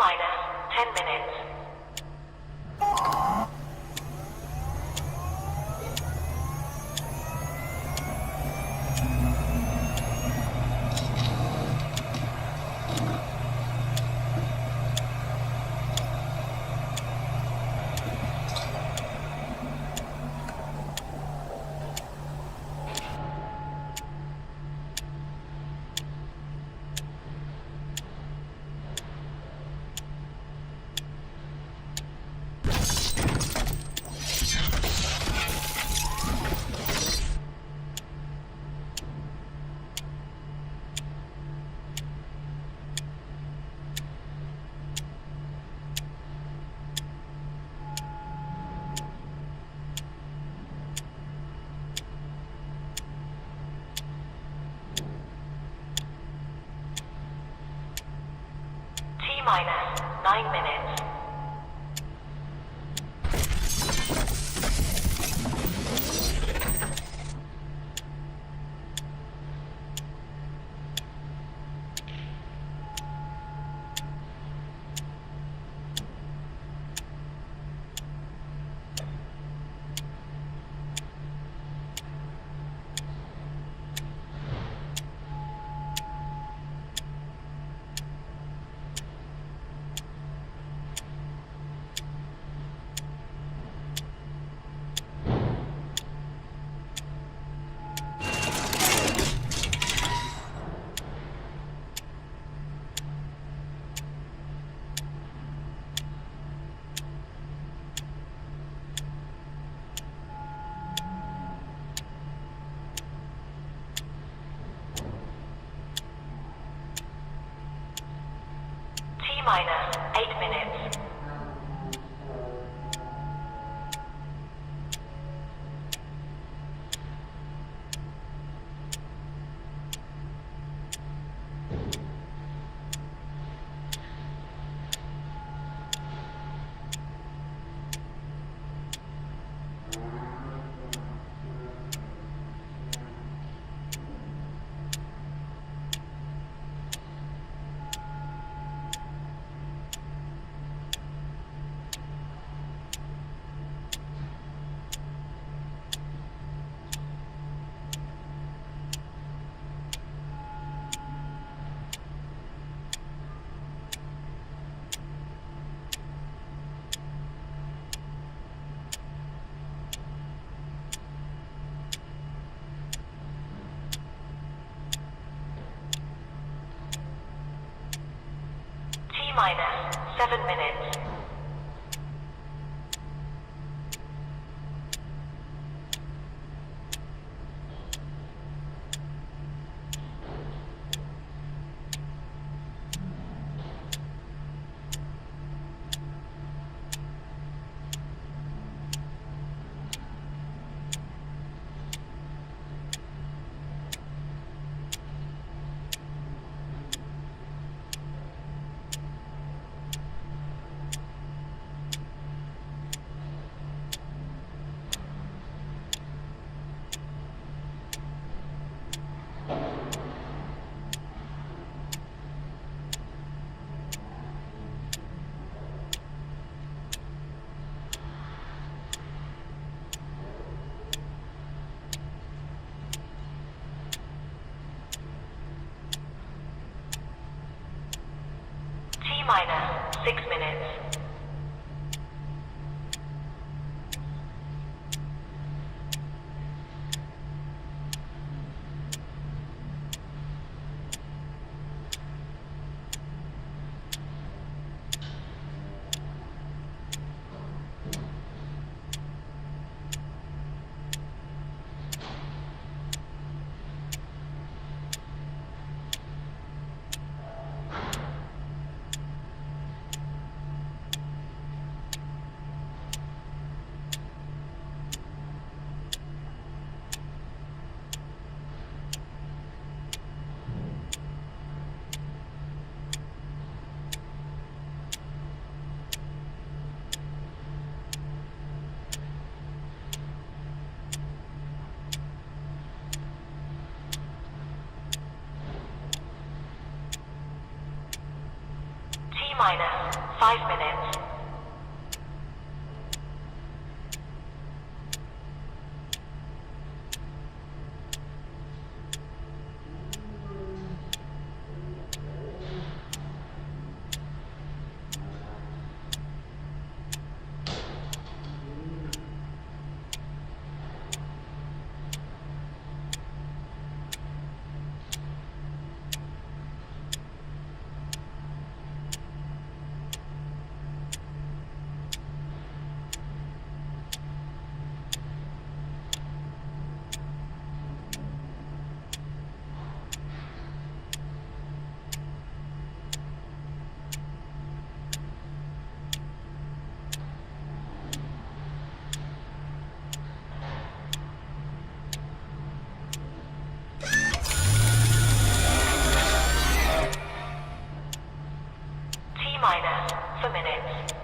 minus 10 minutes. Minus 9 minutes. Minus 8 minutes. Minus 7 minutes. Minus 6 minutes. minus 5 minutes. Minus for minutes.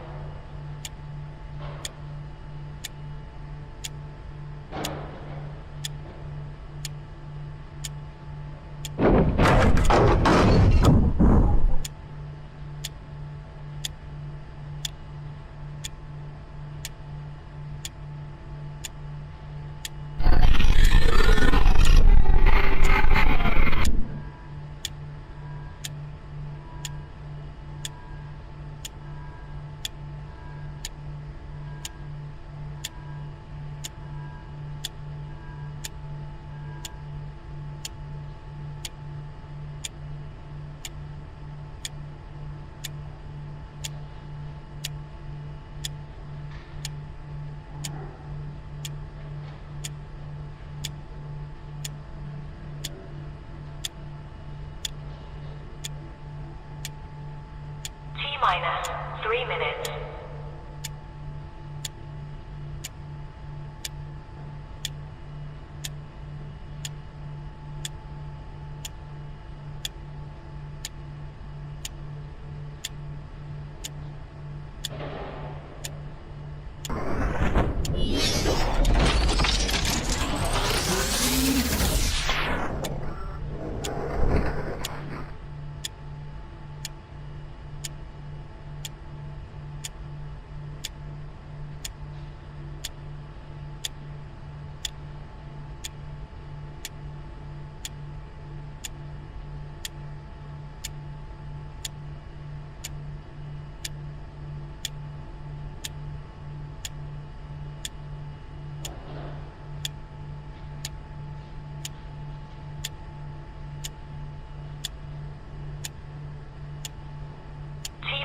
Minus 3 minutes.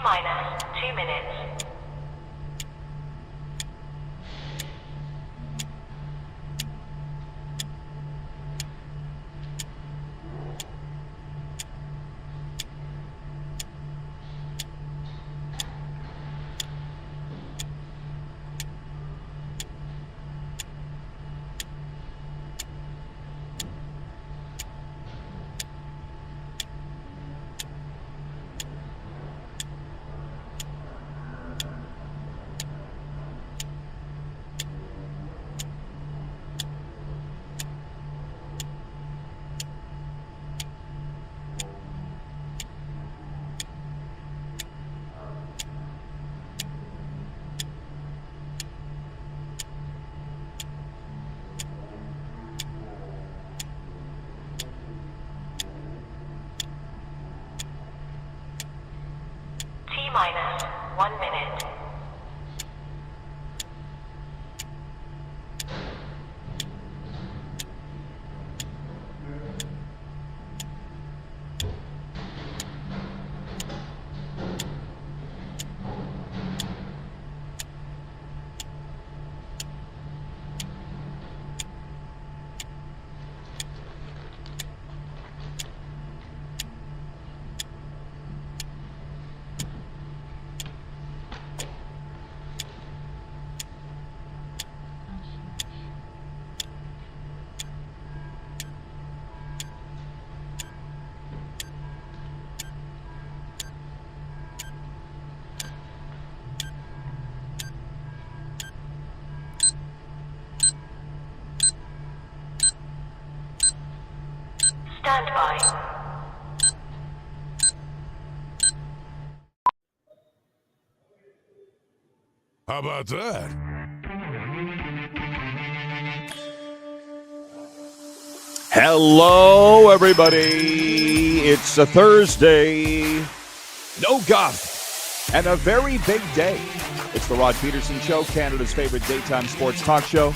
Minus 2 minutes. Minus 1 minute. How about that? Hello, everybody. It's a Thursday. No guff. And a very big day. It's the Rod Pedersen Show, Canada's favorite daytime sports talk show.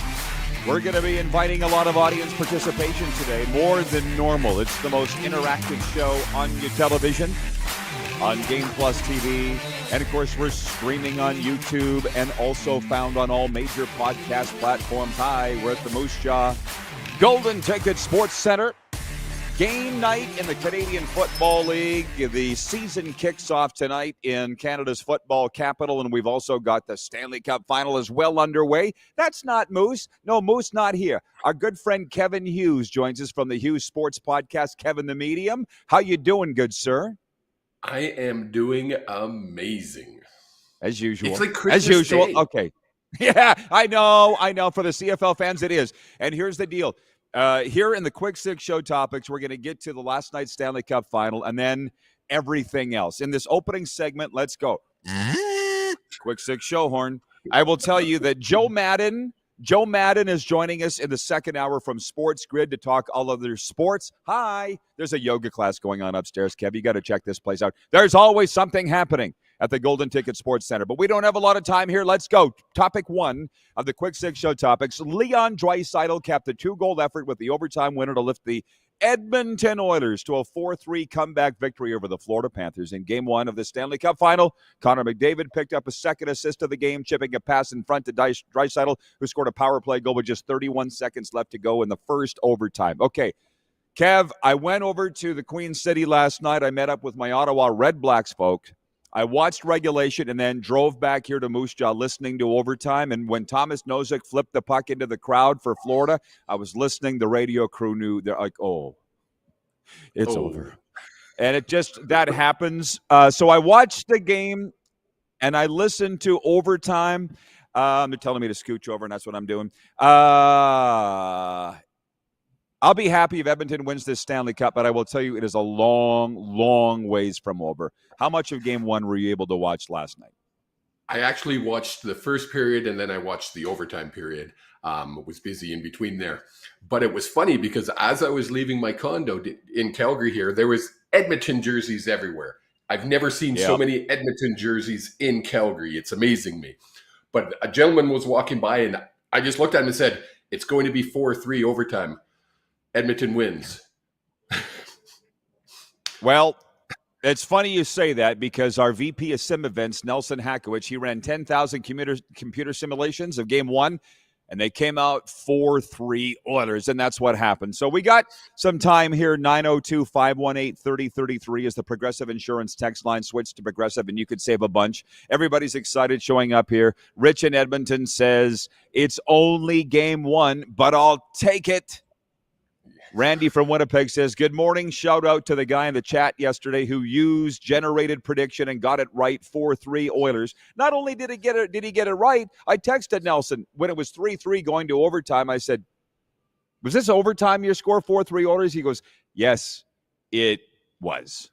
We're going to be inviting a lot of audience participation today, more than normal. It's the most interactive show on your television, on Game Plus TV, and of course we're streaming on YouTube and also found on all major podcast platforms. Hi, we're at the Moose Jaw Golden Ticket Sports Center. Game night in the Canadian Football League. The season kicks off tonight in Canada's football capital, and we've also got the Stanley Cup final as well underway. That's not Moose. No, Moose not here. Our good friend Kevin Hughes joins us from the Hughes Sports Podcast. Kevin the Medium, how you doing, good sir? I am doing amazing. As usual. It's like Christmas As usual. Day. Okay. Yeah, I know. For the CFL fans, it is. And here's the deal. Here in the Quick Six Show topics, we're going to get to the last night's Stanley Cup final and then everything else. In this opening segment, let's go. Quick Six Show horn. I will tell you that Joe Madden is joining us in the second hour from Sports Grid to talk all of their sports. Hi. There's a yoga class going on upstairs, Kev. You got to check this place out. There's always something happening at the Golden Ticket Sports Center. But we don't have a lot of time here. Let's go. Topic one of the Quick Six Show topics. Leon Draisaitl capped a 2-goal effort with the overtime winner to lift the Edmonton Oilers to a 4-3 comeback victory over the Florida Panthers in Game 1 of the Stanley Cup Final. Connor McDavid picked up a second assist of the game, chipping a pass in front to Draisaitl, who scored a power play goal with just 31 seconds left to go in the first overtime. Okay, Kev, I went over to the Queen City last night. I met up with my Ottawa Red Blacks folk. I watched regulation and then drove back here to Moose Jaw listening to overtime. And when Thomas Nosek flipped the puck into the crowd for Florida, I was listening. The radio crew knew. They're like, it's over. And it just, that happens. So I watched the game and I listened to overtime. They're telling me to scooch over, and that's what I'm doing. I'll be happy if Edmonton wins this Stanley Cup, but I will tell you it is a long, long ways from over. How much of Game 1 were you able to watch last night? I actually watched the first period and then I watched the overtime period. Was busy in between there. But it was funny because as I was leaving my condo in Calgary here, there was Edmonton jerseys everywhere. I've never seen so many Edmonton jerseys in Calgary. It's amazing me. But a gentleman was walking by and I just looked at him and said, it's going to be 4-3 overtime. Edmonton wins. Well, it's funny you say that because our VP of Sim Events, Nelson Hackowicz, he ran 10,000 computer simulations of Game 1, and they came out 4-3 Oilers, and that's what happened. So we got some time here. 902-518-3033 is the Progressive Insurance text line. Switch to Progressive, and you could save a bunch. Everybody's excited showing up here. Rich in Edmonton says, it's only Game 1, but I'll take it. Randy from Winnipeg says, good morning. Shout out to the guy in the chat yesterday who used generated prediction and got it right. 4-3 Oilers. Not only did he get it right, I texted Nelson when it was 3-3 going to overtime. I said, was this overtime your score, 4-3 Oilers? He goes, yes, it was.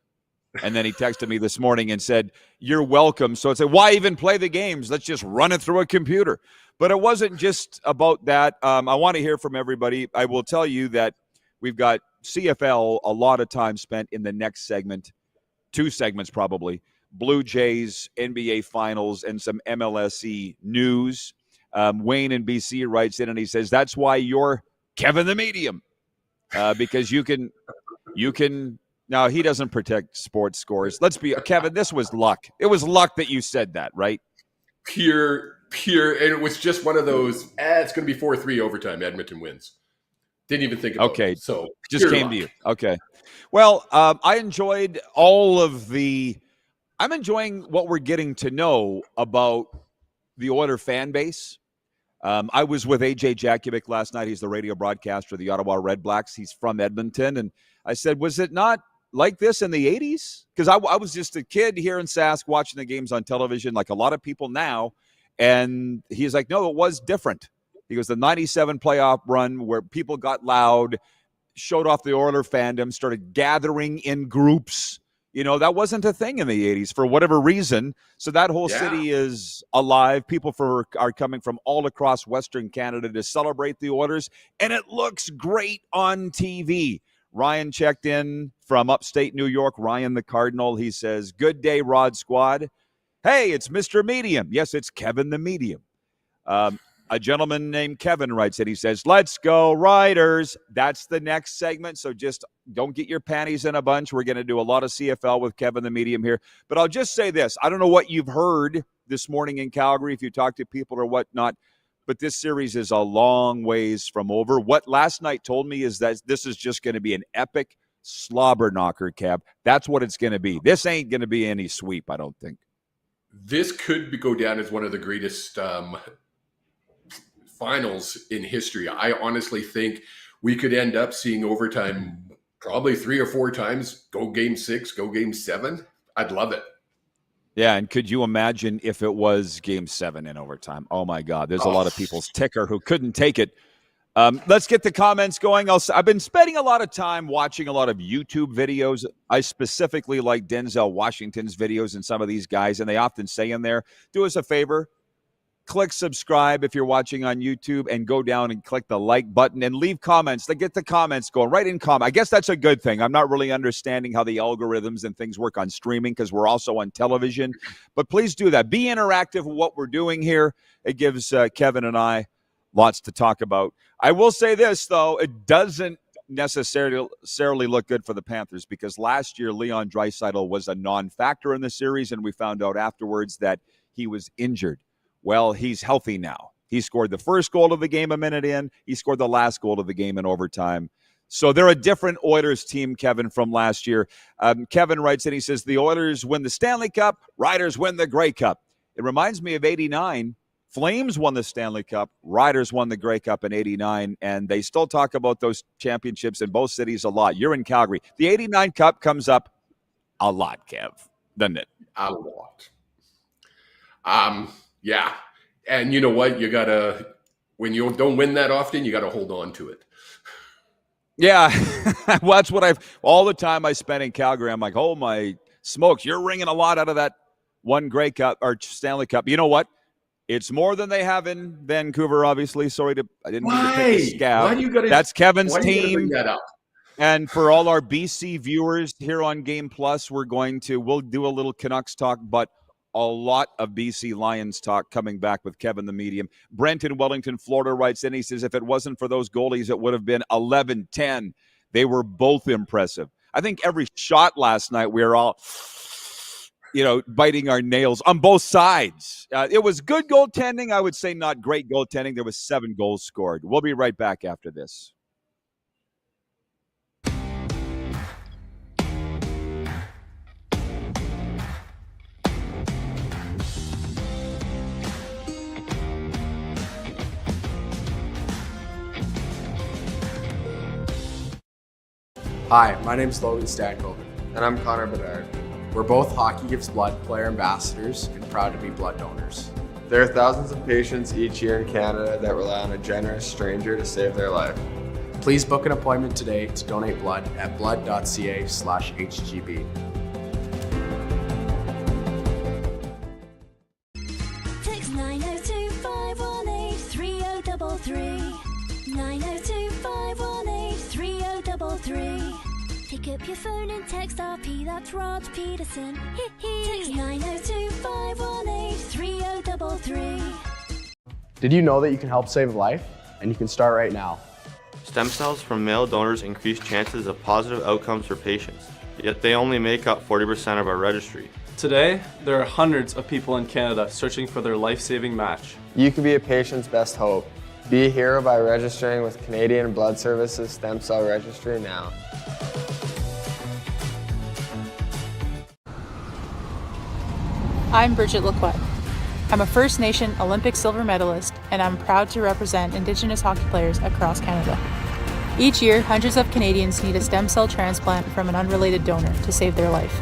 And then he texted me this morning and said, you're welcome. So it's like, why even play the games? Let's just run it through a computer. But it wasn't just about that. I want to hear from everybody. I will tell you that we've got CFL, a lot of time spent in the next segment, 2 segments probably, Blue Jays, NBA Finals, and some MLSE news. Wayne in BC writes in and he says, that's why you're Kevin the Medium, because you can. Now, he doesn't protect sports scores. Let's be, Kevin, this was luck. It was luck that you said that, right? Pure, and it was just one of those, it's going to be 4-3 overtime, Edmonton wins. Didn't even think about it. So just came to you. Okay. Well, I enjoyed I'm enjoying what we're getting to know about the Oiler fan base. I was with AJ Jakubic last night. He's the radio broadcaster of the Ottawa Red Blacks. He's from Edmonton. And I said, was it not like this in the 80s? Because I was just a kid here in Sask watching the games on television like a lot of people now. And he's like, no, it was different. He goes, the 97 playoff run where people got loud, showed off the Oiler fandom, started gathering in groups, That wasn't a thing in the 80s for whatever reason. So that whole city is alive. People are coming from all across Western Canada to celebrate the Oilers, and it looks great on TV. Ryan checked in from upstate New York. Ryan the Cardinal. He says, "Good day, Rod Squad. Hey, it's Mr. Medium." Yes, it's Kevin the Medium. A gentleman named Kevin writes it. He says, "Let's go, Riders." That's the next segment, so just don't get your panties in a bunch. We're going to do a lot of CFL with Kevin the Medium here. But I'll just say this. I don't know what you've heard this morning in Calgary, if you talk to people or whatnot, but this series is a long ways from over. What last night told me is that this is just going to be an epic slobber knocker, Kev. That's what it's going to be. This ain't going to be any sweep, I don't think. This could go down as one of the greatest finals in history. I honestly think we could end up seeing overtime probably 3 or 4 times. Go game 6, go game 7. I'd love it. Yeah, and could you imagine if it was game 7 in overtime? Oh, my God. There's a lot of people's ticker who couldn't take it. Let's get the comments going. I've been spending a lot of time watching a lot of YouTube videos. I specifically like Denzel Washington's videos and some of these guys, and they often say in there, do us a favor, click subscribe if you're watching on YouTube, and go down and click the like button and leave comments. Get the comments going. Write in comment. I guess that's a good thing. I'm not really understanding how the algorithms and things work on streaming because we're also on television. But please do that. Be interactive with what we're doing here. It gives Kevin and I lots to talk about. I will say this, though. It doesn't necessarily look good for the Panthers because last year Leon Draisaitl was a non-factor in the series, and we found out afterwards that he was injured. Well, he's healthy now. He scored the first goal of the game a minute in. He scored the last goal of the game in overtime. So they're a different Oilers team, Kevin, from last year. Kevin writes in, he says, the Oilers win the Stanley Cup, Riders win the Grey Cup. It reminds me of 89. Flames won the Stanley Cup, Riders won the Grey Cup in 89, and they still talk about those championships in both cities a lot. You're in Calgary. The 89 Cup comes up a lot, Kev, doesn't it? A lot. Yeah. And you know what? You got to, when you don't win that often, you got to hold on to it. Yeah. Well, that's what all the time I spent in Calgary, I'm like, oh my smokes, you're wringing a lot out of that one Grey Cup or Stanley Cup. You know what? It's more than they have in Vancouver, obviously. I didn't mean to pick a scab. Why do you gotta, that's Kevin's why do you team. bring that up? And for all our BC viewers here on Game Plus, we'll do a little Canucks talk, but a lot of BC Lions talk coming back with Kevin the Medium. Brent in Wellington, Florida writes in, he says, if it wasn't for those goalies, it would have been 11-10. They were both impressive. I think every shot last night, we were all, biting our nails on both sides. It was good goaltending. I would say not great goaltending. There was 7 goals scored. We'll be right back after this. Hi, my name's Logan Stankoven. And I'm Connor Bedard. We're both Hockey Gives Blood player ambassadors and proud to be blood donors. There are thousands of patients each year in Canada that rely on a generous stranger to save their life. Please book an appointment today to donate blood at blood.ca/HGB. Text 902-518-3033. 902-518-3033. Pick up your phone and text RP, that's Rod Pedersen. Text 902-518-3033. Did you know that you can help save a life? And you can start right now. Stem cells from male donors increase chances of positive outcomes for patients, yet they only make up 40% of our registry. Today, there are hundreds of people in Canada searching for their life-saving match. You can be a patient's best hope. Be a hero by registering with Canadian Blood Services Stem Cell Registry now. I'm Bridget Lacquette. I'm a First Nation Olympic silver medalist, and I'm proud to represent Indigenous hockey players across Canada. Each year, hundreds of Canadians need a stem cell transplant from an unrelated donor to save their life.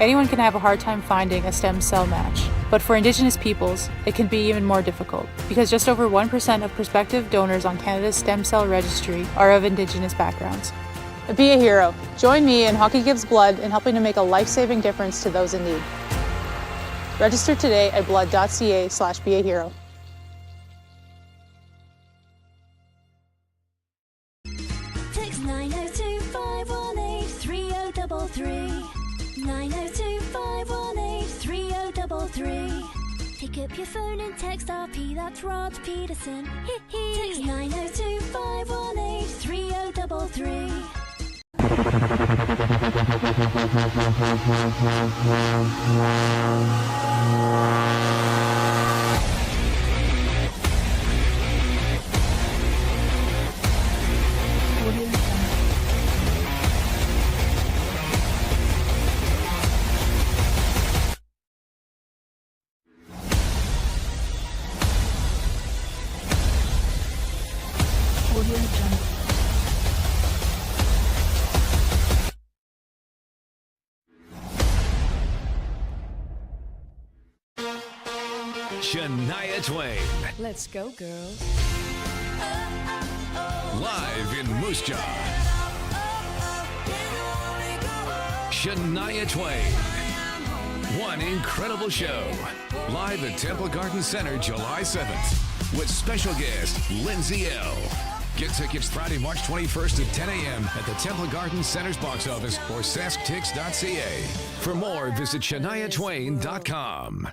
Anyone can have a hard time finding a stem cell match, but for Indigenous peoples, it can be even more difficult because just over 1% of prospective donors on Canada's stem cell registry are of Indigenous backgrounds. Be a hero. Join me in Hockey Gives Blood in helping to make a life-saving difference to those in need. Register today at blood.ca/beahero. Text 902-518-3033. 902-518-3033. Pick up your phone and text RP, that's Rod Pedersen. Text 902-518-3033. Shania Twain. Let's go, girls. Live in Moose Jaw. Shania Twain. One incredible show. Live at Temple Garden Center, July 7th. With special guest, Lindsay L. Get tickets Friday, March 21st at 10 a.m. at the Temple Garden Center's box office or sasktix.ca. For more, visit ShaniaTwain.com.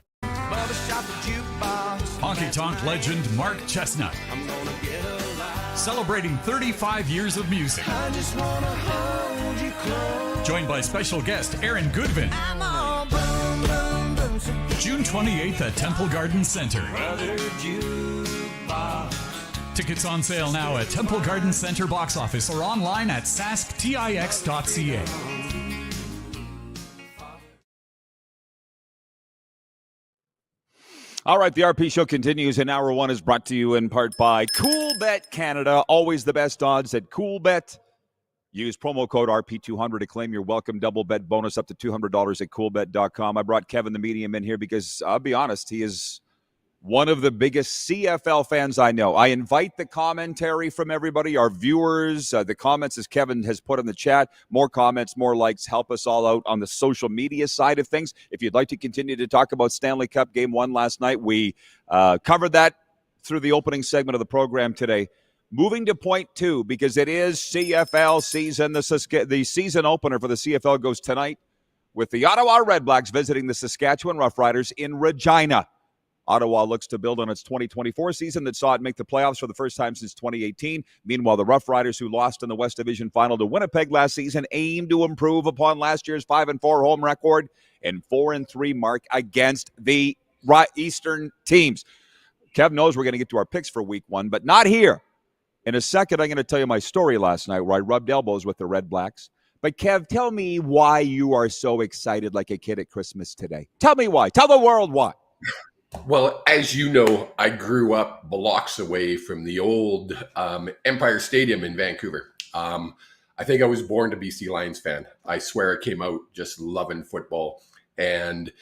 Honky Tonk legend Mark Chestnut. Celebrating 35 years of music. Joined by special guest Aaron Goodvin. June 28th at Temple Garden Center. Tickets on sale now at Temple Garden Center box office or online at sasktix.ca. All right, the RP Show continues, and Hour 1 is brought to you in part by CoolBet Canada. Always the best odds at CoolBet. Use promo code RP200 to claim your welcome double bet bonus up to $200 at CoolBet.com. I brought Kevin the Medium in here because, I'll be honest, he is one of the biggest CFL fans I know. I invite the commentary from everybody, our viewers, the comments as Kevin has put in the chat. More comments, more likes, help us all out on the social media side of things. If you'd like to continue to talk about Stanley Cup Game 1 last night, we covered that through the opening segment of the program today. Moving to point 2, because it is CFL season. The season opener for the CFL goes tonight with the Ottawa Redblacks visiting the Saskatchewan Roughriders in Regina. Ottawa looks to build on its 2024 season that saw it make the playoffs for the first time since 2018. Meanwhile, the Rough Riders, who lost in the West Division final to Winnipeg last season, aim to improve upon last year's 5-4 home record and 4-3 mark against the Eastern teams. Kev knows we're going to get to our picks for week 1, but not here. In a second, I'm going to tell you my story last night where I rubbed elbows with the Red Blacks. But, Kev, tell me why you are so excited like a kid at Christmas today. Tell me why. Tell the world why. Well, as you know, I grew up blocks away from the old Empire Stadium in Vancouver. I think I was born to BC Lions fan. I swear I came out just loving football. And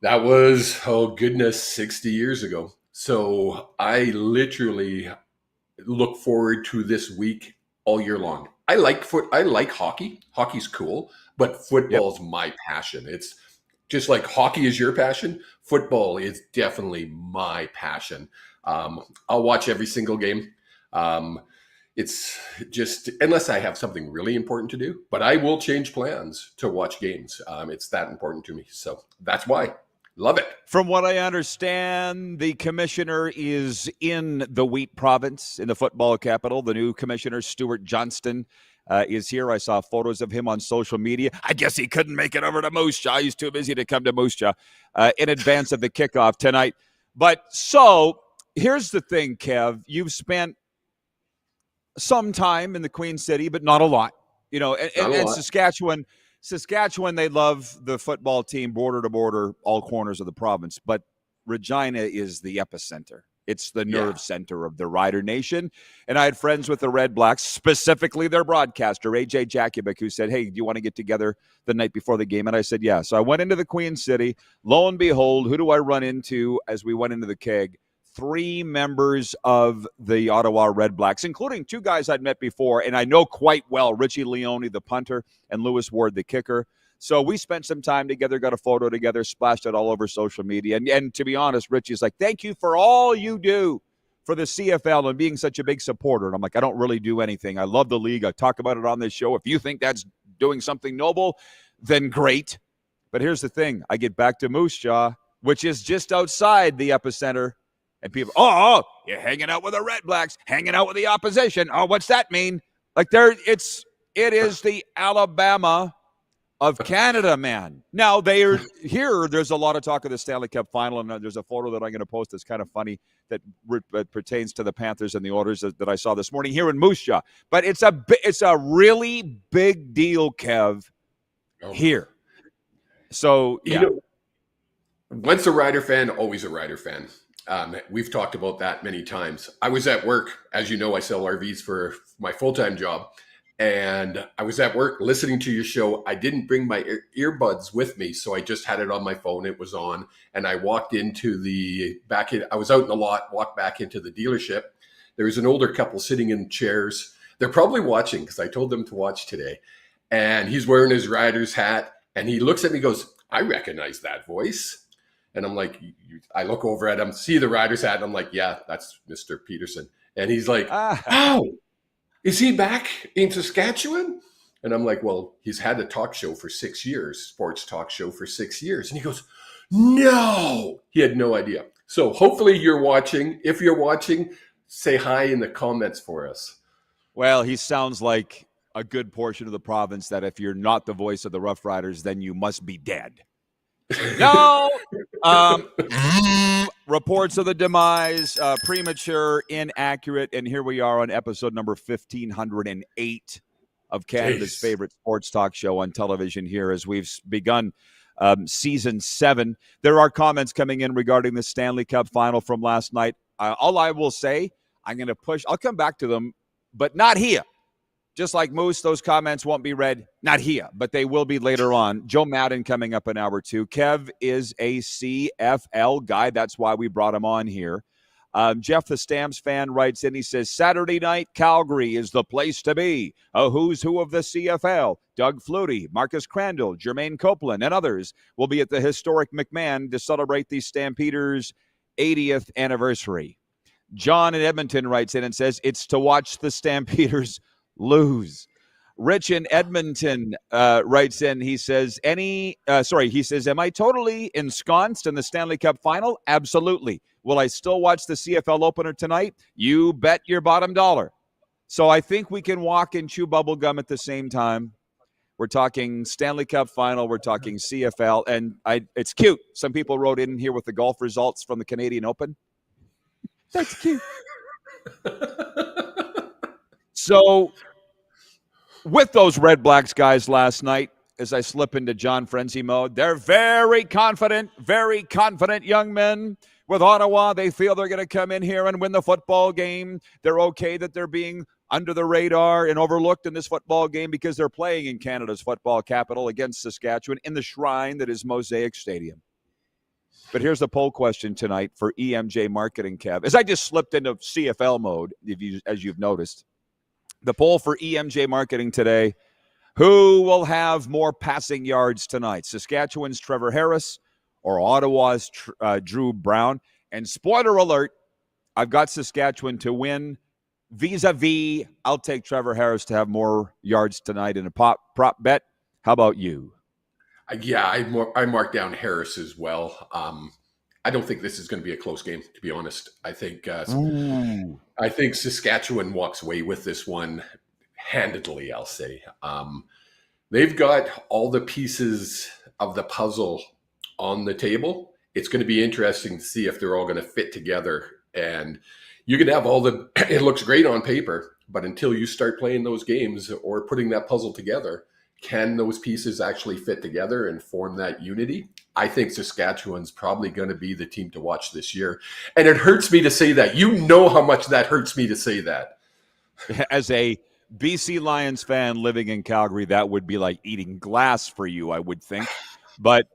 that was, oh goodness, 60 years ago. So I literally look forward to this week all year long. I like hockey. Hockey's cool, but football's my passion. It's just like hockey is your passion, football is definitely my passion. I'll watch every single game. It's just, unless I have something really important to do, but I will change plans to watch games. It's that important to me. So that's why. Love it. From what I understand, the commissioner is in the wheat province, in the football capital. The new commissioner, Stuart Johnston, is here. I saw photos of him on social media. I guess he couldn't make it over to Moose Jaw. He's too busy to come to Moose Jaw in advance of the kickoff tonight. But so here's the thing, Kev. You've spent some time in the Queen City, but not a lot. You know, and Saskatchewan, they love the football team border to border, all corners of the province. But Regina is the epicenter. It's the nerve center of the Rider Nation. And I had friends with the Red Blacks, specifically their broadcaster, AJ Jakubic, who said, hey, do you want to get together the night before the game? And I said, yeah. So I went into the Queen City. Lo and behold, who do I run into as we went into the keg? 3 members of the Ottawa Red Blacks, including 2 guys I'd met before, and I know quite well, Richie Leone, the punter, and Lewis Ward, the kicker. So we spent some time together, got a photo together, splashed it all over social media. And to be honest, Richie's like, thank you for all you do for the CFL and being such a big supporter. And I'm like, I don't really do anything. I love the league. I talk about it on this show. If you think that's doing something noble, then great. But here's the thing. I get back to Moose Jaw, which is just outside the epicenter. And people, you're hanging out with the Red Blacks, hanging out with the opposition. Oh, what's that mean? Like it is the Alabama of Canada, man. Now they are here. There's a lot of talk of the Stanley Cup final, and there's a photo that I'm going to post that's kind of funny that pertains to the Panthers and the Oilers that I saw this morning here in Moose Jaw. But it's a really big deal, Kev, here. So yeah. Once a Rider fan, always a Rider fan. We've talked about that many times. I was at work. As you know, I sell RVs for my full-time job. And I was at work listening to your show. I didn't bring my earbuds with me, so I just had it on my phone. It was on. And I walked into I was out in the lot, walked back into the dealership. There was an older couple sitting in chairs. They're probably watching because I told them to watch today. And he's wearing his Riders hat. And he looks at me and goes, I recognize that voice. And I'm like, I look over at him, see the Riders hat. And I'm like, yeah, that's Mr. Pedersen. And he's like, oh, is he back in Saskatchewan? And I'm like, well, he's had a talk show for 6 years, sports talk show for 6 years. And he goes, no, he had no idea. So hopefully you're watching. If you're watching, say hi in the comments for us. Well, he sounds like a good portion of the province that if you're not the voice of the Rough Riders, then you must be dead. No. Reports of the demise, premature, inaccurate, and here we are on episode number 1508 of Canada's favorite sports talk show on television here as we've begun season 7. There are comments coming in regarding the Stanley Cup final from last night. All I will say, I'm going to push. I'll come back to them, but not here. Just like Moose, those comments won't be read, not here, but they will be later on. Joe Madden coming up in hour 2. Kev is a CFL guy. That's why we brought him on here. Jeff, the Stamps fan, writes in. He says, Saturday night, Calgary is the place to be. A who's who of the CFL. Doug Flutie, Marcus Crandall, Jermaine Copeland, and others will be at the historic McMahon to celebrate the Stampeders' 80th anniversary. John in Edmonton writes in and says, it's to watch the Stampeders lose. Rich in Edmonton writes in. He says, am I totally ensconced in the Stanley Cup final? Absolutely. Will I still watch the CFL opener tonight? You bet your bottom dollar. So I think we can walk and chew bubble gum at the same time. We're talking Stanley Cup final. We're talking CFL. And it's cute. Some people wrote in here with the golf results from the Canadian Open. That's cute. So with those Red Blacks guys last night, as I slip into John Frenzy mode, they're very confident young men. With Ottawa, they feel they're going to come in here and win the football game. They're okay that they're being under the radar and overlooked in this football game because they're playing in Canada's football capital against Saskatchewan in the shrine that is Mosaic Stadium. But here's the poll question tonight for EMJ Marketing, Kev. As I just slipped into CFL mode, as you've noticed, the poll for EMJ Marketing today, who will have more passing yards tonight? Saskatchewan's Trevor Harris or Ottawa's Drew Brown? And spoiler alert, I've got Saskatchewan to win. Vis-a-vis, I'll take Trevor Harris to have more yards tonight in a prop bet. How about you? Yeah, I marked down Harris as well. I don't think this is going to be a close game, to be honest. I think Saskatchewan walks away with this one handedly, I'll say. They've got all the pieces of the puzzle on the table. It's going to be interesting to see if they're all going to fit together. And you can have it looks great on paper, but until you start playing those games or putting that puzzle together, can those pieces actually fit together and form that unity? I think Saskatchewan's probably going to be the team to watch this year. And it hurts me to say that. You know how much that hurts me to say that. As a BC Lions fan living in Calgary, that would be like eating glass for you, I would think. But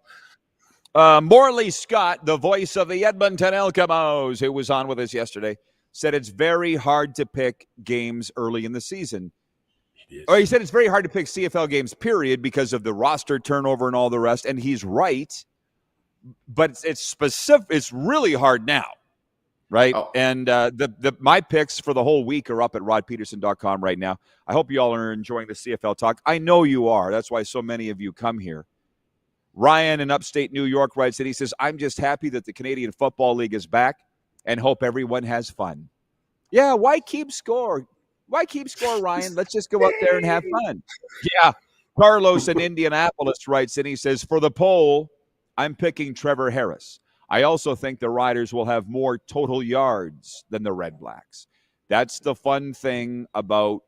Morley Scott, the voice of the Edmonton Elkamos, who was on with us yesterday, said it's very hard to pick games early in the season. Or he said it's very hard to pick CFL games, period, because of the roster turnover and all the rest. And he's right, but it's specific. It's really hard now, right? Oh. And my picks for the whole week are up at rodpeterson.com right now. I hope you all are enjoying the CFL talk. I know you are. That's why so many of you come here. Ryan in upstate New York writes that he says, I'm just happy that the Canadian Football League is back and hope everyone has fun. Yeah, why keep score? Why keep score, Ryan? Let's just go out there and have fun. Yeah. Carlos in Indianapolis writes and he says, for the poll, I'm picking Trevor Harris. I also think the Riders will have more total yards than the Red Blacks. That's the fun thing about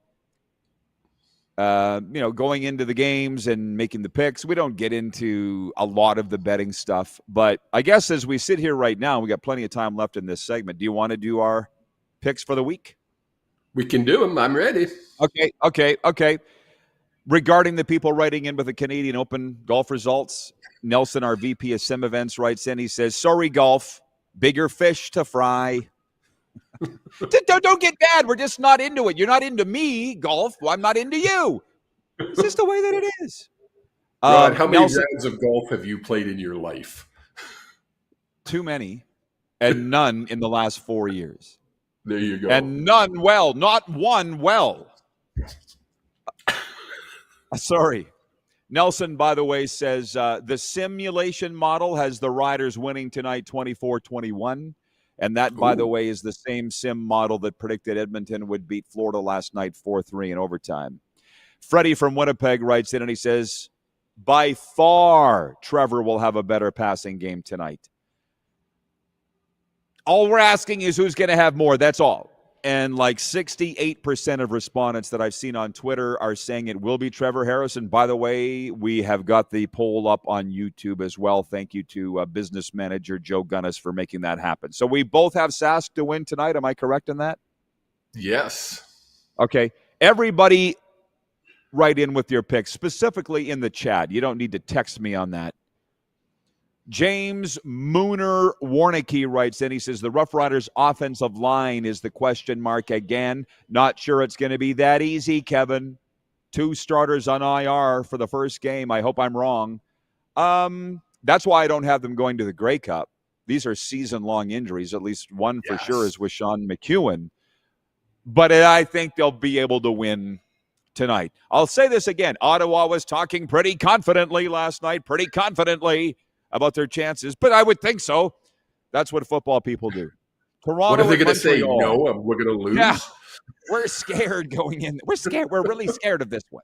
going into the games and making the picks. We don't get into a lot of the betting stuff, but I guess as we sit here right now, we got plenty of time left in this segment. Do you want to do our picks for the week? We can do them. I'm ready. Okay. Regarding the people writing in with the Canadian Open golf results, Nelson, our VP of Sim Events, writes in. He says, sorry, golf, bigger fish to fry. Don't get mad. We're just not into it. You're not into me, golf. Well, I'm not into you. It's just the way that it is. Rod, how many rounds of golf have you played in your life? Too many, and none in the last 4 years. There you go. And none well. Not one well. Sorry. Nelson, by the way, says the simulation model has the Riders winning tonight 24-21. And that, by the way, is the same sim model that predicted Edmonton would beat Florida last night 4-3 in overtime. Freddie from Winnipeg writes in and he says, by far, Trevor will have a better passing game tonight. All we're asking is who's going to have more. That's all. And like 68% of respondents that I've seen on Twitter are saying it will be Trevor Harris. And by the way, we have got the poll up on YouTube as well. Thank you to business manager Joe Gunnis for making that happen. So we both have Sask to win tonight. Am I correct in that? Yes. Okay. Everybody write in with your picks, specifically in the chat. You don't need to text me on that. James Mooner Warnicki writes in. He says, the Rough Riders offensive line is the question mark again. Not sure it's going to be that easy, Kevin. 2 starters on IR for the first game. I hope I'm wrong. That's why I don't have them going to the Grey Cup. These are season-long injuries. At least one for sure is with Sean McEwen. But I think they'll be able to win tonight. I'll say this again. Ottawa was talking pretty confidently last night, about their chances, but I would think so. That's what football people do. Toronto. What are they going to say? No, we're going to lose. Yeah, we're scared going in. We're scared. We're really scared of this one.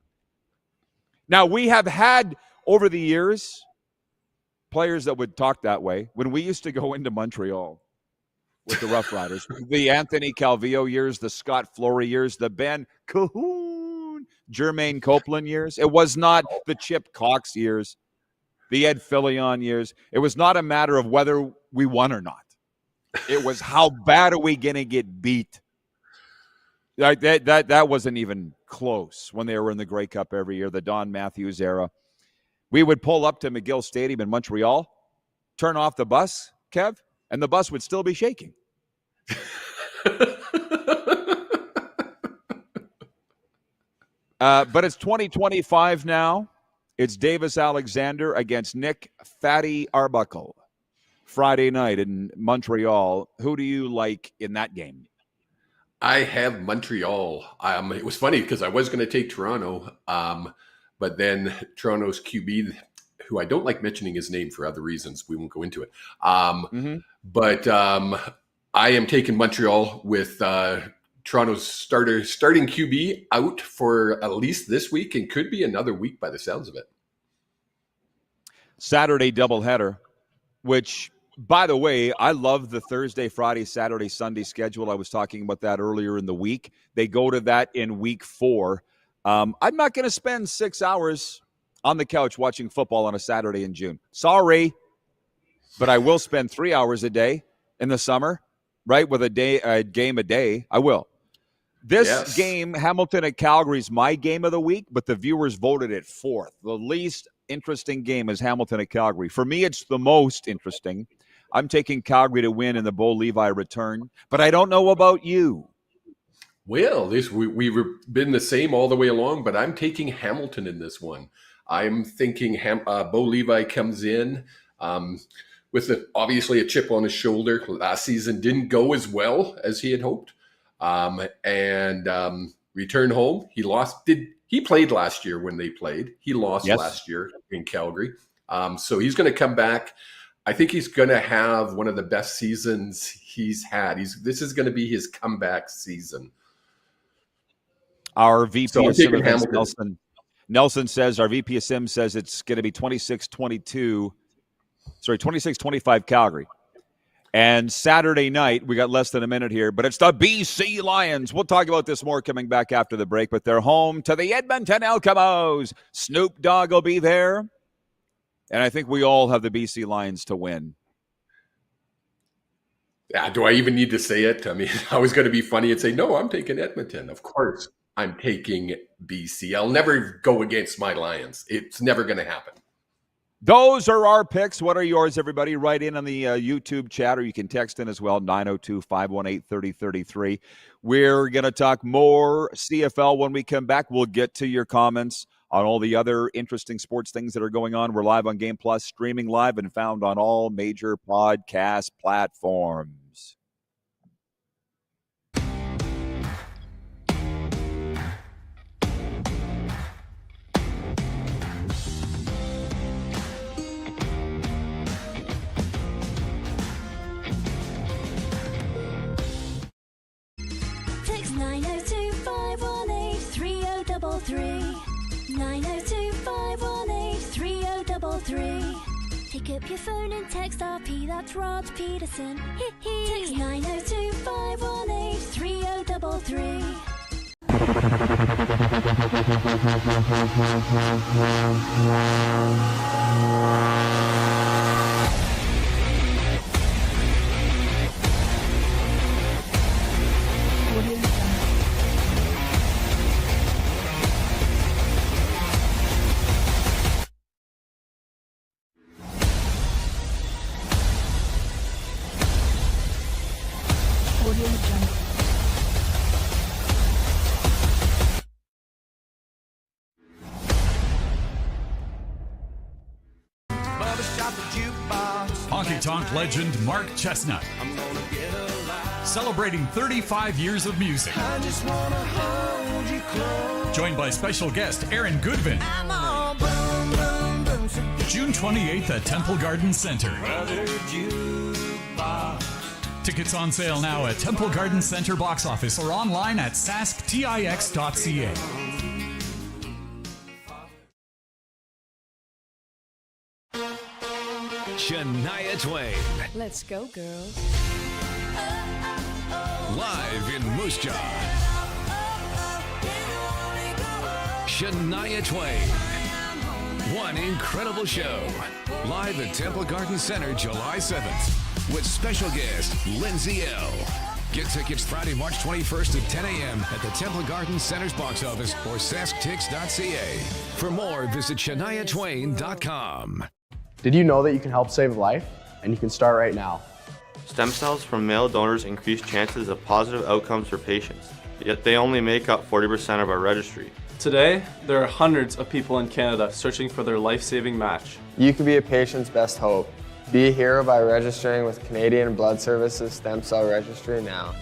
Now, we have had over the years players that would talk that way. When we used to go into Montreal with the Rough Riders, the Anthony Calvillo years, the Scott Flory years, the Ben Cahoon, Jermaine Copeland years. It was not the Chip Cox years. The Ed Fillion years. It was not a matter of whether we won or not. It was how bad are we going to get beat. Like that wasn't even close when they were in the Grey Cup every year, the Don Matthews era. We would pull up to McGill Stadium in Montreal, turn off the bus, Kev, and the bus would still be shaking. But it's 2025 now. It's Davis Alexander against Nick Fatty Arbuckle. Friday night in Montreal. Who do you like in that game? I have Montreal. It was funny because I was going to take Toronto, but then Toronto's QB, who I don't like mentioning his name for other reasons, we won't go into it. But I am taking Montreal with Toronto's starting QB out for at least this week and could be another week by the sounds of it. Saturday doubleheader, which, by the way, I love the Thursday, Friday, Saturday, Sunday schedule. I was talking about that earlier in the week. They go to that in week 4. I'm not going to spend 6 hours on the couch watching football on a Saturday in June. Sorry, but I will spend 3 hours a day in the summer, right, with a game a day. I will. This game, Hamilton at Calgary, is my game of the week, but the viewers voted it 4th. The least interesting game is Hamilton at Calgary. For me, it's the most interesting. I'm taking Calgary to win in the Bo Levi return, but I don't know about you. Well, we've been the same all the way along, but I'm taking Hamilton in this one. I'm thinking Bo Levi comes in with obviously a chip on his shoulder. Last season didn't go as well as he had hoped, and return home. He lost. He played last year when they played? He lost last year in Calgary. So he's going to come back. I think he's going to have one of the best seasons he's had. This is going to be his comeback season. Our VP of Sim events, Nelson says, our VP of Sim says it's going to be 26-25 Calgary. And Saturday night, we got less than a minute here, but it's the BC Lions. We'll talk about this more coming back after the break, but they're home to the Edmonton Elcamos. Snoop Dogg will be there. And I think we all have the BC Lions to win. Yeah, do I even need to say it? I mean, I was going to be funny and say, no, I'm taking Edmonton. Of course, I'm taking BC. I'll never go against my Lions. It's never going to happen. Those are our picks. What are yours, everybody? Write in on the YouTube chat, or you can text in as well, 902-518-3033. We're going to talk more CFL when we come back. We'll get to your comments on all the other interesting sports things that are going on. We're live on Game Plus, streaming live and found on all major podcast platforms. Text 902-518-3033. 902-518-3033. Pick up your phone and text RP, that's Rod Pedersen. Text 902-518-3033. Honky Tonk legend Mark Chestnut. Celebrating 35 years of music. Joined by special guest Aaron Goodvin. June 28th at Temple Garden Center. Tickets on sale now at Temple Garden Center box office or online at sasktix.ca. Shania Twain. Let's go, girls. Live in Moose Jaw. Shania Twain. One incredible show. Live at Temple Garden Center July 7th. With special guest Lindsay L. Get tickets Friday, March 21st at 10 a.m. at the Temple Garden Center's box office or sasktix.ca. For more, visit ShaniaTwain.com. Did you know that you can help save a life? And you can start right now. Stem cells from male donors increase chances of positive outcomes for patients, yet they only make up 40% of our registry. Today, there are hundreds of people in Canada searching for their life-saving match. You can be a patient's best hope. Be a hero by registering with Canadian Blood Services Stem Cell Registry now.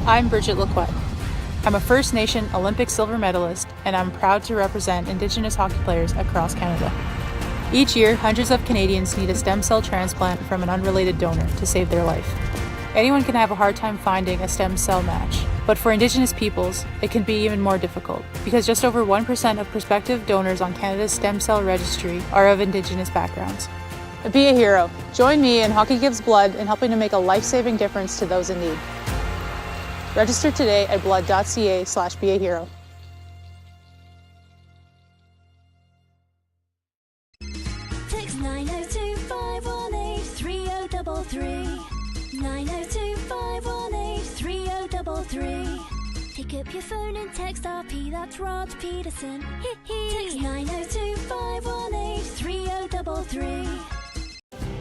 I'm Bridget Lacquette. I'm a First Nation Olympic silver medalist, and I'm proud to represent Indigenous hockey players across Canada. Each year, hundreds of Canadians need a stem cell transplant from an unrelated donor to save their life. Anyone can have a hard time finding a stem cell match, but for Indigenous peoples, it can be even more difficult because just over 1% of prospective donors on Canada's stem cell registry are of Indigenous backgrounds. Be a hero. Join me in Hockey Gives Blood in helping to make a life-saving difference to those in need. Register today at blood.ca/beahero. Text 902-518-3033. 902-518-3033. Pick Pick up your phone and text RP, that's Rod Pedersen. Text 902-518-3033.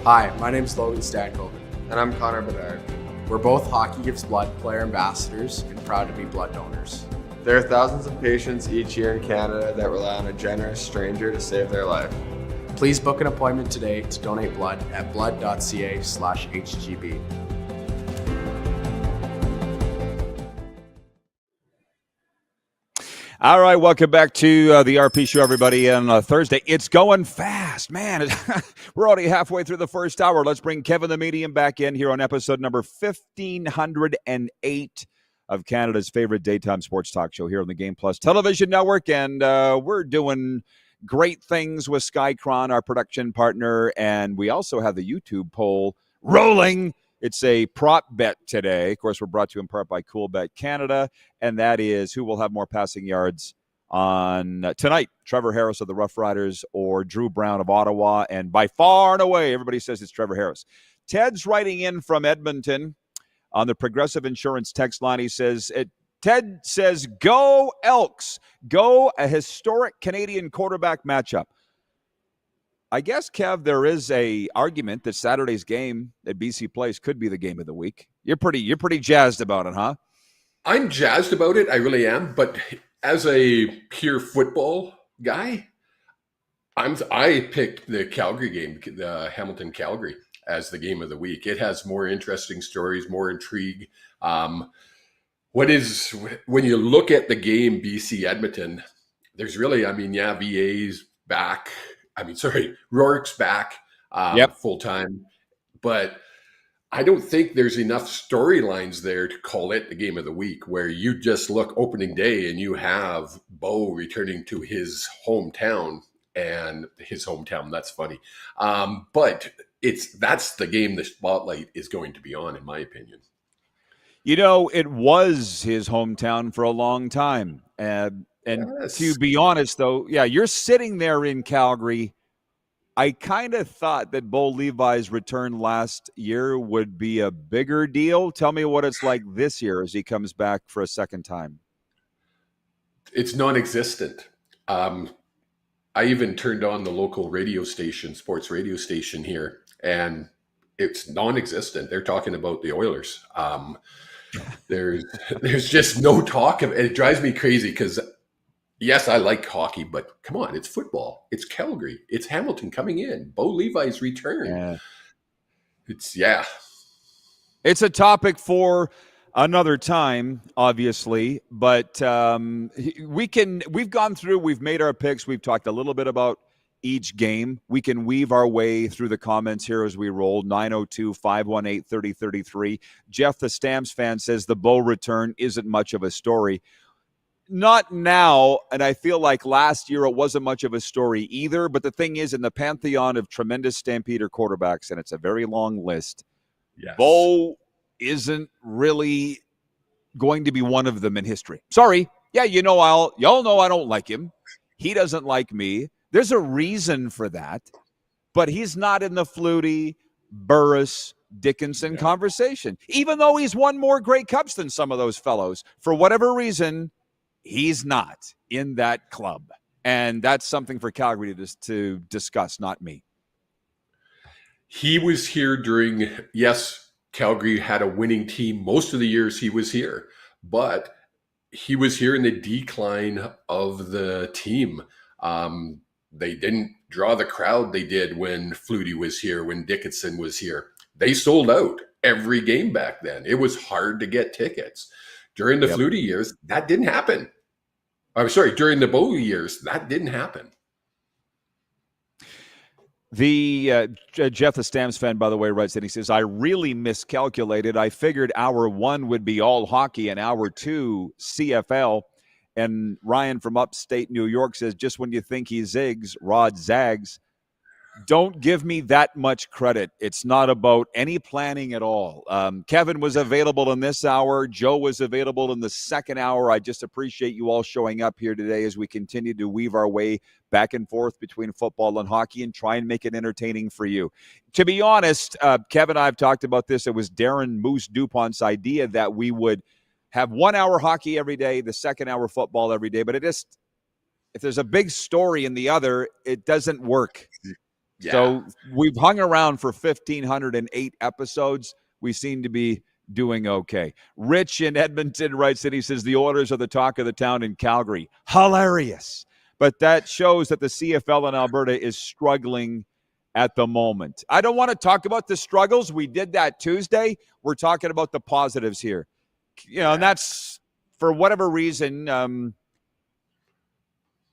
Hi, my name's Logan Stankoven. And I'm Connor Bedard. We're both Hockey Gives Blood player ambassadors and proud to be blood donors. There are thousands of patients each year in Canada that rely on a generous stranger to save their life. Please book an appointment today to donate blood at blood.ca/HGB. All right, welcome back to the RP Show, everybody, on Thursday. It's going fast, man. We're already halfway through the first hour. Let's bring Kevin the Medium back in here on episode number 1508 of Canada's favorite daytime sports talk show here on the Game Plus Television Network. And we're doing great things with Skycron, our production partner, and we also have the YouTube poll rolling. It's a prop bet today. Of course, we're brought to you in part by CoolBet Canada, and that is who will have more passing yards on tonight, Trevor Harris of the Rough Riders or Drew Brown of Ottawa, and by far and away, everybody says it's Trevor Harris. Ted's writing in from Edmonton on the Progressive Insurance text line. He says, Ted says, go Elks, go a historic Canadian quarterback matchup. I guess, Kev, there is a argument that Saturday's game at BC Place could be the game of the week. You're pretty jazzed about it, huh? I'm jazzed about it. I really am. But as a pure football guy, I picked the Calgary game, the Hamilton-Calgary, as the game of the week. It has more interesting stories, more intrigue. When you look at the game, BC Edmonton, there's really, VA's back. Rourke's back full time, but I don't think there's enough storylines there to call it the game of the week, where you just look opening day and you have Bo returning to his hometown That's funny. But that's the game the spotlight is going to be on, in my opinion. You know, it was his hometown for a long time. And Yes. to be honest, though, yeah, you're sitting there in Calgary. I kind of thought that Bo Levi's return last year would be a bigger deal. Tell me what it's like this year as he comes back for a second time. It's non-existent. I even turned on the local radio station, sports radio station here, and it's non-existent. They're talking about the Oilers. There's just no talk of it. It drives me crazy because, yes, I like hockey, but come on, it's football. It's Calgary. It's Hamilton coming in. Bo Levi's return. Yeah. It's a topic for another time, obviously, but we've gone through, we've made our picks. We've talked a little bit about each game. We can weave our way through the comments here as we roll. 902-518-3033. Jeff, the Stamps fan, says the Bo return isn't much of a story. Not now, and I feel like last year it wasn't much of a story either, but the thing is, in the pantheon of tremendous Stampeder quarterbacks, and it's a very long list, yes, Bo isn't really going to be one of them in history. Sorry. Yeah, y'all know I don't like him. He doesn't like me. There's a reason for that, but he's not in the Flutie, Burris, Dickinson conversation, even though he's won more Grey Cups than some of those fellows. For whatever reason, he's not in that club. And that's something for Calgary to discuss, not me. He was here during, yes, Calgary had a winning team most of the years he was here, but he was here in the decline of the team. They didn't draw the crowd they did when Flutie was here, when Dickinson was here. They sold out every game back then. It was hard to get tickets. During the Flutie years, that didn't happen. I'm sorry, during the Bo years, that didn't happen. The Jeff, the Stamps fan, by the way, writes that he says, I really miscalculated. I figured hour one would be all hockey and hour two CFL. And Ryan from upstate New York says, just when you think he zigs, Rod zags. Don't give me that much credit. It's not about any planning at all. Kevin was available in this hour. Joe was available in the second hour. I just appreciate you all showing up here today as we continue to weave our way back and forth between football and hockey and try and make it entertaining for you. To be honest, Kevin and I have talked about this. It was Darren Moose DuPont's idea that we would have 1 hour hockey every day, the second hour football every day. But if there's a big story in the other, it doesn't work. Yeah. So we've hung around for 1,508 episodes. We seem to be doing okay. Rich in Edmonton writes that he says the Oilers are the talk of the town in Calgary. Hilarious. But that shows that the CFL in Alberta is struggling at the moment. I don't want to talk about the struggles. We did that Tuesday. We're talking about the positives here. And that's for whatever reason,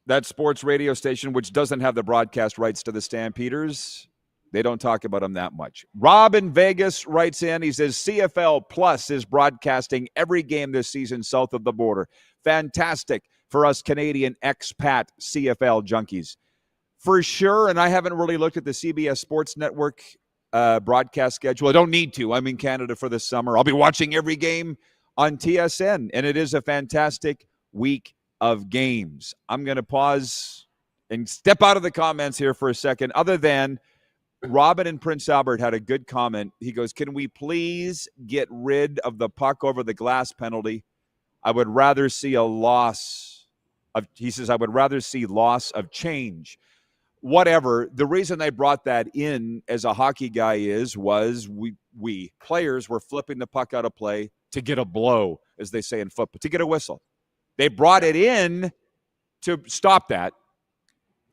that sports radio station, which doesn't have the broadcast rights to the Stampeders, they don't talk about them that much. Rob in Vegas writes in. He says, CFL Plus is broadcasting every game this season south of the border. Fantastic for us Canadian expat CFL junkies. For sure, and I haven't really looked at the CBS Sports Network broadcast schedule. I don't need to. I'm in Canada for this summer. I'll be watching every game on TSN, and it is a fantastic week of games. I'm going to pause and step out of the comments here for a second, other than Robin in Prince Albert had a good comment. He goes, can we please get rid of the puck over the glass penalty? I would rather see a loss of, he says, I would rather see loss of change. Whatever. The reason I brought that in as a hockey guy was we players were flipping the puck out of play to get a blow, as they say in football, to get a whistle. They brought it in to stop that.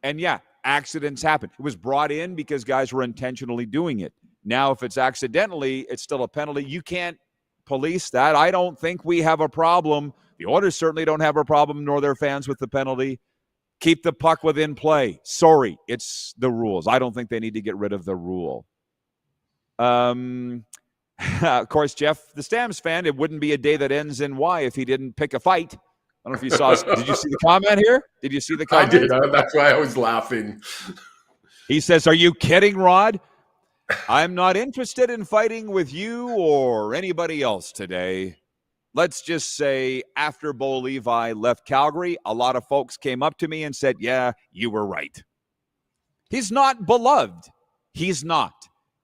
And yeah, accidents happen. It was brought in because guys were intentionally doing it. Now, if it's accidentally, it's still a penalty. You can't police that. I don't think we have a problem. The Oilers certainly don't have a problem, nor their fans, with the penalty. Keep the puck within play. Sorry, it's the rules. I don't think they need to get rid of the rule. Of course, Jeff, the Stamps fan, it wouldn't be a day that ends in Y if he didn't pick a fight. I don't know if you saw. Did you see the comment here? Did you see the comment? I did. That's why I was laughing. He says, are you kidding, Rod? I'm not interested in fighting with you or anybody else today. Let's just say after Bo Levi left Calgary, a lot of folks came up to me and said, yeah, you were right. He's not beloved. He's not.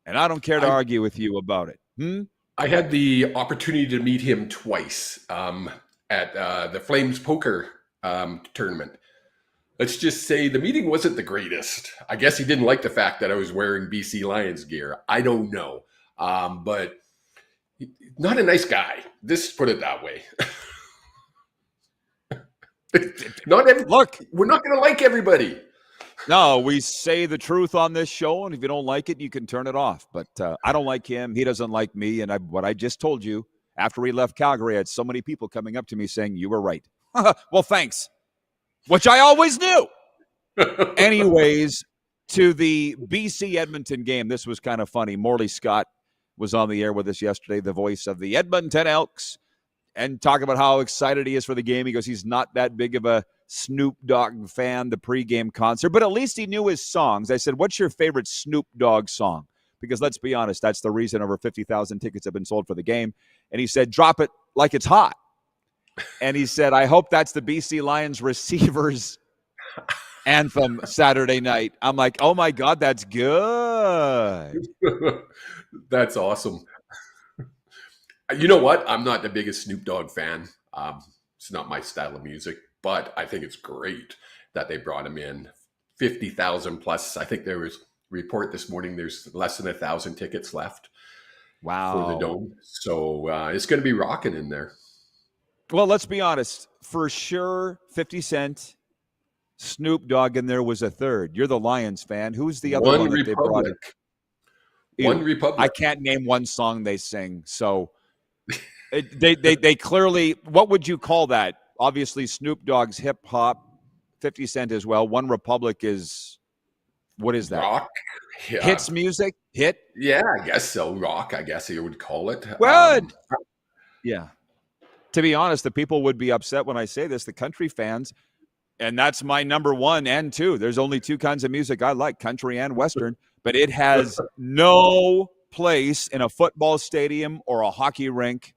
And I don't care to argue with you about it. I had the opportunity to meet him twice at the Flames poker tournament. Let's just say the meeting wasn't the greatest. I guess he didn't like the fact that I was wearing BC Lions gear. I don't know. But not a nice guy. Just put it that way. Look, we're not going to like everybody. No, we say the truth on this show, and if you don't like it, you can turn it off. But I don't like him. He doesn't like me. And what I just told you, after he left Calgary, I had so many people coming up to me saying, you were right. Well, thanks. Which I always knew. Anyways, to the BC Edmonton game, this was kind of funny. Morley Scott was on the air with us yesterday, the voice of the Edmonton Elks, and talking about how excited he is for the game. He goes, he's not that big of a Snoop Dogg fan, the pregame concert, but at least he knew his songs. I said, what's your favorite Snoop Dogg song? Because let's be honest, that's the reason over 50,000 tickets have been sold for the game. And he said, drop it like it's hot. And he said, I hope that's the BC Lions receivers anthem Saturday night. I'm like, oh my God, that's good. That's awesome. You know what? I'm not the biggest Snoop Dogg fan. It's not my style of music, but I think it's great that they brought him in. 50,000 plus. I think there was a report this morning. There's less than 1,000 tickets left. Wow. For the Dome. So it's going to be rocking in there. Well, let's be honest. For sure, 50 Cent, Snoop Dogg, and there was a third. You're the Lions fan. Who's the other one that they brought in? One Republic. I can't name one song they sing. So they clearly, what would you call that? Obviously, Snoop Dogg's hip hop, 50 Cent as well. One Republic is, what is that? Rock. Yeah. Hits music? Hit? Yeah, I guess so. Rock, I guess you would call it. Good. Yeah. To be honest, the people would be upset when I say this, the country fans, and that's my number one and two. There's only two kinds of music I like, country and Western, but it has no place in a football stadium or a hockey rink.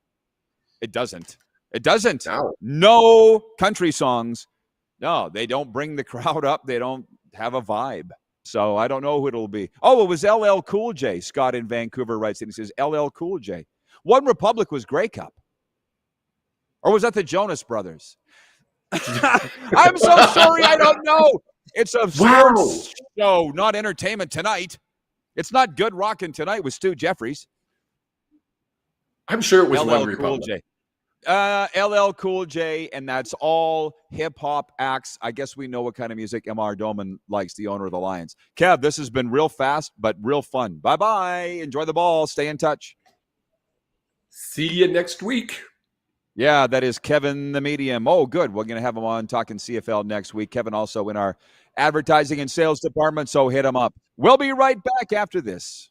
It doesn't. It doesn't. No country songs. No, they don't bring the crowd up. They don't have a vibe. So I don't know who it'll be. Oh, it was LL Cool J. Scott in Vancouver writes it. He says, LL Cool J. One Republic was Grey Cup. Or was that the Jonas Brothers? I'm so sorry, I don't know. It's a sports show, not Entertainment Tonight. It's not Good Rockin' Tonight with Stu Jeffries. I'm sure it was LL One Cool Republic. J. LL Cool J, and that's all hip-hop acts. I guess we know what kind of music M.R. Doman likes, the owner of the Lions. Kev, this has been real fast, but real fun. Bye-bye. Enjoy the ball. Stay in touch. See you next week. Yeah, that is Kevin the Medium. Oh, good. We're going to have him on talking CFL next week. Kevin also in our advertising and sales department, so hit him up. We'll be right back after this.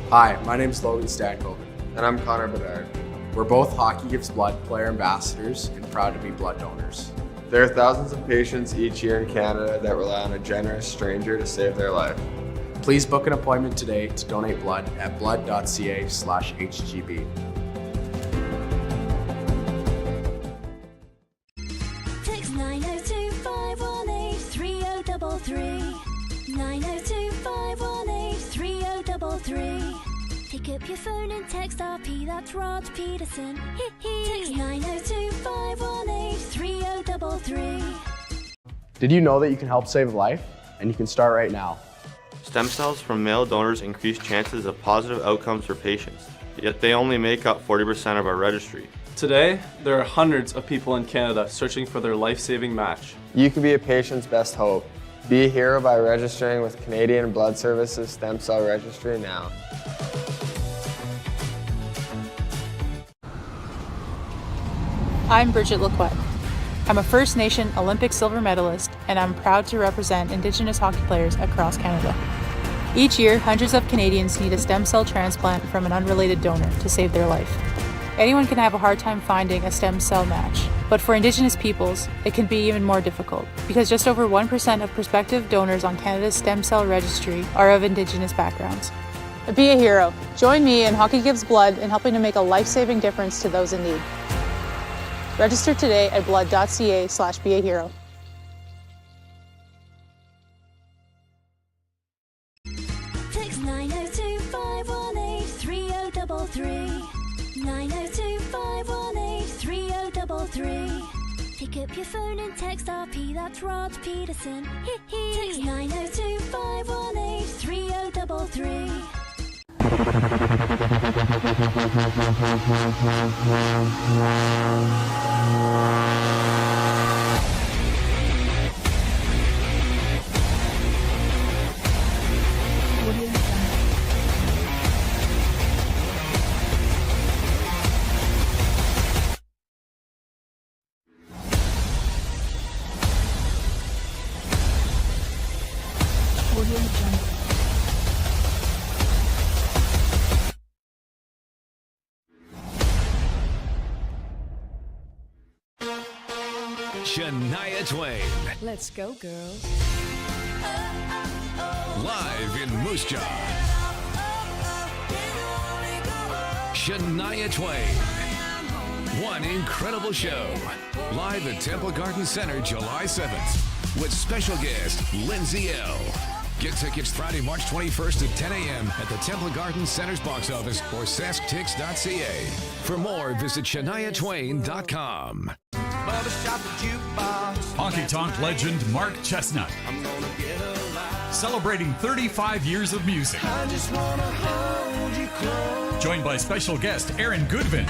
Hi, my name is Logan Stankoven. And I'm Connor Bedard. We're both Hockey Gives Blood player ambassadors and proud to be blood donors. There are thousands of patients each year in Canada that rely on a generous stranger to save their life. Please book an appointment today to donate blood at blood.ca/HGB. Text 902-518-3033. 902-518-3033. Pick up your phone and text RP, that's Rod Pedersen. Text 902-518-3033. Did you know that you can help save a life? And you can start right now. Stem cells from male donors increase chances of positive outcomes for patients, yet they only make up 40% of our registry. Today, there are hundreds of people in Canada searching for their life-saving match. You can be a patient's best hope. Be a hero by registering with Canadian Blood Services Stem Cell Registry now. I'm Bridget Lacquette. I'm a First Nation Olympic silver medalist, and I'm proud to represent Indigenous hockey players across Canada. Each year, hundreds of Canadians need a stem cell transplant from an unrelated donor to save their life. Anyone can have a hard time finding a stem cell match, but for Indigenous peoples, it can be even more difficult because just over 1% of prospective donors on Canada's stem cell registry are of Indigenous backgrounds. Be a hero. Join me in Hockey Gives Blood in helping to make a life-saving difference to those in need. Register today at blood.ca/beahero. Text 902-518-3033. 902-518-3033. Pick up your phone and text RP, that's Rod Pedersen. Text 902-518-3033. Shania Twain. Let's go, girls. Live in Moose Jaw. Shania Twain. One incredible show. Live at Temple Garden Center July 7th with special guest Lindsay L. Get tickets Friday, March 21st at 10 a.m. at the Temple Garden Center's box office or sasktix.ca. For more, visit ShaniaTwain.com. Honky Tonk legend Mark Chestnut. Celebrating 35 years of music. Joined by special guest Aaron Goodvin.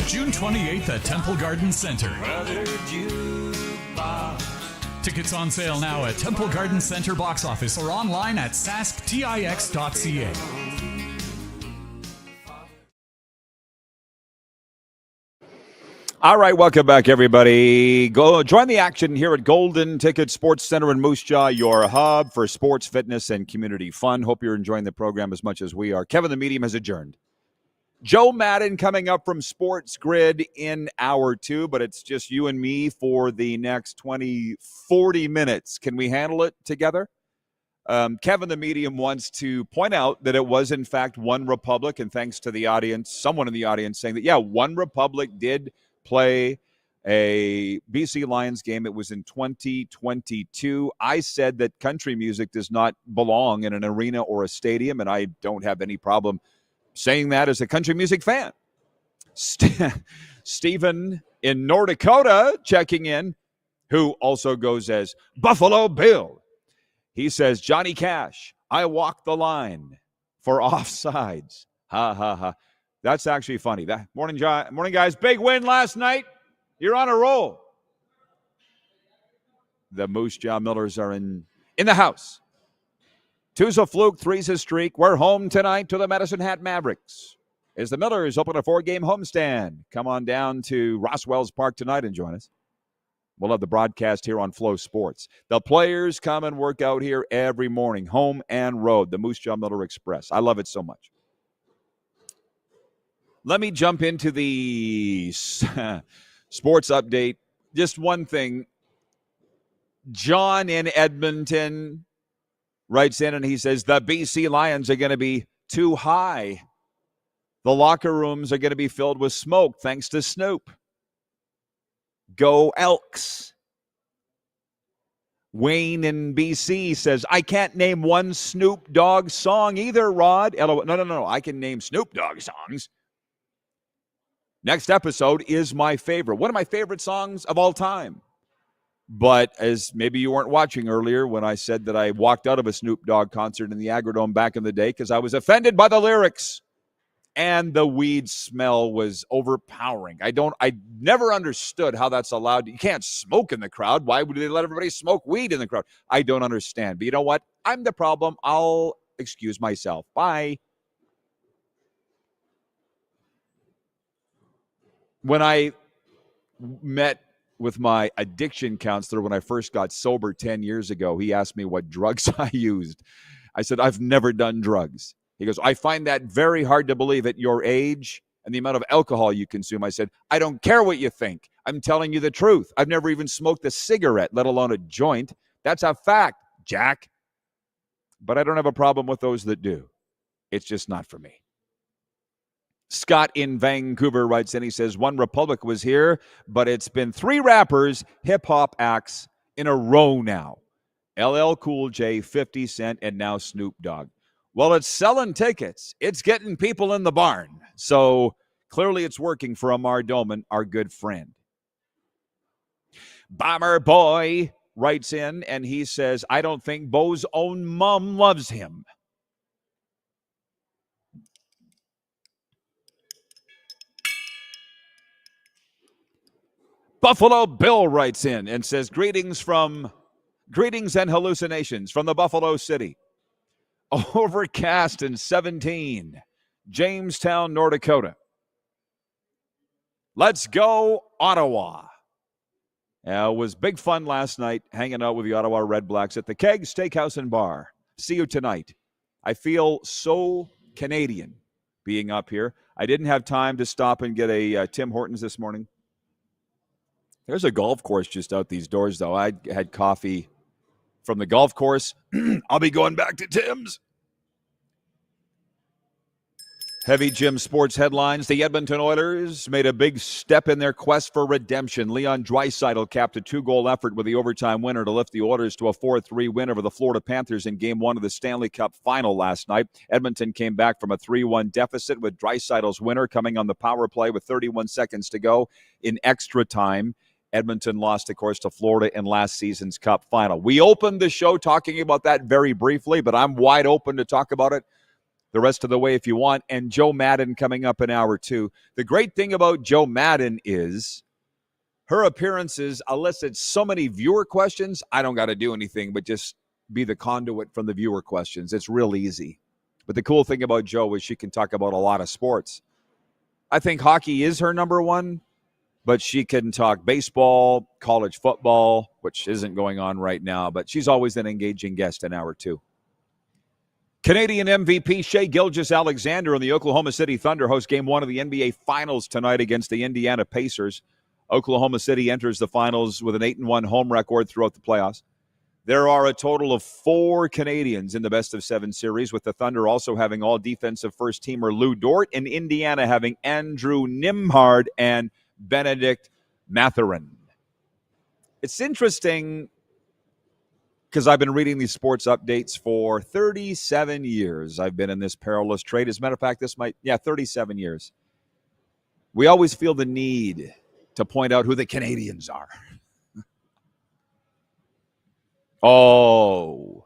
June 28th at Temple Garden Center. Tickets on sale now at Temple Garden Center box office or online at sasktix.ca. All right, welcome back, everybody. Go join the action here at Golden Ticket Sports Center in Moose Jaw, your hub for sports, fitness, and community fun. Hope you're enjoying the program as much as we are. Kevin the Medium has adjourned. Joe Madden coming up from Sports Grid in hour 2, but it's just you and me for the next 40 minutes. Can we handle it together? Kevin the Medium wants to point out that it was, in fact, One Republic, and thanks to the audience, someone in the audience saying that, yeah, One Republic did play a BC Lions game. It was in 2022. I said that country music does not belong in an arena or a stadium, and I don't have any problem saying that as a country music fan. Stephen in North Dakota checking in, who also goes as Buffalo Bill. He says, Johnny Cash, I walk the line for offsides. Ha, ha, ha. That's actually funny. Morning, guys. Big win last night. You're on a roll. The Moose Jaw Millers are in the house. Two's a fluke, three's a streak. We're home tonight to the Medicine Hat Mavericks. As the Millers open a 4-game homestand. Come on down to Roswell's Park tonight and join us. We'll have the broadcast here on Flow Sports. The players come and work out here every morning, home and road, the Moose Jaw Miller Express. I love it so much. Let me jump into the sports update. Just one thing. John in Edmonton writes in and he says, the BC Lions are going to be too high. The locker rooms are going to be filled with smoke thanks to Snoop. Go Elks. Wayne in BC says, I can't name one Snoop Dogg song either, Rod. No. I can name Snoop Dogg songs. Next episode is my favorite. One of my favorite songs of all time. But as maybe you weren't watching earlier when I said that I walked out of a Snoop Dogg concert in the Agrodome back in the day because I was offended by the lyrics. And the weed smell was overpowering. I never understood how that's allowed. You can't smoke in the crowd. Why would they let everybody smoke weed in the crowd? I don't understand. But you know what? I'm the problem. I'll excuse myself. Bye. When I met with my addiction counselor when I first got sober 10 years ago, he asked me what drugs I used. I said, I've never done drugs. He goes, I find that very hard to believe at your age and the amount of alcohol you consume. I said, I don't care what you think. I'm telling you the truth. I've never even smoked a cigarette, let alone a joint. That's a fact, Jack. But I don't have a problem with those that do. It's just not for me. Scott in Vancouver writes in, he says, One Republic was here, but it's been 3 rappers, hip-hop acts in a row now. LL Cool J, 50 Cent, and now Snoop Dogg. Well, it's selling tickets. It's getting people in the barn. So clearly it's working for Amar Doman, our good friend. Bomber Boy writes in, and he says, I don't think Bo's own mom loves him. Buffalo Bill writes in and says, greetings and hallucinations from the Buffalo City. Overcast and 17. Jamestown, North Dakota. Let's go, Ottawa. It was big fun last night hanging out with the Ottawa Red Blacks at the Keg Steakhouse and Bar. See you tonight. I feel so Canadian being up here. I didn't have time to stop and get a Tim Hortons this morning. There's a golf course just out these doors, though. I had coffee from the golf course. I'll be going back to Tim's. Heavy Gym sports headlines. The Edmonton Oilers made a big step in their quest for redemption. Leon Draisaitl capped a 2-goal effort with the overtime winner to lift the Oilers to a 4-3 win over the Florida Panthers in Game 1 of the Stanley Cup Final last night. Edmonton came back from a 3-1 deficit with Draisaitl's winner coming on the power play with 31 seconds to go in extra time. Edmonton lost, of course, to Florida in last season's Cup Final. We opened the show talking about that very briefly, but I'm wide open to talk about it the rest of the way if you want. And Joe Madden coming up in hour 2. The great thing about Joe Madden is her appearances elicit so many viewer questions. I don't got to do anything but just be the conduit from the viewer questions. It's real easy. But the cool thing about Joe is she can talk about a lot of sports. I think hockey is her number one, but she can talk baseball, college football, which isn't going on right now, but she's always an engaging guest in hour 2. Canadian MVP Shai Gilgeous-Alexander and the Oklahoma City Thunder host Game 1 of the NBA Finals tonight against the Indiana Pacers. Oklahoma City enters the finals with an 8-1 home record throughout the playoffs. There are a total of 4 Canadians in the best-of-7 series, with the Thunder also having all-defensive first-teamer Lou Dort, and Indiana having Andrew Nimhard and Benedict Mathurin. It's interesting because I've been reading these sports updates for 37 years. I've been in this perilous trade. As a matter of fact, 37 years. We always feel the need to point out who the Canadians are. Oh,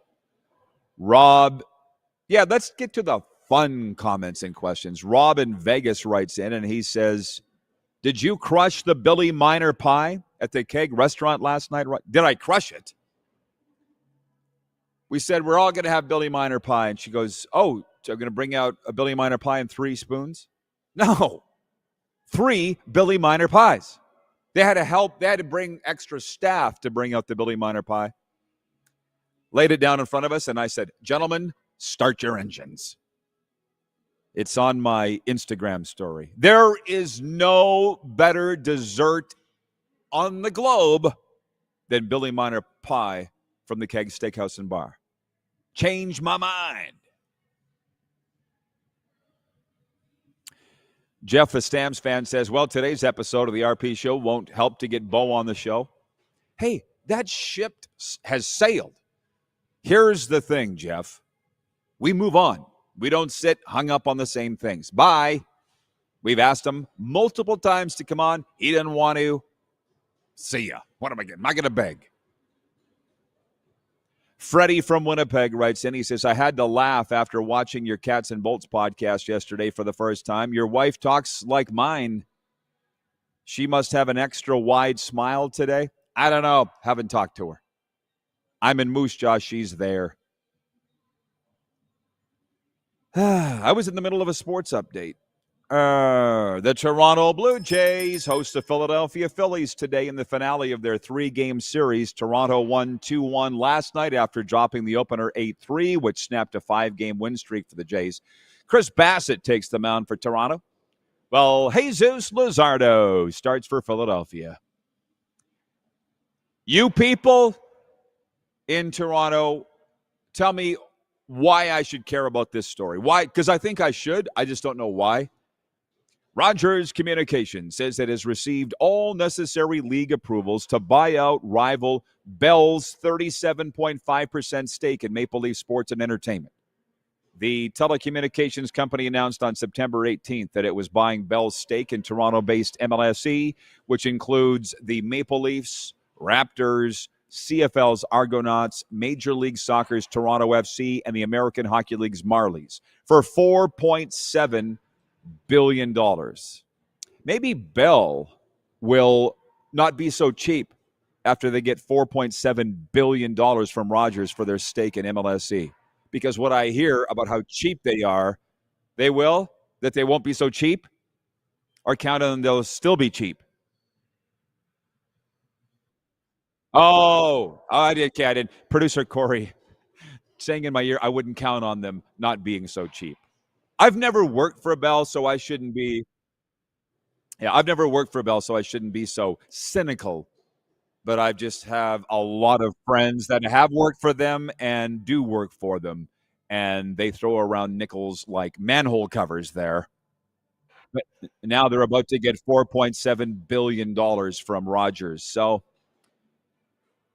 Rob. Yeah, let's get to the fun comments and questions. Rob in Vegas writes in, and he says, did you crush the Billy Miner pie at the Keg restaurant last night? Did I crush it? We said, we're all going to have Billy Miner pie. And she goes, oh, so I'm going to bring out a Billy Miner pie and 3 spoons? No, 3 Billy Miner pies. They had to bring extra staff to bring out the Billy Miner pie. Laid it down in front of us, and I said, gentlemen, start your engines. It's on my Instagram story. There is no better dessert on the globe than Billy Miner pie from the Keg Steakhouse and Bar. Change my mind. Jeff, a Stamps fan, says, well, today's episode of the RP Show won't help to get Bo on the show. Hey, that ship has sailed. Here's the thing, Jeff. We move on. We don't sit hung up on the same things. Bye. We've asked him multiple times to come on. He didn't want to. See ya. What am I getting? Am I going to beg? Freddie from Winnipeg writes in. He says, I had to laugh after watching your Cats and Bolts podcast yesterday for the first time. Your wife talks like mine. She must have an extra wide smile today. I don't know. Haven't talked to her. I'm in Moose Jaw. She's there. I was in the middle of a sports update. The Toronto Blue Jays host the Philadelphia Phillies today in the finale of their 3-game series. Toronto won 2-1 last night after dropping the opener 8-3, which snapped a 5-game win streak for the Jays. Chris Bassett takes the mound for Toronto, while Jesus Luzardo starts for Philadelphia. You people in Toronto, tell me why I should care about this story. Why? Because I think I should. I just don't know why. Rogers Communications says it has received all necessary league approvals to buy out rival Bell's 37.5% stake in Maple Leaf Sports and Entertainment. The telecommunications company announced on September 18th that it was buying Bell's stake in Toronto-based MLSE, which includes the Maple Leafs, Raptors, CFL's Argonauts, Major League Soccer's Toronto FC, and the American Hockey League's Marlies for $4.7 billion. Maybe Bell will not be so cheap after they get $4.7 billion from Rogers for their stake in MLSE. Because what I hear about how cheap they are, they won't be so cheap, or count on them, they'll still be cheap. Oh, I did. Producer Corey saying in my ear, I wouldn't count on them not being so cheap. I've never worked for a Bell, so I shouldn't be. Yeah, I've never worked for a Bell, so I shouldn't be so cynical. But I just have a lot of friends that have worked for them and do work for them, and they throw around nickels like manhole covers there. But now they're about to get $4.7 billion from Rogers. So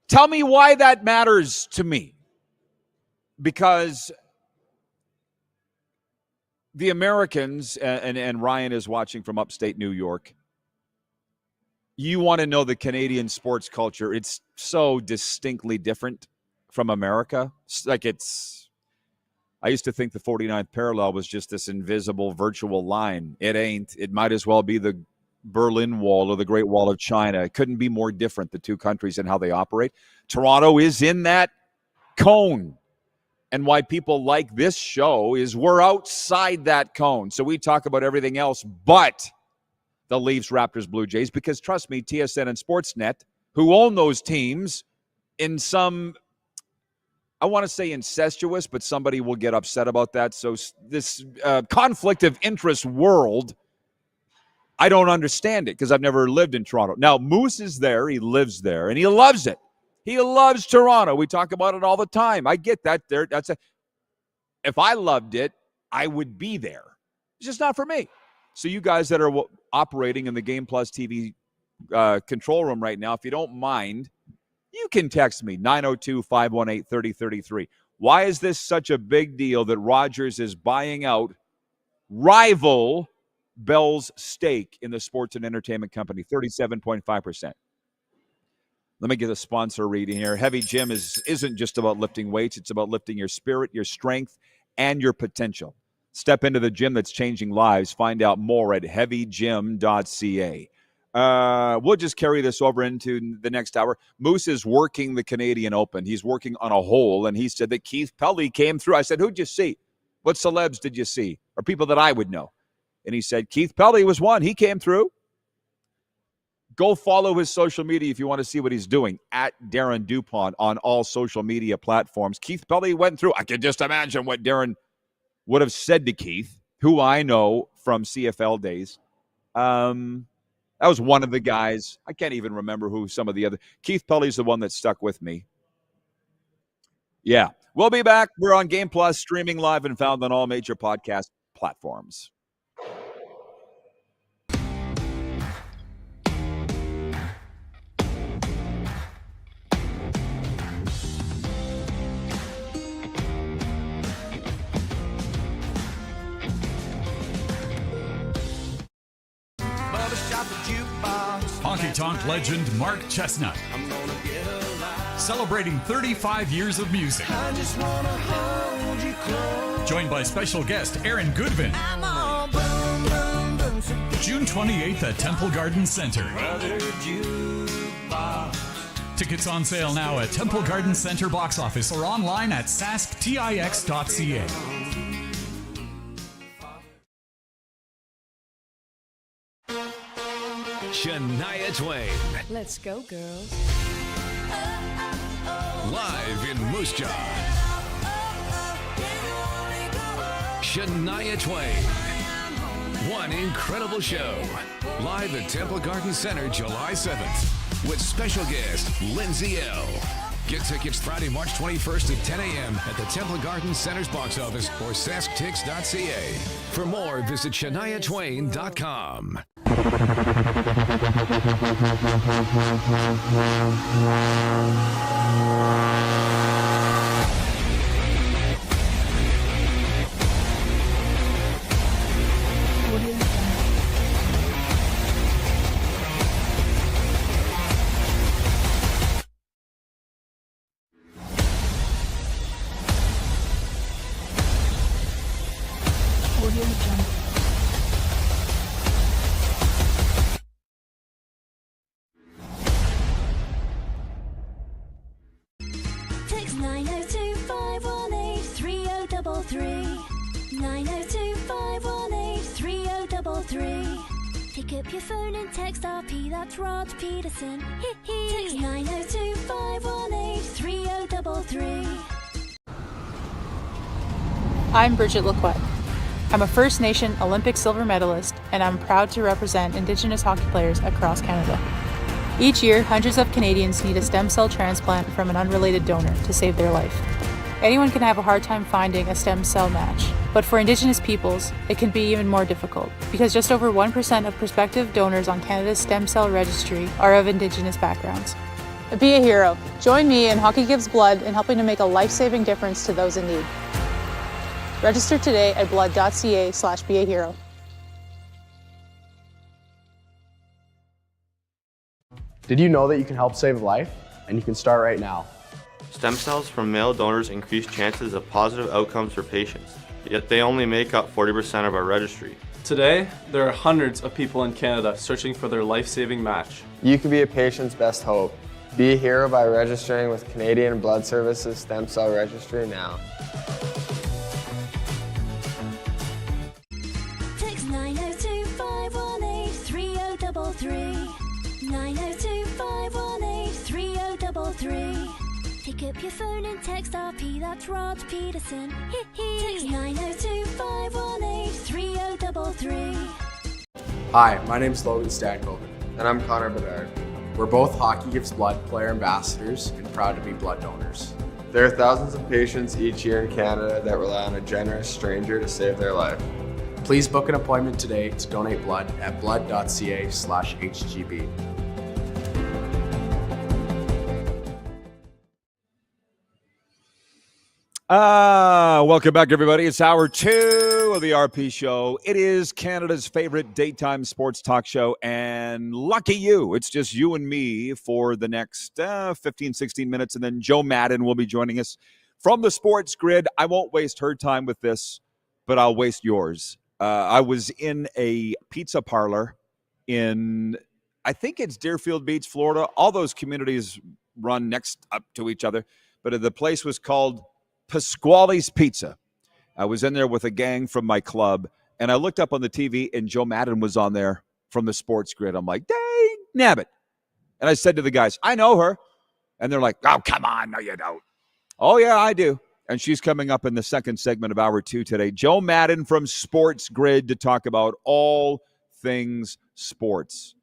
tell me why that matters to me. Because the Americans, and Ryan is watching from upstate New York, you want to know the Canadian sports culture. It's so distinctly different from America. I used to think the 49th parallel was just this invisible virtual line. It ain't. It might as well be the Berlin Wall or the Great Wall of China. It couldn't be more different, the two countries and how they operate. Toronto is in that cone. And why people like this show is we're outside that cone. So we talk about everything else but the Leafs, Raptors, Blue Jays, because trust me, TSN and Sportsnet, who own those teams in some, I want to say incestuous, but somebody will get upset about that. So this conflict of interest world, I don't understand it because I've never lived in Toronto. Now, Moose is there. He lives there, and he loves it. He loves Toronto. We talk about it all the time. I get that. If I loved it, I would be there. It's just not for me. So you guys that are operating in the Game Plus TV control room right now, if you don't mind, you can text me, 902-518-3033. Why is this such a big deal that Rogers is buying out rival Bell's stake in the sports and entertainment company, 37.5%? Let me get a sponsor reading here. Heavy Gym isn't just about lifting weights. It's about lifting your spirit, your strength, and your potential. Step into the gym that's changing lives. Find out more at heavygym.ca. We'll just carry this over into the next hour. Moose is working the Canadian Open. He's working on a hole, and he said that Keith Pelly came through. I said, who'd you see? What celebs did you see? Or people that I would know? And he said, Keith Pelly was one. He came through. Go follow his social media if you want to see what he's doing, at Darren Dupont on all social media platforms. Keith Pelly went through. I can just imagine what Darren would have said to Keith, who I know from CFL days. That was one of the guys. I can't even remember who some of the other. Keith Pelly's the one that stuck with me. Yeah. We'll be back. We're on Game Plus, streaming live and found on all major podcast platforms. Honky Tonk legend Mark Chestnut, celebrating 35 years of music. Joined by special guest Aaron Goodvin. June 28th at Temple Garden Center. Tickets on sale now at Temple Garden Center box office or online at sasktix.ca. Shania Twain. Let's go, girls. Live in Moose Jaw. Shania Twain. One incredible show. Live at Temple Garden Center July 7th. With special guest Lindsay L. Get tickets Friday, March 21st at 10 a.m. at the Temple Garden Center's box office or sasktix.ca. For more, visit shaniatwain.com. Text 902-518-3033. 902-518-3033. Pick up your phone and text RP, that's Rod Pedersen. Text 902-518-3033. I'm Bridget Lacquette. I'm a First Nation Olympic silver medalist, and I'm proud to represent Indigenous hockey players across Canada. Each year, hundreds of Canadians need a stem cell transplant from an unrelated donor to save their life. Anyone can have a hard time finding a stem cell match, but for Indigenous peoples, it can be even more difficult because just over 1% of prospective donors on Canada's stem cell registry are of Indigenous backgrounds. Be a hero. Join me in Hockey Gives Blood in helping to make a life-saving difference to those in need. Register today at blood.ca/beahero. Did you know that you can help save a life? And you can start right now. Stem cells from male donors increase chances of positive outcomes for patients, yet they only make up 40% of our registry. Today, there are hundreds of people in Canada searching for their life-saving match. You can be a patient's best hope. Be a hero by registering with Canadian Blood Services Stem Cell Registry now. Text 902-518-3033. 902-518-3033. Pick up your phone and text RP, that's Rod Pedersen. Text 902-518-3033. Hi, my name's Logan Stankoven. And I'm Connor Bedard. We're both Hockey Gives Blood player ambassadors and proud to be blood donors. There are thousands of patients each year in Canada that rely on a generous stranger to save their life. Please book an appointment today to donate blood at blood.ca/HGB. Welcome back, everybody. It's hour 2 of the RP Show. It is Canada's favorite daytime sports talk show, and lucky you, it's just you and me for the next 15, 16 minutes, and then Joe Madden will be joining us from the Sports Grid. I won't waste her time with this, but I'll waste yours. I was in a pizza parlor in, I think it's Deerfield Beach, Florida. All those communities run next up to each other, but the place was called Pasquale's Pizza. I was in there with a gang from my club, and I looked up on the TV, and Joe Madden was on there from the Sports Grid. I'm like, dang, nabbit. And I said to the guys, I know her. And they're like, oh, come on. No, you don't. Oh, yeah, I do. And she's coming up in the second segment of hour 2 today. Joe Madden from Sports Grid to talk about all things sports.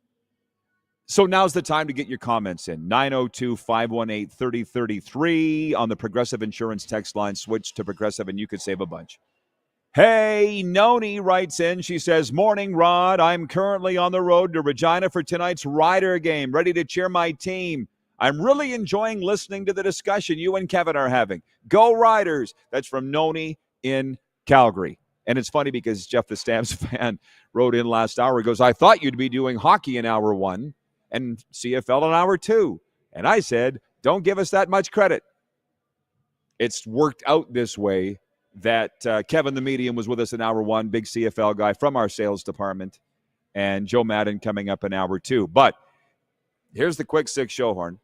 So now's the time to get your comments in. 902-518-3033 on the Progressive Insurance text line. Switch to Progressive and you could save a bunch. Hey, Noni writes in. She says, morning, Rod. I'm currently on the road to Regina for tonight's Rider game, ready to cheer my team. I'm really enjoying listening to the discussion you and Kevin are having. Go Riders. That's from Noni in Calgary. And it's funny because Jeff the Stamps fan wrote in last hour. He goes, I thought you'd be doing hockey in hour 1 and CFL in hour 2. And I said, don't give us that much credit. It's worked out this way that Kevin the Medium was with us in hour 1, big CFL guy from our sales department, and Joe Madden coming up in hour 2. But here's the quick 6 show horn.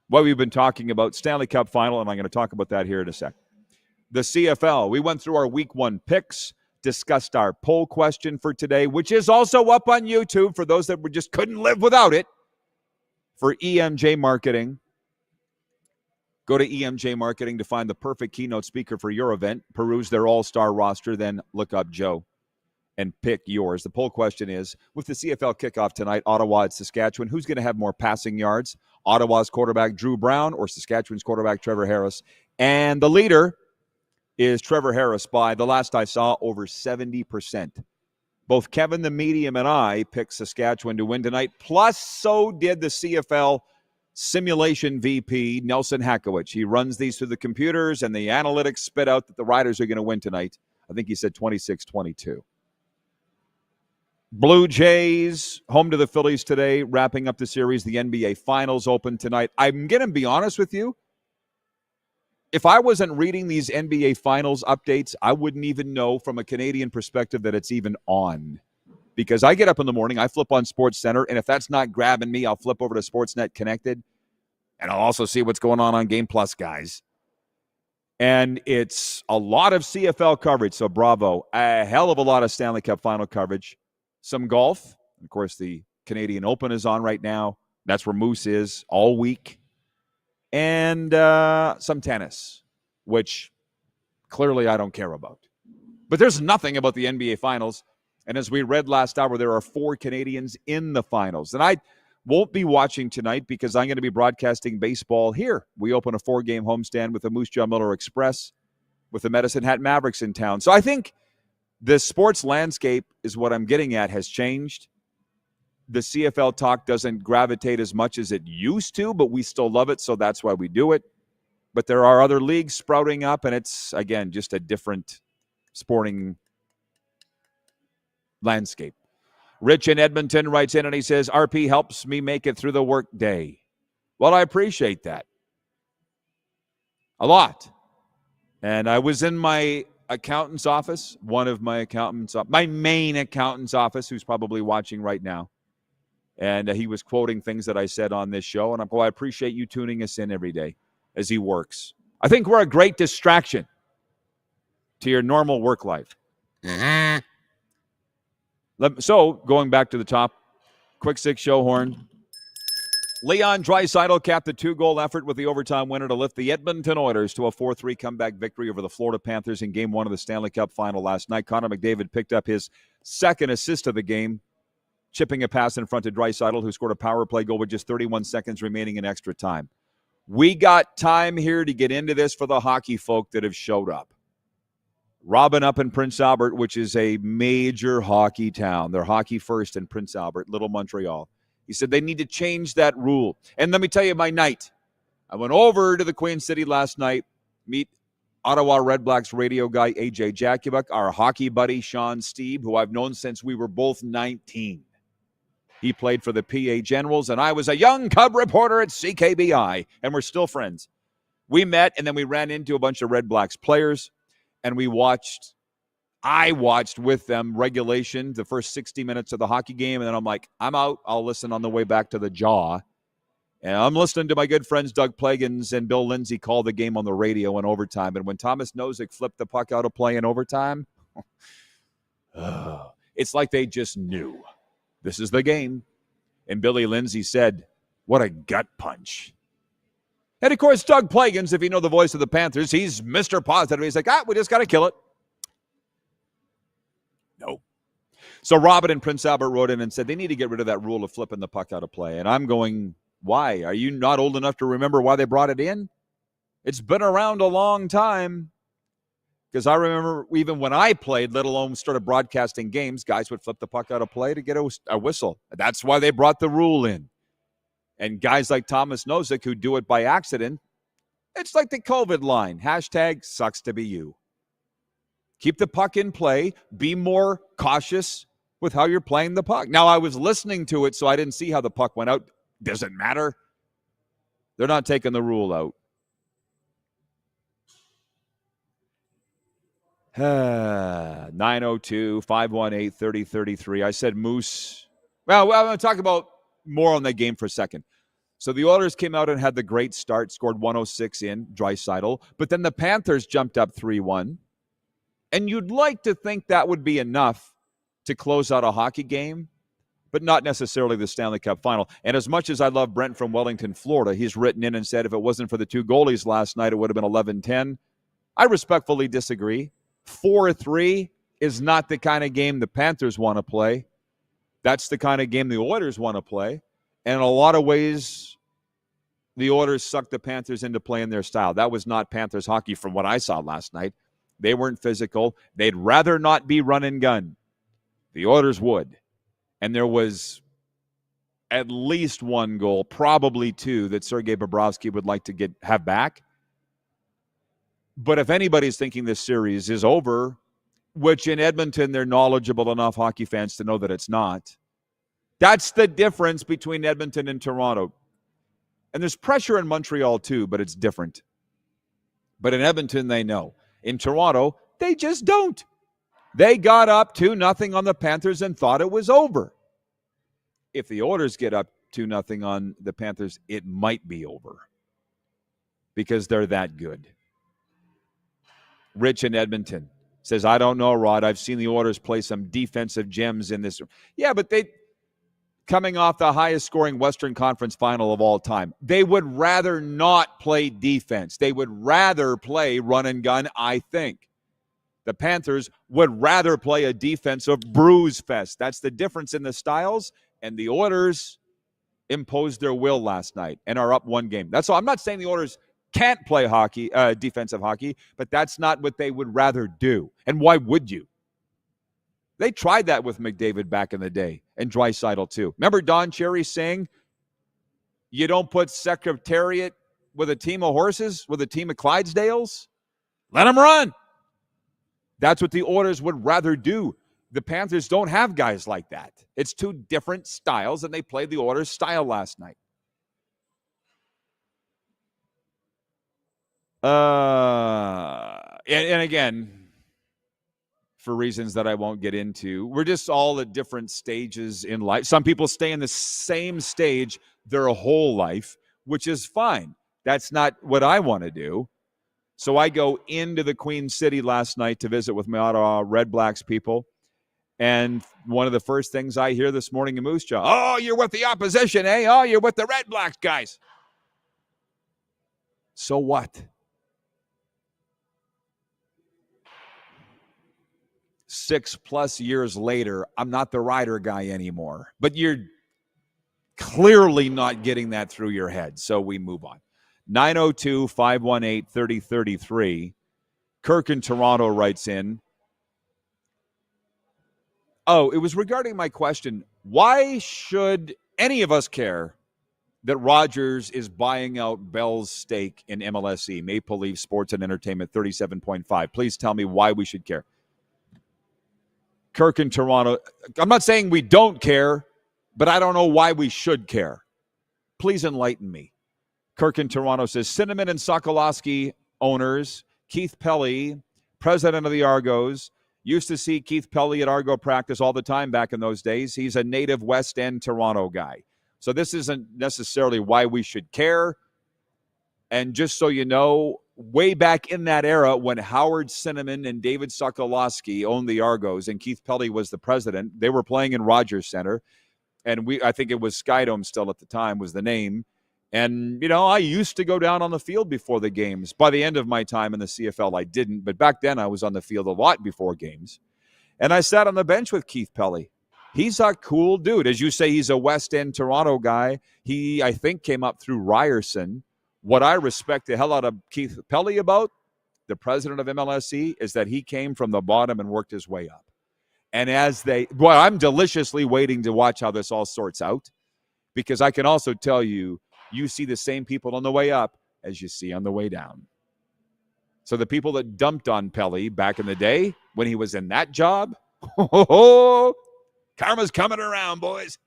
What we've been talking about, Stanley Cup final, and I'm going to talk about that here in a sec. The CFL, we went through our week 1 picks, discussed our poll question for today, which is also up on YouTube for those that just couldn't live without it, for EMJ Marketing. Go to EMJ Marketing to find the perfect keynote speaker for your event. Peruse their all-star roster, then look up Joe and pick yours. The poll question is, with the CFL kickoff tonight, Ottawa at Saskatchewan, who's going to have more passing yards? Ottawa's quarterback Drew Brown or Saskatchewan's quarterback Trevor Harris? And the leader is Trevor Harris by, the last I saw, over 70%. Both Kevin the Medium and I picked Saskatchewan to win tonight, plus so did the CFL simulation VP, Nelson Hakowicz. He runs these through the computers, and the analytics spit out that the Riders are going to win tonight. I think he said 26-22. Blue Jays, home to the Phillies today, wrapping up the series. The NBA Finals open tonight. I'm going to be honest with you. If I wasn't reading these NBA Finals updates, I wouldn't even know from a Canadian perspective that it's even on. Because I get up in the morning, I flip on SportsCenter, and if that's not grabbing me, I'll flip over to Sportsnet Connected, and I'll also see what's going on Game Plus, guys. And it's a lot of CFL coverage, so bravo. A hell of a lot of Stanley Cup Final coverage. Some golf. Of course, the Canadian Open is on right now. That's where Moose is all week. And some tennis, which clearly I don't care about. But there's nothing about the NBA Finals. And as we read last hour, there are 4 Canadians in the finals. And I won't be watching tonight because I'm going to be broadcasting baseball here. We open a 4-game homestand with the Moose Jaw Miller Express with the Medicine Hat Mavericks in town. So I think the sports landscape is what I'm getting at has changed. The CFL talk doesn't gravitate as much as it used to, but we still love it, so that's why we do it. But there are other leagues sprouting up, and it's, again, just a different sporting landscape. Rich in Edmonton writes in and he says, RP helps me make it through the work day. Well, I appreciate that a lot. And I was in my accountant's office, my main accountant's office, who's probably watching right now. And he was quoting things that I said on this show. And I appreciate you tuning us in every day as he works. I think we're a great distraction to your normal work life. So, going back to the top, quick 6 show horn. Leon Draisaitl capped the 2-goal effort with the overtime winner to lift the Edmonton Oilers to a 4-3 comeback victory over the Florida Panthers in Game 1 of the Stanley Cup Final last night. Connor McDavid picked up his second assist of the game. chipping a pass in front of Draisaitl, who scored a power play goal with just 31 seconds remaining in extra time. We got time here to get into this for the hockey folk that have showed up. Robin up in Prince Albert, which is a major hockey town. They're hockey first in Prince Albert, Little Montreal. He said they need to change that rule. And let me tell you my night. I went over to the Queen City last night, meet Ottawa Red Blacks radio guy AJ Jakubik, our hockey buddy Sean Steeb, who I've known since we were both 19. He played for the PA Generals, and I was a young Cub reporter at CKBI, and we're still friends. We met, and then we ran into a bunch of Red Blacks players, and I watched with them regulation, the first 60 minutes of the hockey game, and then I'm like, I'm out. I'll listen on the way back to the Jaw. And I'm listening to my good friends Doug Plagans and Bill Lindsay call the game on the radio in overtime. And when Thomas Nosek flipped the puck out of play in overtime, it's like they just knew. This is the game. And Billy Lindsay said, what a gut punch. And, of course, Doug Plagans, if you know the voice of the Panthers, he's Mr. Positive. He's like, we just got to kill it. No. So Robin and Prince Albert wrote in and said they need to get rid of that rule of flipping the puck out of play. And I'm going, why? Are you not old enough to remember why they brought it in? It's been around a long time. Because I remember even when I played, let alone started broadcasting games, guys would flip the puck out of play to get a whistle. That's why they brought the rule in. And guys like Thomas Nosek who do it by accident, it's like the COVID line. Hashtag sucks to be you. Keep the puck in play. Be more cautious with how you're playing the puck. Now, I was listening to it, so I didn't see how the puck went out. Doesn't matter. They're not taking the rule out. 902-518-3033. I said Moose. Well, I'm going to talk about more on that game for a second. So the Oilers came out and had the great start, scored 106 in Draisaitl, but then the Panthers jumped up 3-1. And you'd like to think that would be enough to close out a hockey game, but not necessarily the Stanley Cup final. And as much as I love Brent from Wellington, Florida, he's written in and said if it wasn't for the two goalies last night, it would have been 11-10. I respectfully disagree. 4-3 is not the kind of game the Panthers want to play. That's the kind of game the Oilers want to play. And in a lot of ways, the Oilers sucked the Panthers into playing their style. That was not Panthers hockey from what I saw last night. They weren't physical. They'd rather not be run and gun. The Oilers would. And there was at least one goal, probably two, that Sergei Bobrovsky would like to have back. But if anybody's thinking this series is over, which in Edmonton they're knowledgeable enough hockey fans to know that it's not, that's the difference between Edmonton and Toronto. And there's pressure in Montreal too, but it's different. But in Edmonton, they know. In Toronto, they just don't. They got up 2-0 on the Panthers and thought it was over. If the Oilers get up 2-0 on the Panthers, it might be over because they're that good. Rich in Edmonton says, I don't know, Rod. I've seen the Oilers play some defensive gems in this. Yeah, but they coming off the highest scoring Western Conference final of all time. They would rather not play defense. They would rather play run and gun, I think. The Panthers would rather play a defensive bruise fest. That's the difference in the styles. And the Oilers imposed their will last night and are up one game. That's all. I'm not saying the Oilers can't play hockey, defensive hockey, but that's not what they would rather do. And why would you? They tried that with McDavid back in the day and Draisaitl too. Remember Don Cherry saying, you don't put Secretariat with a team of horses, with a team of Clydesdales? Let them run. That's what the Oilers would rather do. The Panthers don't have guys like that. It's two different styles, and they played the Oilers style last night. And again, for reasons that I won't get into, we're just all at different stages in life. Some people stay in the same stage their whole life, which is fine. That's not what I want to do. So I go into the Queen City last night to visit with my Ottawa Red Blacks people. And one of the first things I hear this morning in Moose Jaw, oh, you're with the opposition, eh? Oh, you're with the Red Blacks guys. So what? 6+ years later, I'm not the Ryder guy anymore. But you're clearly not getting that through your head. So we move on. 902-518-3033. Kirk in Toronto writes in. Oh, it was regarding my question. Why should any of us care that Rogers is buying out Bell's stake in MLSE, Maple Leaf Sports and Entertainment 37.5? Please tell me why we should care. Kirk in Toronto. I'm not saying we don't care, but I don't know why we should care. Please enlighten me. Kirk in Toronto says, Cinnamon and Sokolowski owners, Keith Pelly, president of the Argos, used to see Keith Pelly at Argo practice all the time back in those days. He's a native West End Toronto guy. So this isn't necessarily why we should care. And just so you know, way back in that era when Howard Cinnamon and David Sokolowski owned the Argos and Keith Pelly was the president, they were playing in Rogers Center. And I think it was Skydome still at the time was the name. And, I used to go down on the field before the games. By the end of my time in the CFL, I didn't. But back then, I was on the field a lot before games. And I sat on the bench with Keith Pelly. He's a cool dude. As you say, he's a West End Toronto guy. He, I think, came up through Ryerson. What I respect the hell out of Keith Pelly about, the president of MLSE, is that he came from the bottom and worked his way up. And I'm deliciously waiting to watch how this all sorts out. Because I can also tell you, you see the same people on the way up as you see on the way down. So the people that dumped on Pelly back in the day when he was in that job, karma's coming around, boys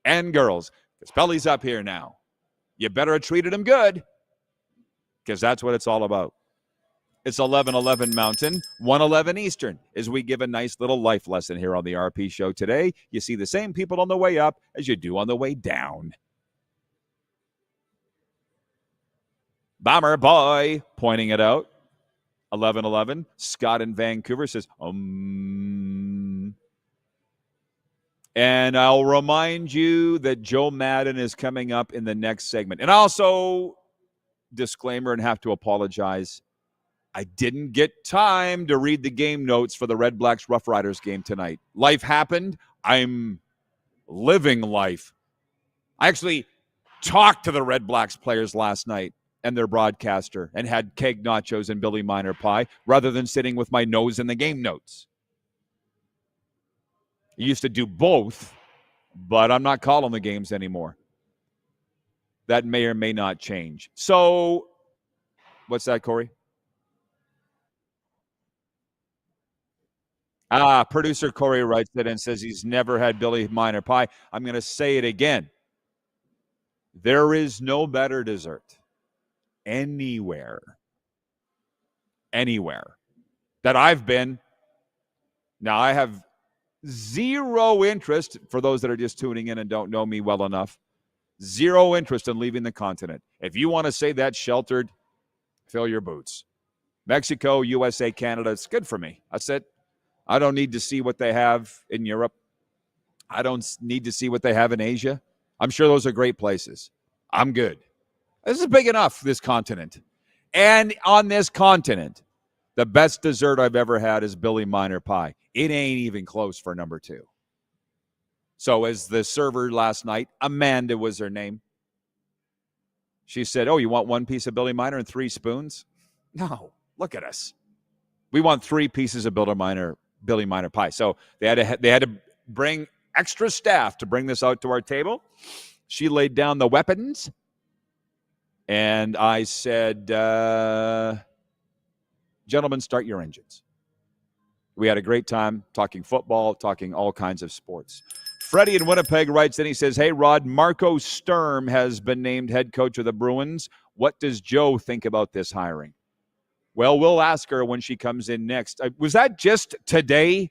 and girls, because Pelly's up here now. You better have treated him good, because that's what it's all about. It's 11:11 Mountain, 1:11 Eastern, as we give a nice little life lesson here on the RP Show today. You see the same people on the way up as you do on the way down. Bomber boy, pointing it out. 11:11. Scott in Vancouver says, And I'll remind you that Joe Madden is coming up in the next segment. And also, disclaimer, and have to apologize, I didn't get time to read the game notes for the Red Blacks Rough Riders game tonight. Life happened. I'm living life. I actually talked to the Red Blacks players last night and their broadcaster and had keg nachos and Billy Miner pie rather than sitting with my nose in the game notes. I used to do both, but I'm not calling the games anymore. That may or may not change. So, what's that, Corey? Producer Corey writes it and says he's never had Billy Miner pie. I'm going to say it again. There is no better dessert anywhere that I've been. Now, I have zero interest, for those that are just tuning in and don't know me well enough, zero interest in leaving the continent. If you want to say that's sheltered, fill your boots. Mexico, USA, Canada, it's good for me. That's it. I don't need to see what they have in Europe. I don't need to see what they have in Asia. I'm sure those are great places. I'm good. This is big enough, this continent. And on this continent, the best dessert I've ever had is Billy Miner pie. It ain't even close for number 2. So as the server last night, Amanda was her name, she said, you want 1 piece of Billy Miner and 3 spoons? No, look at us. We want 3 pieces of Billy Miner pie. So they had to bring extra staff to bring this out to our table. She laid down the weapons. And I said, gentlemen, start your engines. We had a great time talking football, talking all kinds of sports. Freddie in Winnipeg writes in, he says, hey, Rod, Marco Sturm has been named head coach of the Bruins. What does Joe think about this hiring? Well, we'll ask her when she comes in next. Was that just today?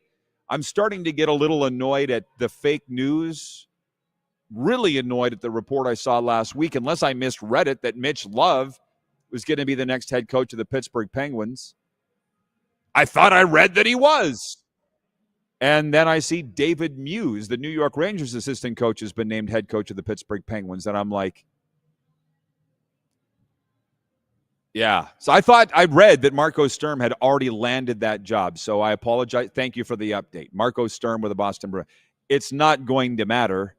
I'm starting to get a little annoyed at the fake news. Really annoyed at the report I saw last week, unless I misread it, that Mitch Love was going to be the next head coach of the Pittsburgh Penguins. I thought I read that he was. And then I see David Muse, the New York Rangers assistant coach, has been named head coach of the Pittsburgh Penguins. And I'm like, Yeah. So I read that Marco Sturm had already landed that job. So I apologize. Thank you for the update. Marco Sturm with the Boston Bruins. It's not going to matter.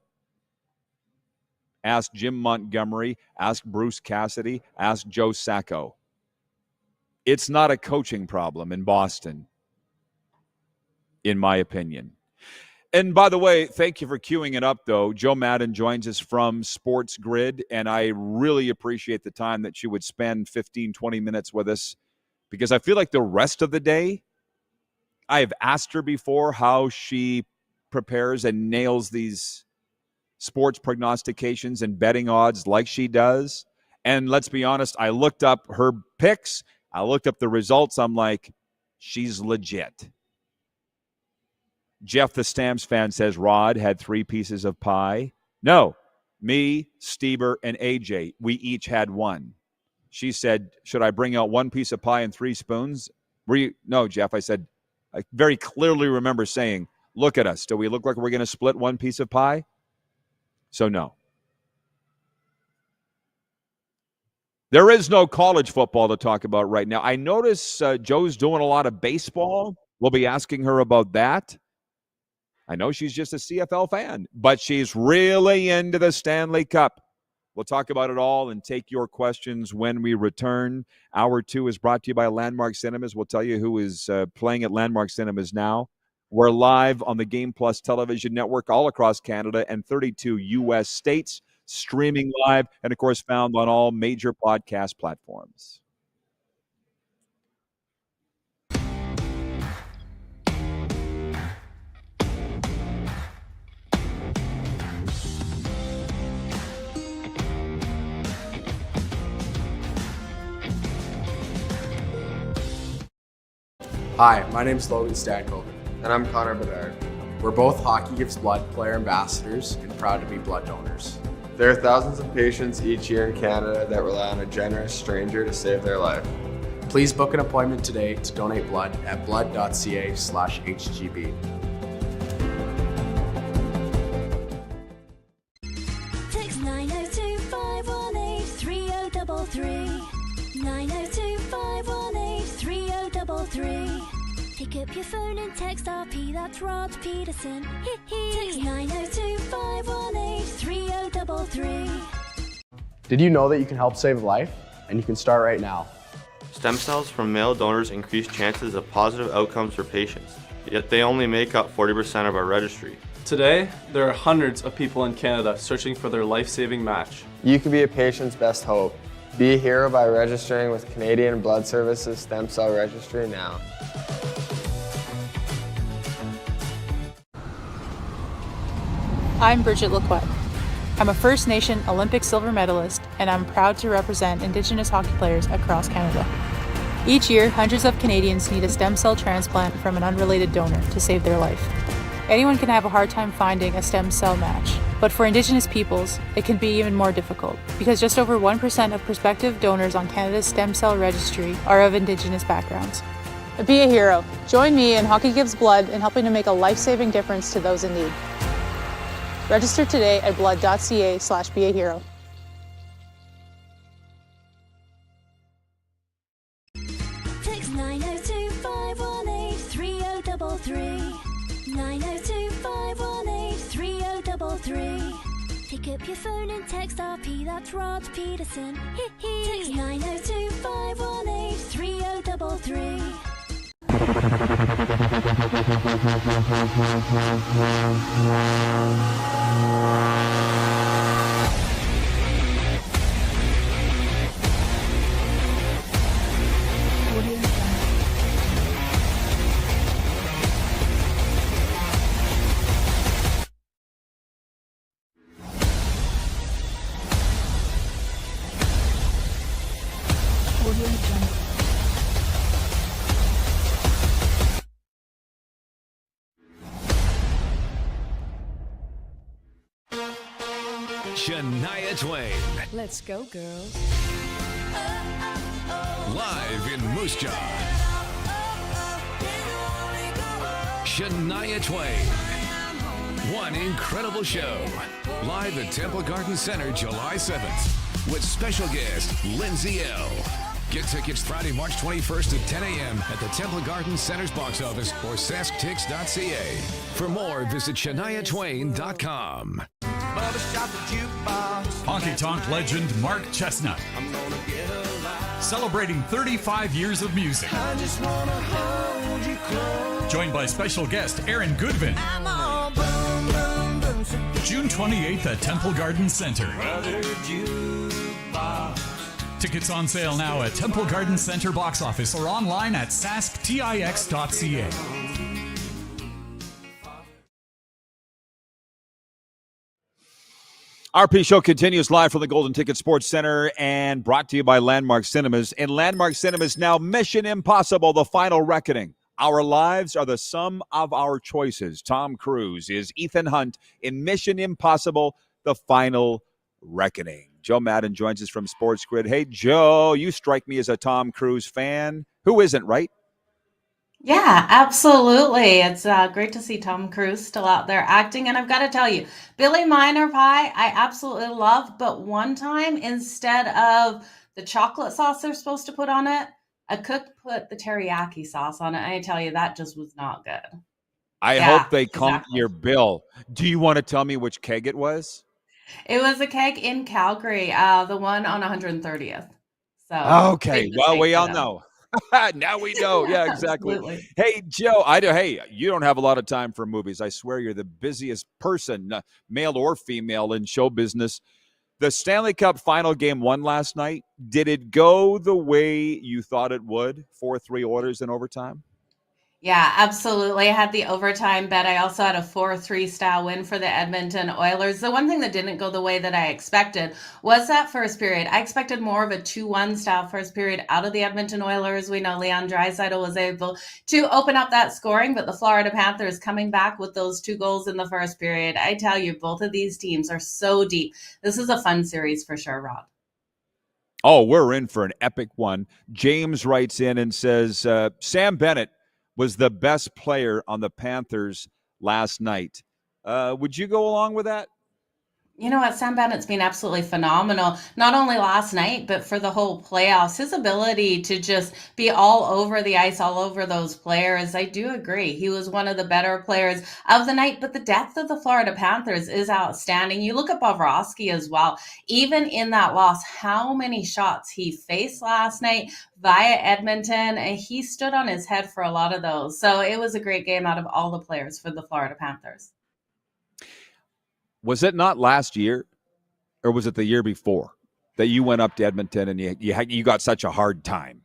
Ask Jim Montgomery. Ask Bruce Cassidy. Ask Joe Sacco. It's not a coaching problem in Boston, in my opinion. And by the way, thank you for queuing it up, though. Joe Madden joins us from Sports Grid, and I really appreciate the time that she would spend 15, 20 minutes with us, because I feel like the rest of the day, I have asked her before how she prepares and nails these sports prognostications and betting odds like she does. And let's be honest, I looked up her picks. I looked up the results. I'm like, she's legit. Jeff the Stamps fan says Rod had 3 pieces of pie. No, me, Steber, and AJ, we each had 1. She said, should I bring out 1 piece of pie and 3 spoons? No, Jeff, I said, I very clearly remember saying, look at us. Do we look like we're going to split 1 piece of pie? So no. There is no college football to talk about right now. I notice Joe's doing a lot of baseball. We'll be asking her about that. I know she's just a CFL fan, but she's really into the Stanley Cup. We'll talk about it all and take your questions when we return. Hour 2 is brought to you by Landmark Cinemas. We'll tell you who is playing at Landmark Cinemas now. We're live on the Game Plus television network all across Canada and 32 U.S. states, streaming live, and, of course, found on all major podcast platforms. Hi, my name is Logan Stankoven. And I'm Connor Bedard. We're both Hockey Gives Blood player ambassadors and proud to be blood donors. There are thousands of patients each year in Canada that rely on a generous stranger to save their life. Please book an appointment today to donate blood at blood.ca/HGB. Text 902-518-3033. 902-518-3033. Pick up your phone and text RP, that's Rod Pedersen. Text 902-518-3033. Did you know that you can help save a life? And you can start right now. Stem cells from male donors increase chances of positive outcomes for patients, yet they only make up 40% of our registry. Today, there are hundreds of people in Canada searching for their life-saving match. You can be a patient's best hope. Be a hero by registering with Canadian Blood Services Stem Cell Registry now. I'm Bridget Lacquette. I'm a First Nation Olympic silver medalist, and I'm proud to represent Indigenous hockey players across Canada. Each year, hundreds of Canadians need a stem cell transplant from an unrelated donor to save their life. Anyone can have a hard time finding a stem cell match, but for Indigenous peoples, it can be even more difficult because just over 1% of prospective donors on Canada's stem cell registry are of Indigenous backgrounds. Be a hero. Join me in Hockey Gives Blood in helping to make a life-saving difference to those in need. Register today at blood.ca/beahero. Text 902-518-3033. 902-518-3033. Pick up your phone and text RP, that's Rod Pedersen. Text 902-518-3033. Shania Twain. Let's go, girls. Live in Moose Jaw. Shania Twain. One incredible show. Live at Temple Garden Center, July 7th. With special guest, Lindsay L. Get tickets Friday, March 21st at 10 a.m. at the Temple Garden Center's box office or sasktix.ca. For more, visit ShaniaTwain.com. Honky Tonk legend Mark Chestnut. Celebrating 35 years of music. Joined by special guest Aaron Goodvin. June 28th at Temple Garden Center. Tickets on sale now at Temple Garden Center box office or online at sasktix.ca. RP Show continues live from the Golden Ticket Sports Center and brought to you by Landmark Cinemas. In Landmark Cinemas now, Mission Impossible, The Final Reckoning. Our lives are the sum of our choices. Tom Cruise is Ethan Hunt in Mission Impossible, The Final Reckoning. Joe Madden joins us from Sports Grid. Hey, Joe, you strike me as a Tom Cruise fan. Who isn't, right? Yeah, absolutely. It's great to see Tom Cruise still out there acting. And I've got to tell you, Billy Minor Pie, I absolutely love. But one time, instead of the chocolate sauce they're supposed to put on it, a cook put the teriyaki sauce on it. I tell you, that just was not good. I hope they come to your bill. Do you want to tell me which keg it was? It was a keg in Calgary, the one on 130th. So okay, well, we all know. Now we know. Yeah, exactly. Absolutely. Hey, Joe, hey, you don't have a lot of time for movies. I swear you're the busiest person, male or female, in show business. The Stanley Cup final game won last night. Did it go the way you thought it would? 4-3 orders in overtime? Yeah, absolutely. I had the overtime bet. I also had a 4-3 style win for the Edmonton Oilers. The one thing that didn't go the way that I expected was that first period. I expected more of a 2-1 style first period out of the Edmonton Oilers. We know Leon Draisaitl was able to open up that scoring, but the Florida Panthers coming back with those 2 goals in the first period. I tell you, both of these teams are so deep. This is a fun series for sure, Rod. Oh, we're in for an epic one. James writes in and says, Sam Bennett was the best player on the Panthers last night. Would you go along with that? You know what? Sam Bennett's been absolutely phenomenal, not only last night, but for the whole playoffs. His ability to just be all over the ice, all over those players, I do agree. He was one of the better players of the night, but the depth of the Florida Panthers is outstanding. You look at Bobrovsky as well. Even in that loss, how many shots he faced last night via Edmonton, and he stood on his head for a lot of those. So it was a great game out of all the players for the Florida Panthers. Was it not last year, or was it the year before, that you went up to Edmonton and you got such a hard time?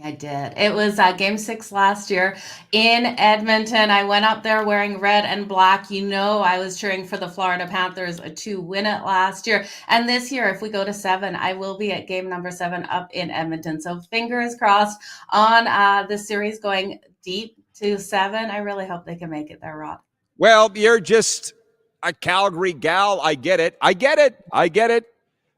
I did. It was game 6 last year in Edmonton. I went up there wearing red and black. You know, I was cheering for the Florida Panthers to win it last year. And this year, if we go to 7, I will be at game number 7 up in Edmonton. So fingers crossed on the series going deep to 7. I really hope they can make it there, Rod. Well, you're just a Calgary gal. I get it.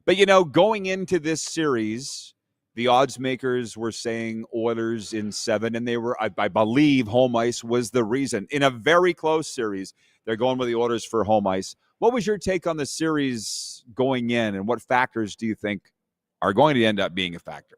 But, you know, going into this series, the odds makers were saying Oilers in 7, and they were, I believe, home ice was the reason. In a very close series, they're going with the Oilers for home ice. What was your take on the series going in, and what factors do you think are going to end up being a factor?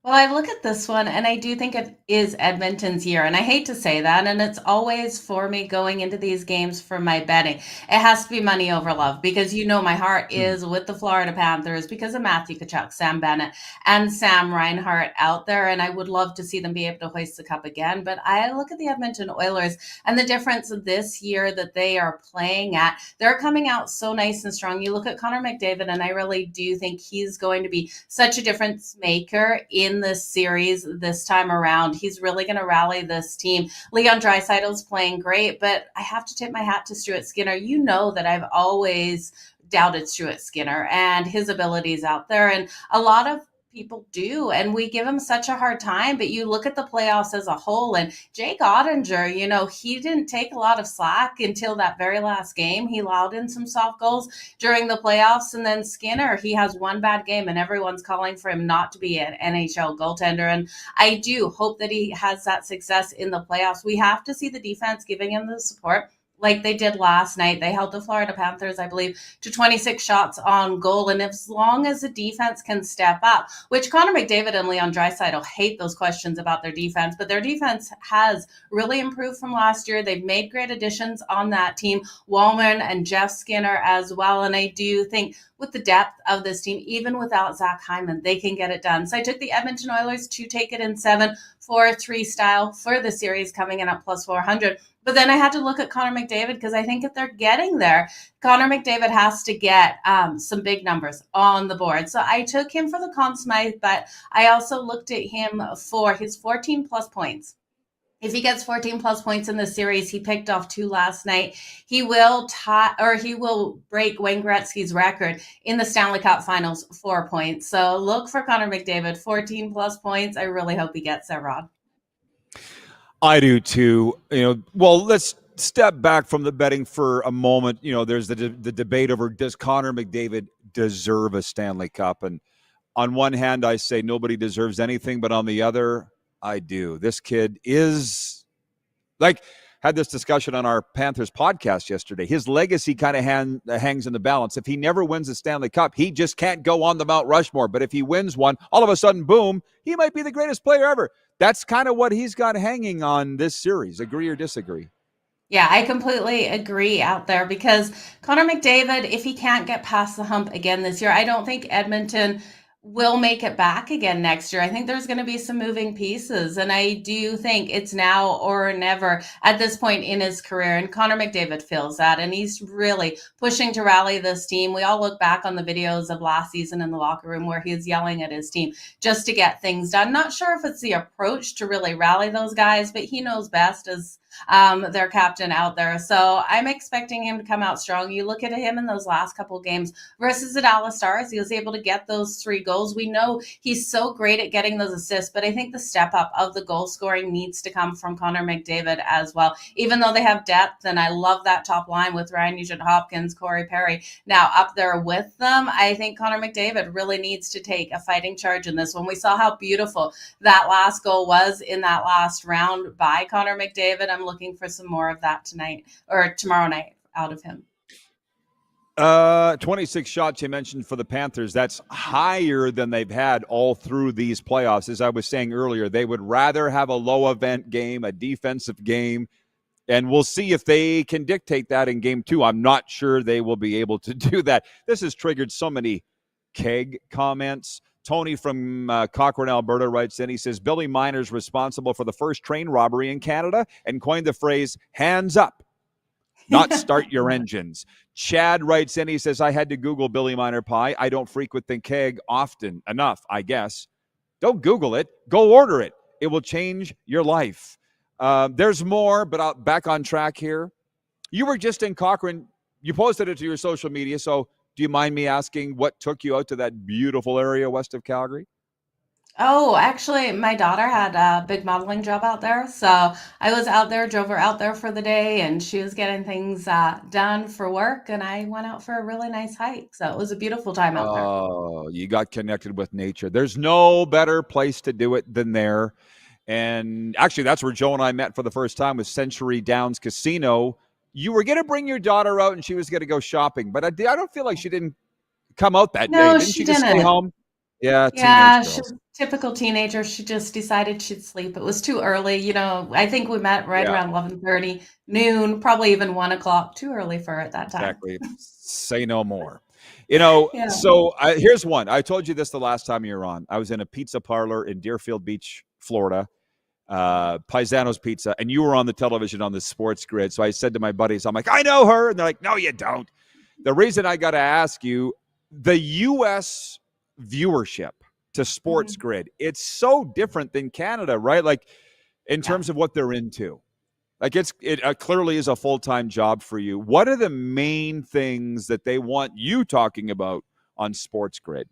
Well, I look at this one and I do think it is Edmonton's year. And I hate to say that. And it's always for me going into these games for my betting. It has to be money over love because, you know, my heart is with the Florida Panthers because of Matthew Tkachuk, Sam Bennett, and Sam Reinhart out there. And I would love to see them be able to hoist the cup again. But I look at the Edmonton Oilers and the difference this year that they are playing at. They're coming out so nice and strong. You look at Connor McDavid, and I really do think he's going to be such a difference maker in this series this time around. He's really going to rally this team. Leon Draisaitl's playing great, but I have to tip my hat to Stuart Skinner. You know that I've always doubted Stuart Skinner and his abilities out there, and a lot of people do, and we give him such a hard time. But you look at the playoffs as a whole, and Jake Ottinger, you know, he didn't take a lot of slack until that very last game. He allowed in some soft goals during the playoffs, and then Skinner, he has one bad game, and everyone's calling for him not to be an NHL goaltender. And I do hope that he has that success in the playoffs. We have to see the defense giving him the support like they did last night. They held the Florida Panthers, I believe, to 26 shots on goal. And as long as the defense can step up, which Connor McDavid and Leon Draisaitl hate those questions about their defense, but their defense has really improved from last year. They've made great additions on that team, Wallman and Jeff Skinner as well. And I do think with the depth of this team, even without Zach Hyman, they can get it done. So I took the Edmonton Oilers to take it in 7-4-3 style for the series, coming in at plus 400. But then I had to look at Connor McDavid because I think if they're getting there, Connor McDavid has to get some big numbers on the board. So I took him for the Conn Smythe, but I also looked at him for his 14 plus points. If he gets 14 plus points in the series, he picked off 2 last night. He will break Wayne Gretzky's record in the Stanley Cup Finals, 4 points. So look for Connor McDavid, 14 plus points. I really hope he gets there, Rod. I do too. Well, let's step back from the betting for a moment. There's the debate over, does Connor McDavid deserve a Stanley Cup? And on one hand, I say nobody deserves anything, but on the other, I do. This kid is had this discussion on our Panthers podcast yesterday. His legacy kind of hangs in the balance. If he never wins a Stanley Cup, he just can't go on the Mount Rushmore. But if he wins one, all of a sudden, boom, he might be the greatest player ever. That's kind of what he's got hanging on this series. Agree or disagree? Yeah, I completely agree out there because Connor McDavid, if he can't get past the hump again this year, I don't think Edmonton will make it back again next year. I think there's going to be some moving pieces, and I do think it's now or never at this point in his career, and Connor McDavid feels that, and he's really pushing to rally this team. We all look back on the videos of last season in the locker room where he's yelling at his team just to get things done. Not sure if it's the approach to really rally those guys, but he knows best as their captain out there. So I'm expecting him to come out strong. You look at him in those last couple games versus the Dallas Stars, he was able to get those 3 goals. We know he's so great at getting those assists, but I think the step up of the goal scoring needs to come from Connor McDavid as well, even though they have depth. And I love that top line with Ryan Nugent-Hopkins, Corey Perry now up there with them. I think Connor McDavid really needs to take a fighting charge in this one. We saw how beautiful that last goal was in that last round by Connor McDavid. I'm looking for some more of that tonight or tomorrow night out of him. 26 shots you mentioned for the Panthers. That's higher than they've had all through these playoffs. As I was saying earlier, they would rather have a low event game, a defensive game, and we'll see if they can dictate that in game 2. I'm not sure they will be able to do that. This has triggered so many keg comments. Tony from Cochrane, Alberta writes in, he says, Billy Miner's responsible for the first train robbery in Canada and coined the phrase, hands up, not start your engines. Chad writes in, he says, I had to Google Billy Miner pie. I don't frequent the keg often enough, I guess. Don't Google it. Go order it. It will change your life. There's more, but back on track here. You were just in Cochrane. You posted it to your social media, so do you mind me asking what took you out to that beautiful area west of Calgary? Oh, actually, my daughter had a big modeling job out there. So I was out there, drove her out there for the day, and she was getting things done for work. And I went out for a really nice hike. So it was a beautiful time out there. Oh, you got connected with nature. There's no better place to do it than there. And actually, that's where Joe and I met for the first time with Century Downs Casino. You were going to bring your daughter out and she was going to go shopping, but I don't feel like she didn't come out that day. Didn't she just stay home? Yeah, She's typical teenager. She just decided she'd sleep. It was too early. I think we met right around 11:30, noon, probably even 1 o'clock. Too early for her at that time. Exactly. Say no more. So here's one. I told you this the last time you were on. I was in a pizza parlor in Deerfield Beach, Florida, Paisano's Pizza, and you were on the television on the sports grid. So I said to my buddies, I'm like, I know her. And they're like, no, you don't. The reason I got to ask you, the U.S. viewership to sports grid, it's so different than Canada, right? Like in terms of what they're into. Like it clearly is a full-time job for you. What are the main things that they want you talking about on sports grid?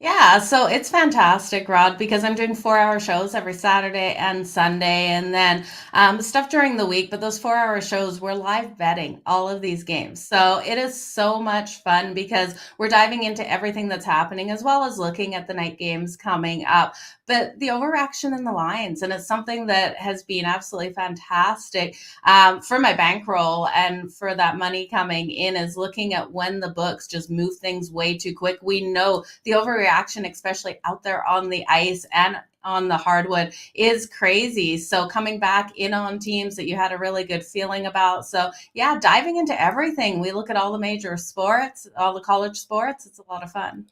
Yeah, so it's fantastic, Rod, because I'm doing 4-hour shows every Saturday and Sunday, and then stuff during the week. But those 4-hour shows, we're live betting all of these games. So it is so much fun because we're diving into everything that's happening as well as looking at the night games coming up. But the overaction in the lines, and it's something that has been absolutely fantastic for my bankroll and for that money coming in, is looking at when the books just move things way too quick. We know the overreaction, especially out there on the ice and on the hardwood, is crazy. So coming back in on teams that you had a really good feeling about. So yeah, diving into everything. We look at all the major sports, all the college sports. It's a lot of fun.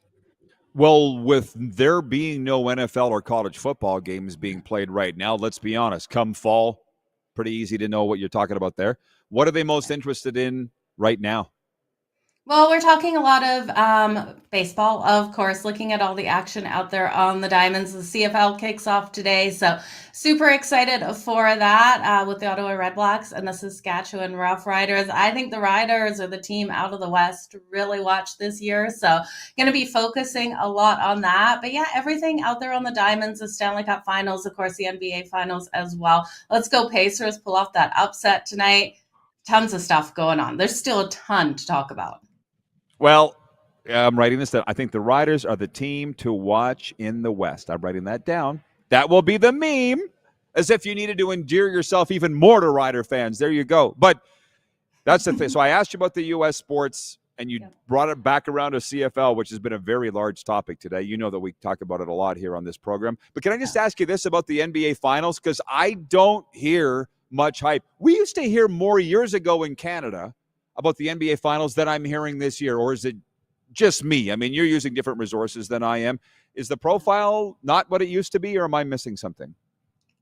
Well, with there being no NFL or college football games being played right now, let's be honest, come fall, pretty easy to know what you're talking about there. What are they most interested in right now? Well, we're talking a lot of baseball, of course, looking at all the action out there on the diamonds. The CFL kicks off today, so super excited for that with the Ottawa Redblacks and the Saskatchewan Roughriders. I think the Riders are the team out of the West to really watch this year, so going to be focusing a lot on that. But yeah, everything out there on the diamonds, the Stanley Cup Finals, of course, the NBA Finals as well. Let's go Pacers, pull off that upset tonight. Tons of stuff going on. There's still a ton to talk about. Well, I'm writing this down. I think the Riders are the team to watch in the West. I'm writing that down. That will be the meme, as if you needed to endear yourself even more to Rider fans. There you go. But that's the thing. So I asked you about the U.S. sports, and you brought it back around to CFL, which has been a very large topic today. You know that we talk about it a lot here on this program. But can I just ask you this about the NBA Finals? Because I don't hear much hype. We used to hear more years ago in Canada about the NBA Finals than I'm hearing this year, or is it just me? I mean, you're using different resources than I am. Is the profile not what it used to be, or am I missing something?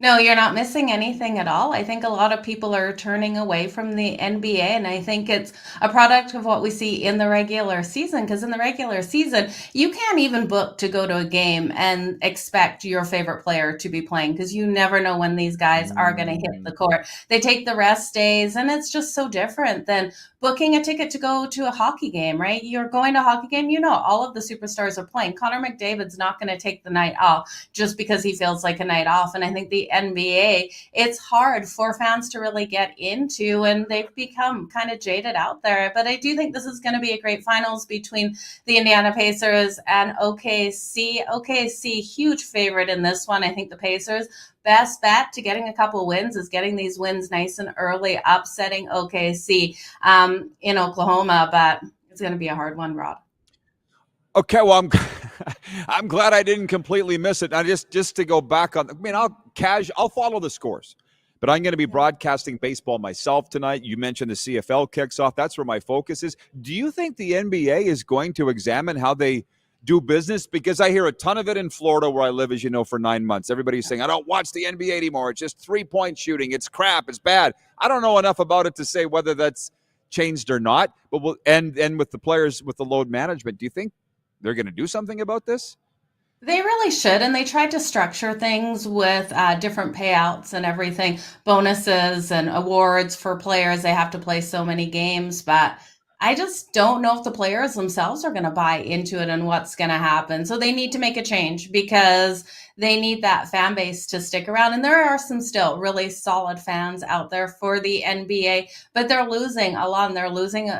No, you're not missing anything at all. I think a lot of people are turning away from the NBA, and I think it's a product of what we see in the regular season. Because in the regular season, you can't even book to go to a game and expect your favorite player to be playing, because you never know when these guys are going to hit the court. They take the rest days, and it's just so different than booking a ticket to go to a hockey game, right? You're going to a hockey game, you know, all of the superstars are playing. Connor McDavid's not going to take the night off just because he feels like a night off. And I think the NBA, it's hard for fans to really get into, and they've become kind of jaded out there. But I do think this is going to be a great finals between the Indiana Pacers and OKC. OKC, huge favorite in this one. I think the Pacers, best bet to getting a couple wins is getting these wins nice and early, upsetting OKC in Oklahoma. But it's going to be a hard one, Rod. Okay, well, I'm glad I didn't completely miss it. Now, just to go back on, I mean, I'll follow the scores, but I'm going to be broadcasting baseball myself tonight. You mentioned the CFL kicks off. That's where my focus is. Do you think the NBA is going to examine how they do business? Because I hear a ton of it in Florida, where I live, as you know, for 9 months. Everybody's saying, I don't watch the NBA anymore. It's just 3-point shooting. It's crap. It's bad. I don't know enough about it to say whether that's changed or not. But and with the players, with the load management, do you think they're going to do something about this? They really should, and they tried to structure things with different payouts and everything, bonuses and awards for players. They have to play so many games, but I just don't know if the players themselves are going to buy into it and what's going to happen. So they need to make a change, because they need that fan base to stick around. And there are some still really solid fans out there for the NBA, but they're losing a lot, and they're losing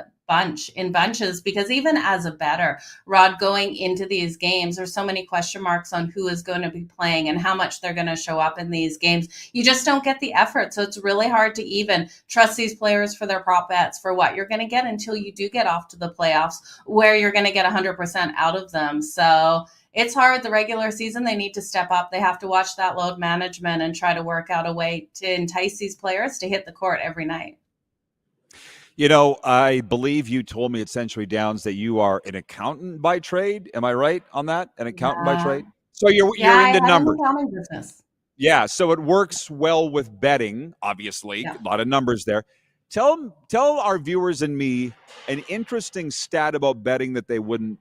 bunches, because even as a bettor, Rod, going into these games, there's so many question marks on who is going to be playing and how much they're going to show up in these games. You just don't get the effort. So it's really hard to even trust these players for their prop bets, for what you're going to get, until you do get off to the playoffs, where you're going to get 100% out of them. So it's hard. The regular season, they need to step up. They have to watch that load management and try to work out a way to entice these players to hit the court every night. You know, I believe you told me at Century Downs that you are an accountant by trade. Am I right on that? An accountant by trade? So you're I into have an numbers. accounting business. Yeah, so it works well with betting, obviously. Yeah. A lot of numbers there. Tell our viewers and me an interesting stat about betting that they wouldn't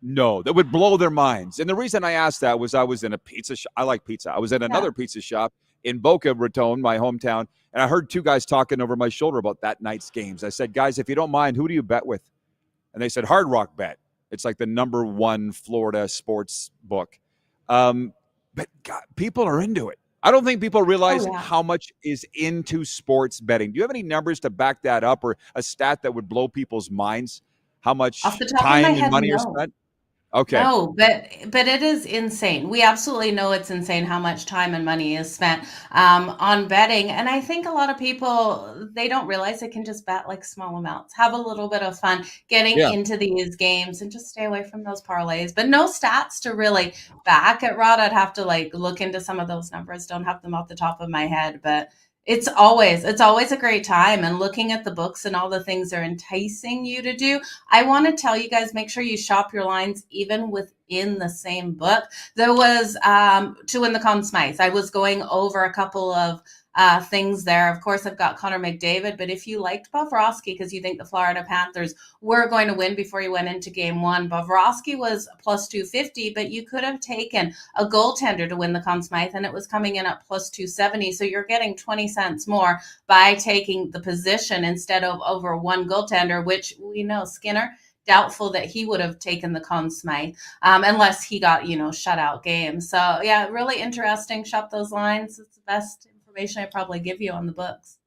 know, that would blow their minds. And the reason I asked that was I was in a pizza shop. I like pizza. I was at another pizza shop in Boca Raton, my hometown, and I heard two guys talking over my shoulder about that night's games. I said, guys, if you don't mind, who do you bet with? And they said, Hard Rock Bet. It's like the #1 Florida sports book. But God, people are into it. I don't think people realize Oh, yeah. how much is into sports betting. Do you have any numbers to back that up, or a stat that would blow people's minds? How Off much the top of my time and head, money are no. spent? Okay. No, but it is insane. We absolutely know it's insane how much time and money is spent on betting, and I think a lot of people they don't realize they can just bet like small amounts, have a little bit of fun getting Yeah. into these games, and just stay away from those parlays. But no stats to really back it, Rod. I'd have to like look into some of those numbers. Don't have them off the top of my head, but it's always a great time. And looking at the books and all the things they're enticing you to do, I want to tell you guys, make sure you shop your lines even within the same book. There was to win the Conn Smythe. I was going over a couple of things there. Of course, I've got Connor McDavid, but if you liked Bobrovsky because you think the Florida Panthers were going to win before you went into game one, Bobrovsky was plus 250, but you could have taken a goaltender to win the Conn Smythe, and it was coming in at plus 270. So you're getting 20 cents more by taking the position instead of over one goaltender, which we know Skinner. Doubtful that he would have taken the Conn Smythe unless he got, shutout games. So, yeah, really interesting. Shop those lines. It's the best information I probably give you on the books.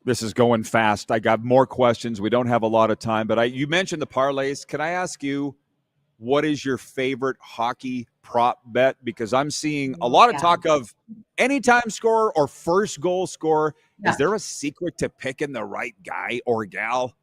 This is going fast. I got more questions. We don't have a lot of time, but you mentioned the parlays. Can I ask you, what is your favorite hockey prop bet? Because I'm seeing a lot of talk of anytime scorer or first goal scorer. Yeah. Is there a secret to picking the right guy or gal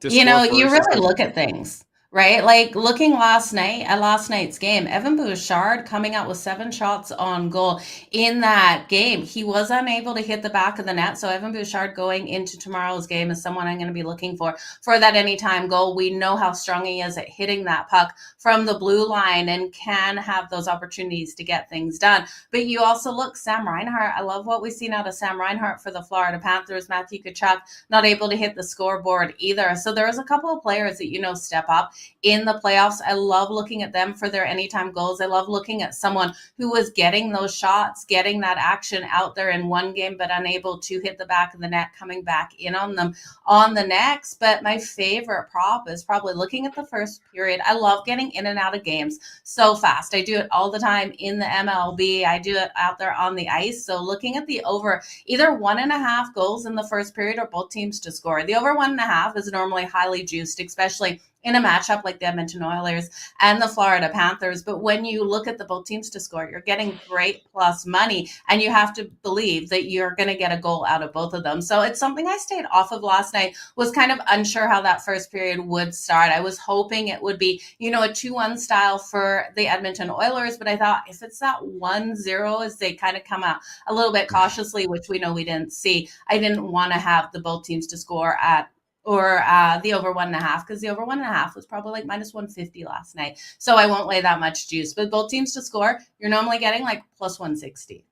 to You score know, first? you really look at things, right? Like looking last night's game, Evan Bouchard coming out with 7 shots on goal in that game. He was unable to hit the back of the net. So Evan Bouchard going into tomorrow's game is someone I'm going to be looking for that anytime goal. We know how strong he is at hitting that puck from the blue line and can have those opportunities to get things done. But you also look, Sam Reinhart. I love what we've seen out of Sam Reinhart for the Florida Panthers. Matthew Tkachuk not able to hit the scoreboard either. So there's a couple of players that, step up in the playoffs. I love looking at them for their anytime goals. I love looking at someone who was getting those shots, getting that action out there in one game, but unable to hit the back of the net, coming back in on them on the next. But my favorite prop is probably looking at the first period. I love getting in and out of games so fast. I do it all the time in the MLB. I do it out there on the ice. So looking at the over either 1.5 goals in the first period or both teams to score. The over 1.5 is normally highly juiced, especially in a matchup like the Edmonton Oilers and the Florida Panthers. But when you look at the both teams to score, you're getting great plus money, and you have to believe that you're going to get a goal out of both of them. So it's something I stayed off of last night, was kind of unsure how that first period would start. I was hoping it would be, a 2-1 style for the Edmonton Oilers, but I thought if it's that 1-0 as they kind of come out a little bit cautiously, which we know we didn't see, I didn't want to have the both teams to score at or the over 1.5, because the over 1.5 was probably like minus 150 last night. So I won't lay that much juice. But both teams to score, you're normally getting like plus 160.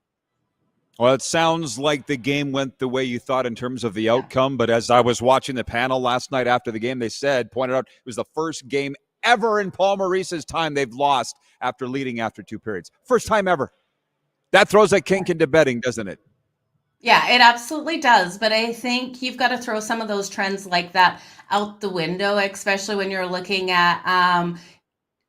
Well, it sounds like the game went the way you thought in terms of the outcome. But as I was watching the panel last night after the game, they pointed out it was the first game ever in Paul Maurice's time they've lost after leading after 2 periods. First time ever. That throws a kink into betting, doesn't it? Yeah, it absolutely does. But I think you've got to throw some of those trends like that out the window, especially when you're looking at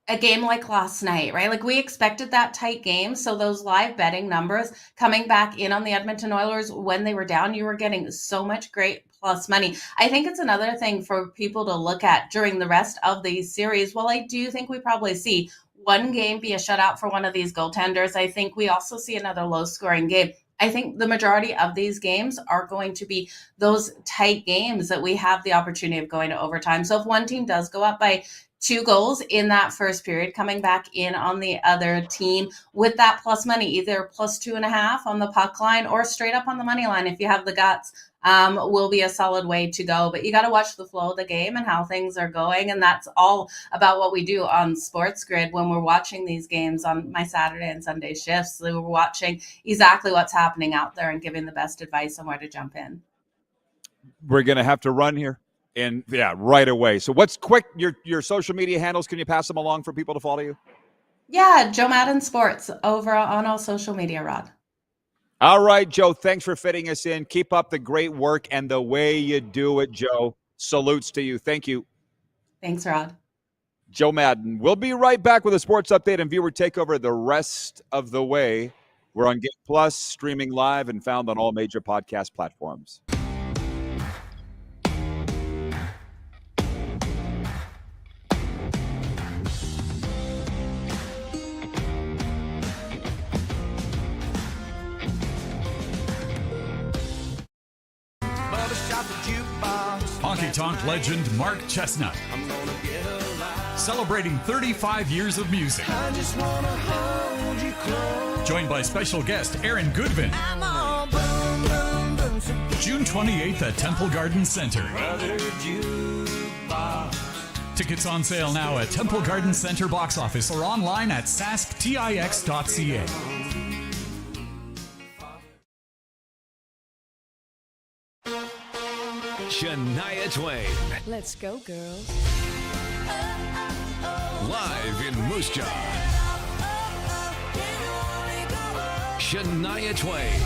a game like last night, right? Like we expected that tight game. So those live betting numbers coming back in on the Edmonton Oilers when they were down, you were getting so much great plus money. I think it's another thing for people to look at during the rest of these series. Well, I do think we probably see one game be a shutout for one of these goaltenders. I think we also see another low scoring game. I think the majority of these games are going to be those tight games that we have the opportunity of going to overtime. So if one team does go up by 2 goals in that first period, coming back in on the other team with that plus money, either plus 2.5 on the puck line or straight up on the money line, if you have the guts, will be a solid way to go. But you got to watch the flow of the game and how things are going. And that's all about what we do on Sports Grid when we're watching these games on my Saturday and Sunday shifts. So we're watching exactly what's happening out there and giving the best advice on where to jump in. We're going to have to run here. And right away. So what's quick, your social media handles, can you pass them along for people to follow you? Yeah, Joe Madden Sports over on all social media, Rod. All right, Joe, thanks for fitting us in. Keep up the great work and the way you do it, Joe. Salutes to you. Thank you. Thanks, Rod. Joe Madden. We'll be right back with a sports update and viewer takeover the rest of the way. We're on Game Plus, streaming live, and found on all major podcast platforms. Honky Tonk legend Mark Chestnut. Celebrating 35 years of music. Joined by special guest Aaron Goodvin. June 28th at Temple Garden Center. Tickets on sale now at Temple Garden Center box office or online at sasktix.ca. Shania Twain. Let's go, girls. Live in Moose Jaw. Shania Twain.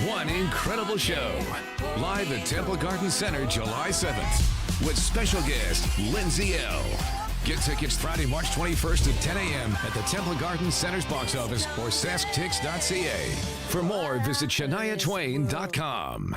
One incredible show. Live at Temple Garden Center July 7th. With special guest Lindsay L. Get tickets Friday, March 21st at 10 a.m. at the Temple Garden Center's box office or sasktix.ca. For more, visit shaniatwain.com.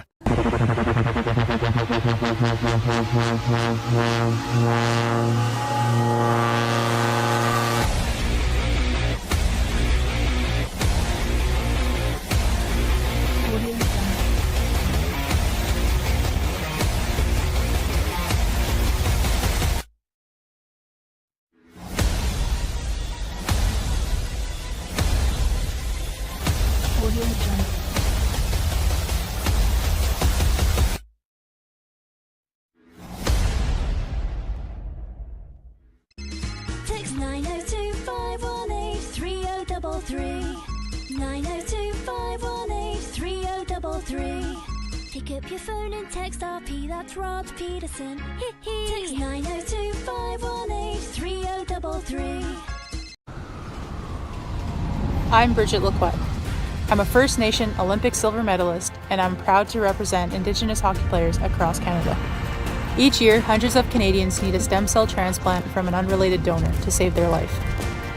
Text 902-518-3033. 902-518-3033. Pick up your phone and text RP, that's Rod Pedersen. Text 902-518-3033. I'm Bridget Lacquette. I'm a First Nation Olympic silver medalist, and I'm proud to represent Indigenous hockey players across Canada. Each year, hundreds of Canadians need a stem cell transplant from an unrelated donor to save their life.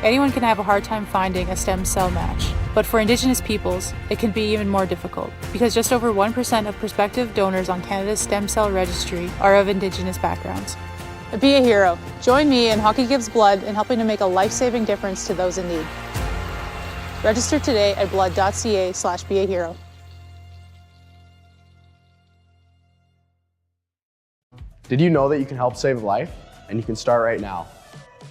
Anyone can have a hard time finding a stem cell match, but for Indigenous peoples, it can be even more difficult because just over 1% of prospective donors on Canada's stem cell registry are of Indigenous backgrounds. Be a hero. Join me in Hockey Gives Blood in helping to make a life-saving difference to those in need. Register today at blood.ca/beahero. Did you know that you can help save a life? And you can start right now.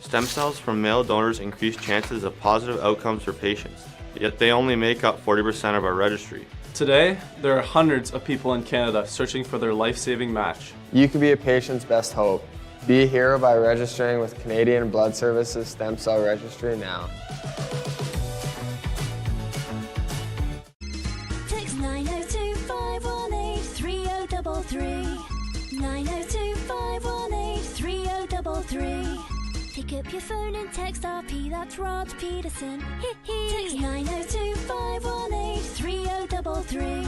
Stem cells from male donors increase chances of positive outcomes for patients, yet they only make up 40% of our registry. Today, there are hundreds of people in Canada searching for their life-saving match. You can be a patient's best hope. Be a hero by registering with Canadian Blood Services Stem Cell Registry now. Text 902-518-3033. 902-518-3033. Pick up your phone and text RP, that's Rod Pedersen. Text 902-518-3033.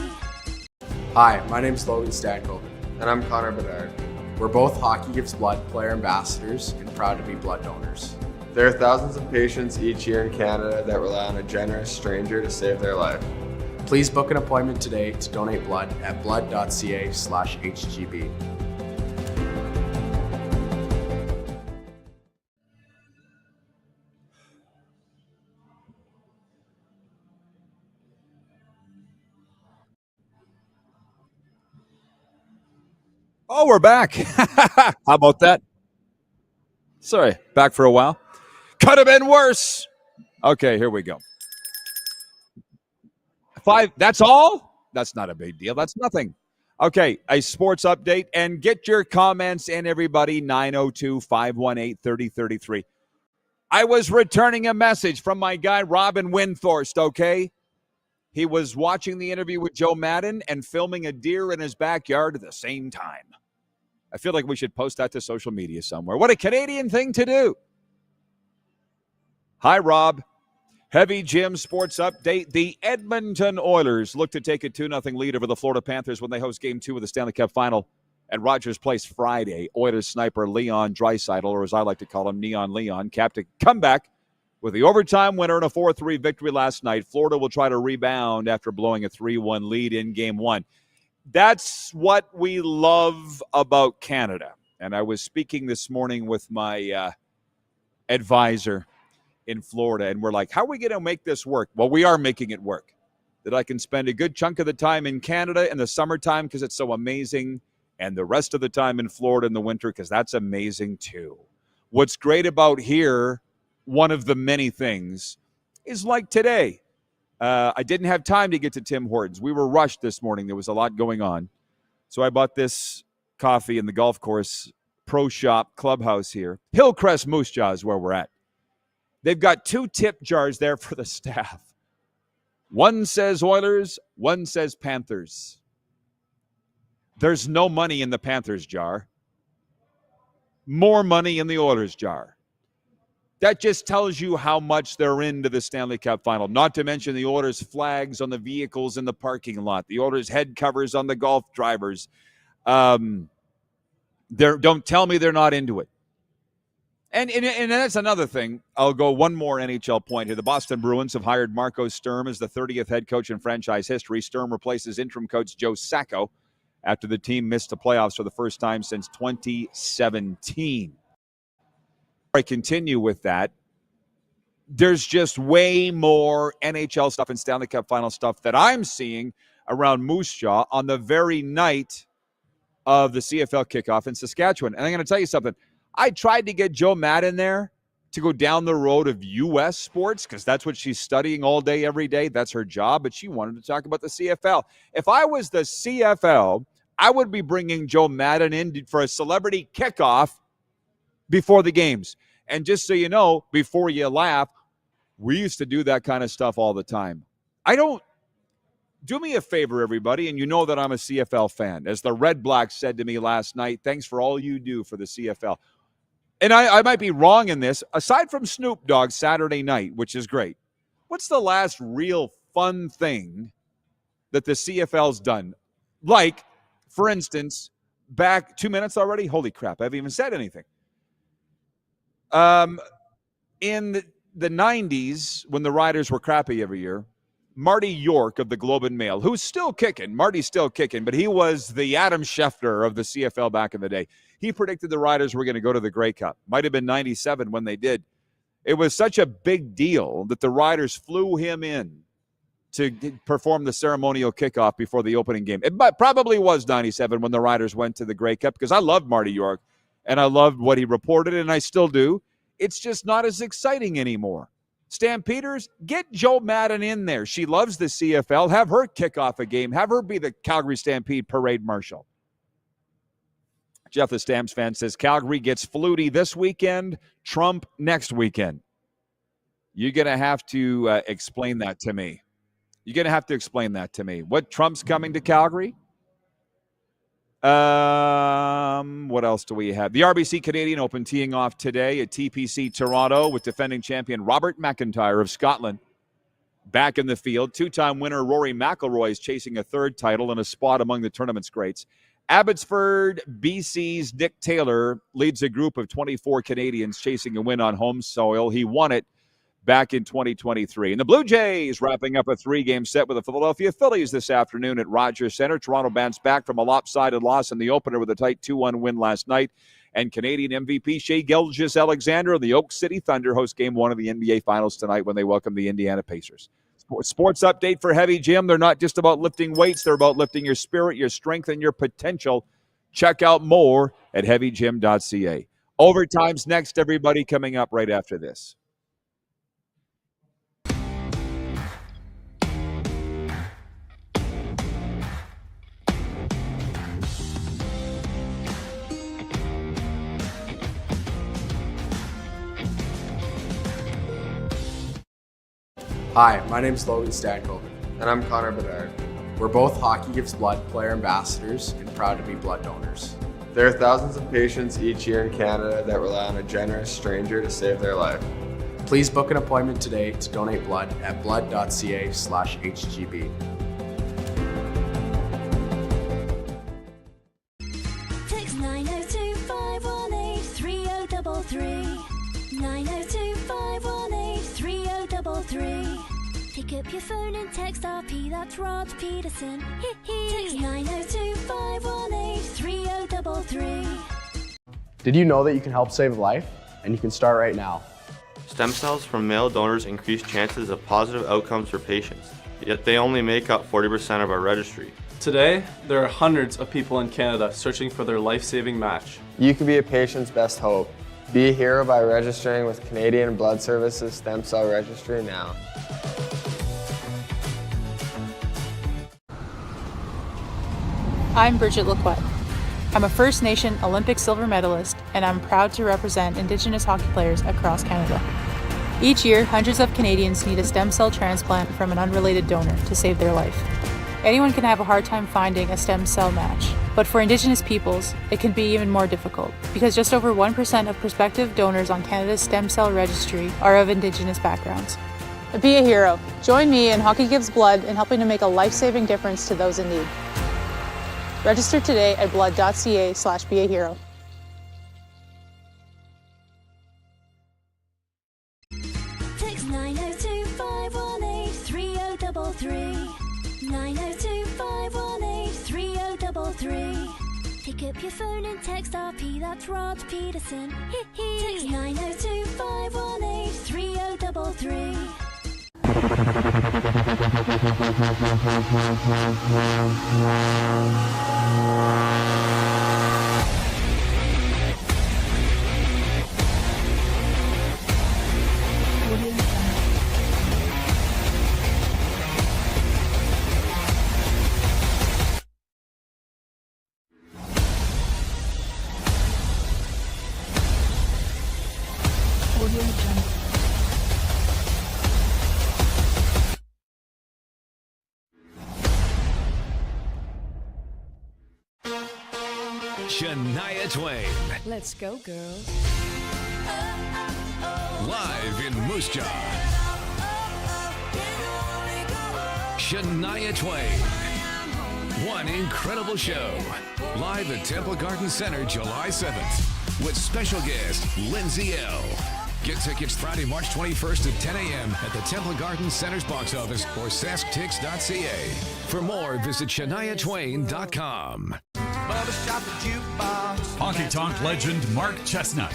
Hi, my name's Logan Stankoven. And I'm Connor Bedard. We're both Hockey Gives Blood player ambassadors and proud to be blood donors. There are thousands of patients each year in Canada that rely on a generous stranger to save their life. Please book an appointment today to donate blood at blood.ca/HGB. Oh, we're back. How about that? Sorry, back for a while. Could have been worse. Okay, here we go. 5, that's all? That's not a big deal. That's nothing. Okay, a sports update, and get your comments in, everybody. 902-518-3033. I was returning a message from my guy, Robin Windthorst, okay? He was watching the interview with Joe Madden and filming a deer in his backyard at the same time. I feel like we should post that to social media somewhere. What a Canadian thing to do. Hi, Rob. Heavy Gym Sports Update. The Edmonton Oilers look to take a 2-0 lead over the Florida Panthers when they host Game 2 of the Stanley Cup Final at Rogers Place Friday. Oilers sniper Leon Draisaitl, or as I like to call him, Neon Leon, capped a comeback with the overtime winner in a 4-3 victory last night. Florida will try to rebound after blowing a 3-1 lead in Game 1. That's what we love about Canada. And I was speaking this morning with my advisor in Florida, and we're like, how are we going to make this work? Well, we are making it work. That I can spend a good chunk of the time in Canada in the summertime because it's so amazing, and the rest of the time in Florida in the winter because that's amazing too. What's great about here, one of the many things, is like today. I didn't have time to get to Tim Hortons. We were rushed this morning. There was a lot going on. So I bought this coffee in the golf course pro shop clubhouse here. Hillcrest Moose Jaw is where we're at. They've got 2 tip jars there for the staff. One says Oilers, one says Panthers. There's no money in the Panthers jar. More money in the Oilers jar. That just tells you how much they're into the Stanley Cup final. Not to mention the Oilers flags on the vehicles in the parking lot. The Oilers head covers on the golf drivers. Don't tell me they're not into it. And that's another thing. I'll go one more NHL point here. The Boston Bruins have hired Marco Sturm as the 30th head coach in franchise history. Sturm replaces interim coach Joe Sacco after the team missed the playoffs for the first time since 2017. I continue with that. There's just way more NHL stuff and Stanley Cup final stuff that I'm seeing around Moose Jaw on the very night of the CFL kickoff in Saskatchewan. And I'm going to tell you something. I tried to get Joe Madden there to go down the road of U.S. sports because that's what she's studying all day, every day. That's her job, but she wanted to talk about the CFL. If I was the CFL, I would be bringing Joe Madden in for a celebrity kickoff before the games. And just so you know, before you laugh, we used to do that kind of stuff all the time. Do me a favor, everybody, and you know that I'm a CFL fan. As the Red Blacks said to me last night, thanks for all you do for the CFL. And I might be wrong in this. Aside from Snoop Dogg Saturday night, which is great, what's the last real fun thing that the CFL's done? Like, for instance, back 2 minutes already? Holy crap, I haven't even said anything. In the 90s, when the Riders were crappy every year, Marty York of the Globe and Mail, who's still kicking, Marty's still kicking, but he was the Adam Schefter of the CFL back in the day. He predicted the Riders were going to go to the Grey Cup. Might have been 97 when they did. It was such a big deal that the Riders flew him in to perform the ceremonial kickoff before the opening game. It probably was 97 when the Riders went to the Grey Cup because I loved Marty York and I loved what he reported, and I still do. It's just not as exciting anymore. Stampeders, get Joe Madden in there. She loves the CFL. Have her kick off a game. Have her be the Calgary Stampede parade marshal. Jeff, the Stamps fan, says Calgary gets Flutie this weekend, Trump next weekend. You're going to have to explain that to me. You're going to have to explain that to me. What, Trump's coming to Calgary? What else do we have? The RBC Canadian Open teeing off today at TPC Toronto with defending champion Robert McIntyre of Scotland back in the field. Two-time winner Rory McIlroy is chasing a third title and a spot among the tournament's greats. Abbotsford, BC's Nick Taylor leads a group of 24 Canadians chasing a win on home soil. He won it back in 2023. And the Blue Jays wrapping up a 3-game set with the Philadelphia Phillies this afternoon at Rogers Centre. Toronto bounced back from a lopsided loss in the opener with a tight 2-1 win last night. And Canadian MVP Shai Gilgeous-Alexander and the Oak City Thunder host Game 1 of the NBA Finals tonight when they welcome the Indiana Pacers. Sports update for Heavy Gym. They're not just about lifting weights. They're about lifting your spirit, your strength, and your potential. Check out more at heavygym.ca. Overtime's next, everybody, coming up right after this. Hi, my name's Logan Stankoven. And I'm Connor Bedard. We're both Hockey Gives Blood player ambassadors and proud to be blood donors. There are thousands of patients each year in Canada that rely on a generous stranger to save their life. Please book an appointment today to donate blood at blood.ca/HGB. Pick up your phone and text RP, that's Rod Pedersen. Text 902-518-3033. Did you know that you can help save a life? And you can start right now. Stem cells from male donors increase chances of positive outcomes for patients, yet they only make up 40% of our registry. Today, there are hundreds of people in Canada searching for their life-saving match. You can be a patient's best hope. Be a hero by registering with Canadian Blood Services Stem Cell Registry now. I'm Bridget Lacquette. I'm a First Nation Olympic silver medalist, and I'm proud to represent Indigenous hockey players across Canada. Each year, hundreds of Canadians need a stem cell transplant from an unrelated donor to save their life. Anyone can have a hard time finding a stem cell match, but for Indigenous peoples, it can be even more difficult because just over 1% of prospective donors on Canada's stem cell registry are of Indigenous backgrounds. Be a hero. Join me in Hockey Gives Blood in helping to make a life-saving difference to those in need. Register today at blood.ca/beahero. Text 902-518-3033. 902-518-3033. Pick up your phone and text RP, that's Rod Pedersen. Text 902-518-3033. Shania Twain. Let's go, girls. Live in Moose Jaw. Shania Twain. One incredible show. Live at Temple Garden Center, July 7th. With special guest, Lindsay L. Get tickets Friday, March 21st at 10 a.m. at the Temple Garden Center's box office or sasktix.ca. For more, visit ShaniaTwain.com. Honky Tonk legend Mark Chestnut.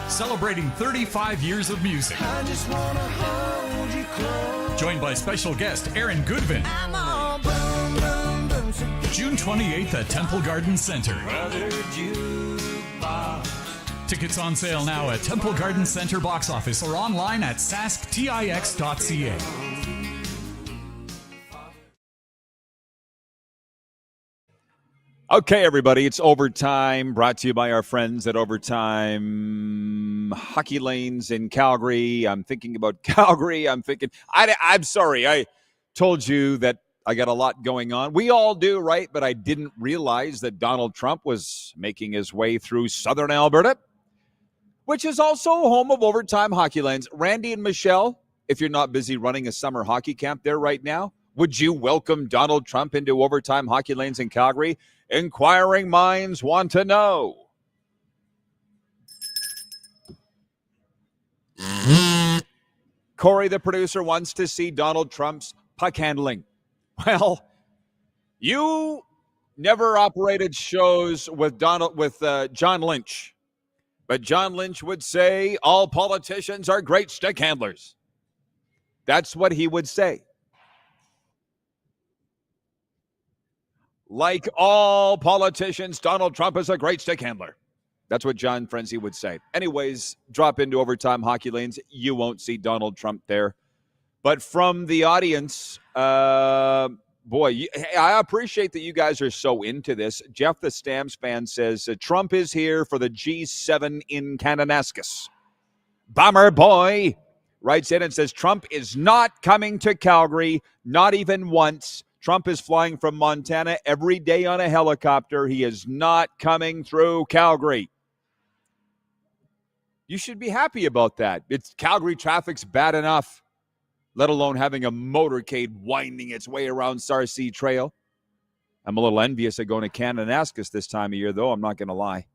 Celebrating 35 years of music. Joined by special guest Aaron Goodvin. June 28th at Temple Garden Center. Tickets on sale now at Temple Garden Center box office or online at sasktix.ca. Okay, everybody, it's Overtime, brought to you by our friends at Overtime Hockey Lanes in Calgary. I'm thinking about Calgary. I'm sorry. I told you that I got a lot going on. We all do, right? But I didn't realize that Donald Trump was making his way through southern Alberta, which is also home of Overtime Hockey Lanes. Randy and Michelle, if you're not busy running a summer hockey camp there right now, would you welcome Donald Trump into Overtime Hockey Lanes in Calgary? Inquiring minds want to know. Corey, the producer, wants to see Donald Trump's puck handling. Well, you never operated shows with John Lynch, but John Lynch would say all politicians are great stick handlers. That's what he would say. Like all politicians, Donald Trump is a great stick handler. That's what John Frenzy would say. Anyways, drop into Overtime Hockey Lanes. You won't see Donald Trump there. But from the audience, I appreciate that you guys are so into this. Jeff the Stamps fan says, Trump is here for the G7 in Kananaskis. Bummer boy writes in and says, Trump is not coming to Calgary, not even once. Trump is flying from Montana every day on a helicopter. He is not coming through Calgary. You should be happy about that. Calgary traffic's bad enough, let alone having a motorcade winding its way around Sarcee Trail. I'm a little envious of going to Kananaskis this time of year, though. I'm not going to lie.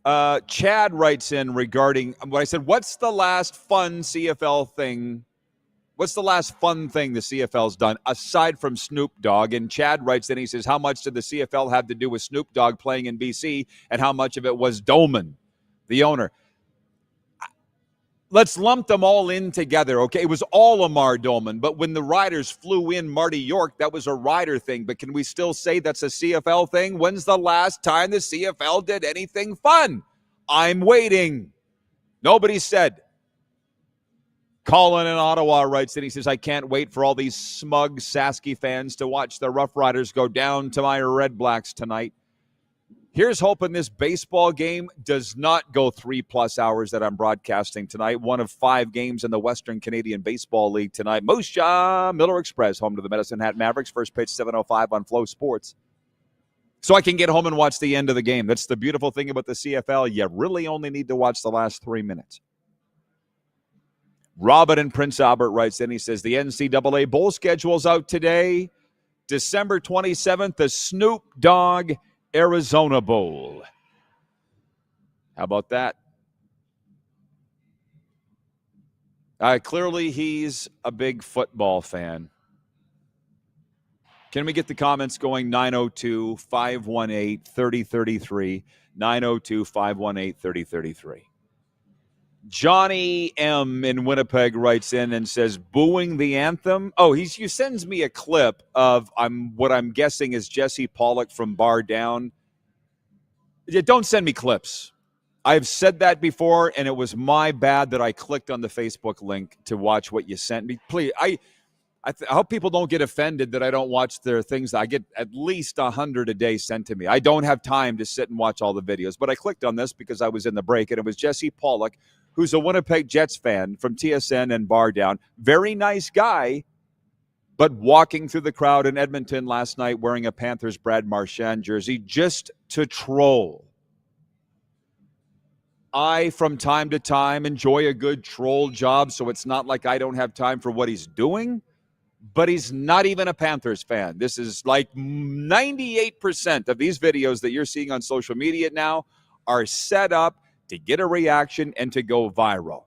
Chad writes in regarding what I said. What's the last fun CFL thing? What's the last fun thing the CFL's done aside from Snoop Dogg? And Chad writes in, he says, how much did the CFL have to do with Snoop Dogg playing in BC, and how much of it was Doman, the owner? Let's lump them all in together, okay? It was all Amar Doman, but when the Riders flew in Marty York, that was a Rider thing. But can we still say that's a CFL thing? When's the last time the CFL did anything fun? I'm waiting. Nobody said. Colin in Ottawa writes that he says, I can't wait for all these smug Sasky fans to watch the Rough Riders go down to my Red Blacks tonight. Here's hoping this baseball game does not go 3+ hours that I'm broadcasting tonight. One of 5 games in the Western Canadian Baseball League tonight. Moose Jaw Miller Express, home to the Medicine Hat Mavericks. First pitch, 7:05 on Flow Sports. So I can get home and watch the end of the game. That's the beautiful thing about the CFL. You really only need to watch the last 3 minutes. Robin in Prince Albert writes in, he says, the NCAA Bowl schedule's out today. December 27th, the Snoop Dogg Arizona Bowl. How about that? Clearly, he's a big football fan. Can we get the comments going? 902-518-3033. 902-518-3033. Johnny M. in Winnipeg writes in and says, booing the anthem. Oh, he sends me a clip of what I'm guessing is Jesse Pollock from Bar Down. Don't send me clips. I've said that before, and it was my bad that I clicked on the Facebook link to watch what you sent me. Please, I hope people don't get offended that I don't watch their things. I get at least 100 a day sent to me. I don't have time to sit and watch all the videos, but I clicked on this because I was in the break, and it was Jesse Pollock, who's a Winnipeg Jets fan from TSN and Bar Down. Very nice guy, but walking through the crowd in Edmonton last night wearing a Panthers Brad Marchand jersey just to troll. I, from time to time, enjoy a good troll job, so it's not like I don't have time for what he's doing, but he's not even a Panthers fan. This is like 98% of these videos that you're seeing on social media now are set up to get a reaction and to go viral.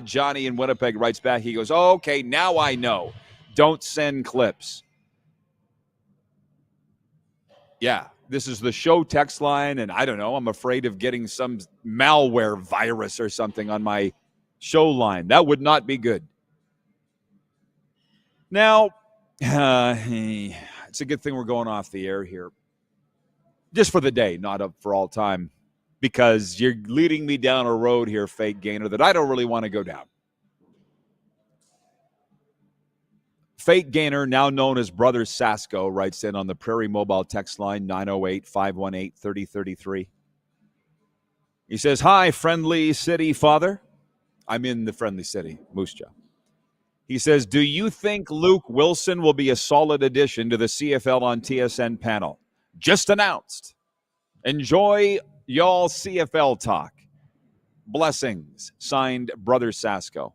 Johnny in Winnipeg writes back. He goes, oh, okay, now I know. Don't send clips. Yeah, this is the show text line, and I don't know. I'm afraid of getting some malware virus or something on my show line. That would not be good. Now, it's a good thing we're going off the air here. Just for the day, not up for all time. Because you're leading me down a road here, Fake Gainer, that I don't really want to go down. Fake Gainer, now known as Brother Sasko, writes in on the Prairie Mobile text line, 908-518-3033. He says, hi, friendly city father. I'm in the friendly city, Moose Jaw. He says, do you think Luke Wilson will be a solid addition to the CFL on TSN panel? Just announced. Enjoy y'all CFL talk. Blessings. Signed, Brother Sasko.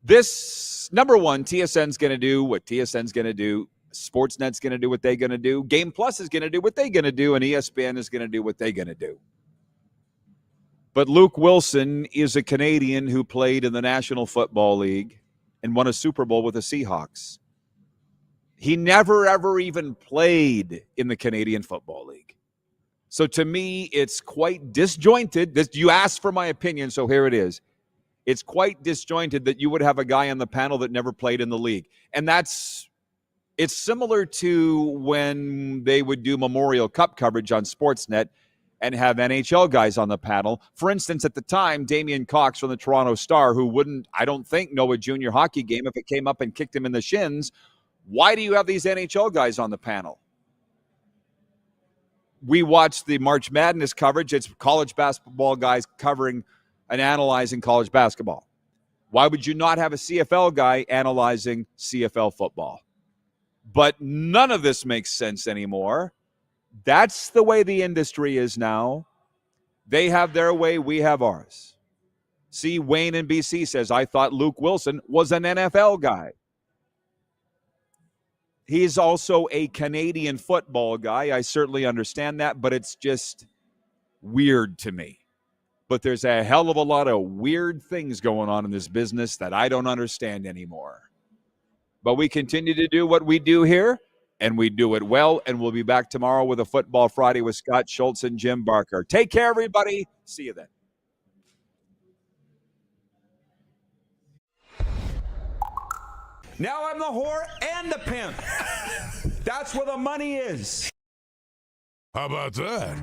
This, number one, TSN's going to do what TSN's going to do. Sportsnet's going to do what they're going to do. Game Plus is going to do what they're going to do. And ESPN is going to do what they're going to do. But Luke Wilson is a Canadian who played in the National Football League and won a Super Bowl with the Seahawks. He never, ever even played in the Canadian Football League. So to me, it's quite disjointed. You asked for my opinion, so here it is. It's quite disjointed that you would have a guy on the panel that never played in the league. And it's similar to when they would do Memorial Cup coverage on Sportsnet and have NHL guys on the panel. For instance, at the time, Damian Cox from the Toronto Star, who wouldn't, I don't think, know a junior hockey game if it came up and kicked him in the shins. Why do you have these NHL guys on the panel? We watch the March Madness coverage. It's college basketball guys covering and analyzing college basketball. Why would you not have a CFL guy analyzing CFL football? But none of this makes sense anymore. That's the way the industry is now. They have their way, we have ours. See, Wayne in BC says, I thought Luke Wilson was an NFL guy. He's also a Canadian football guy. I certainly understand that, but it's just weird to me. But there's a hell of a lot of weird things going on in this business that I don't understand anymore. But we continue to do what we do here, and we do it well, and we'll be back tomorrow with a Football Friday with Scott Schultz and Jim Barker. Take care, everybody. See you then. Now I'm the whore and the pimp. That's where the money is. How about that?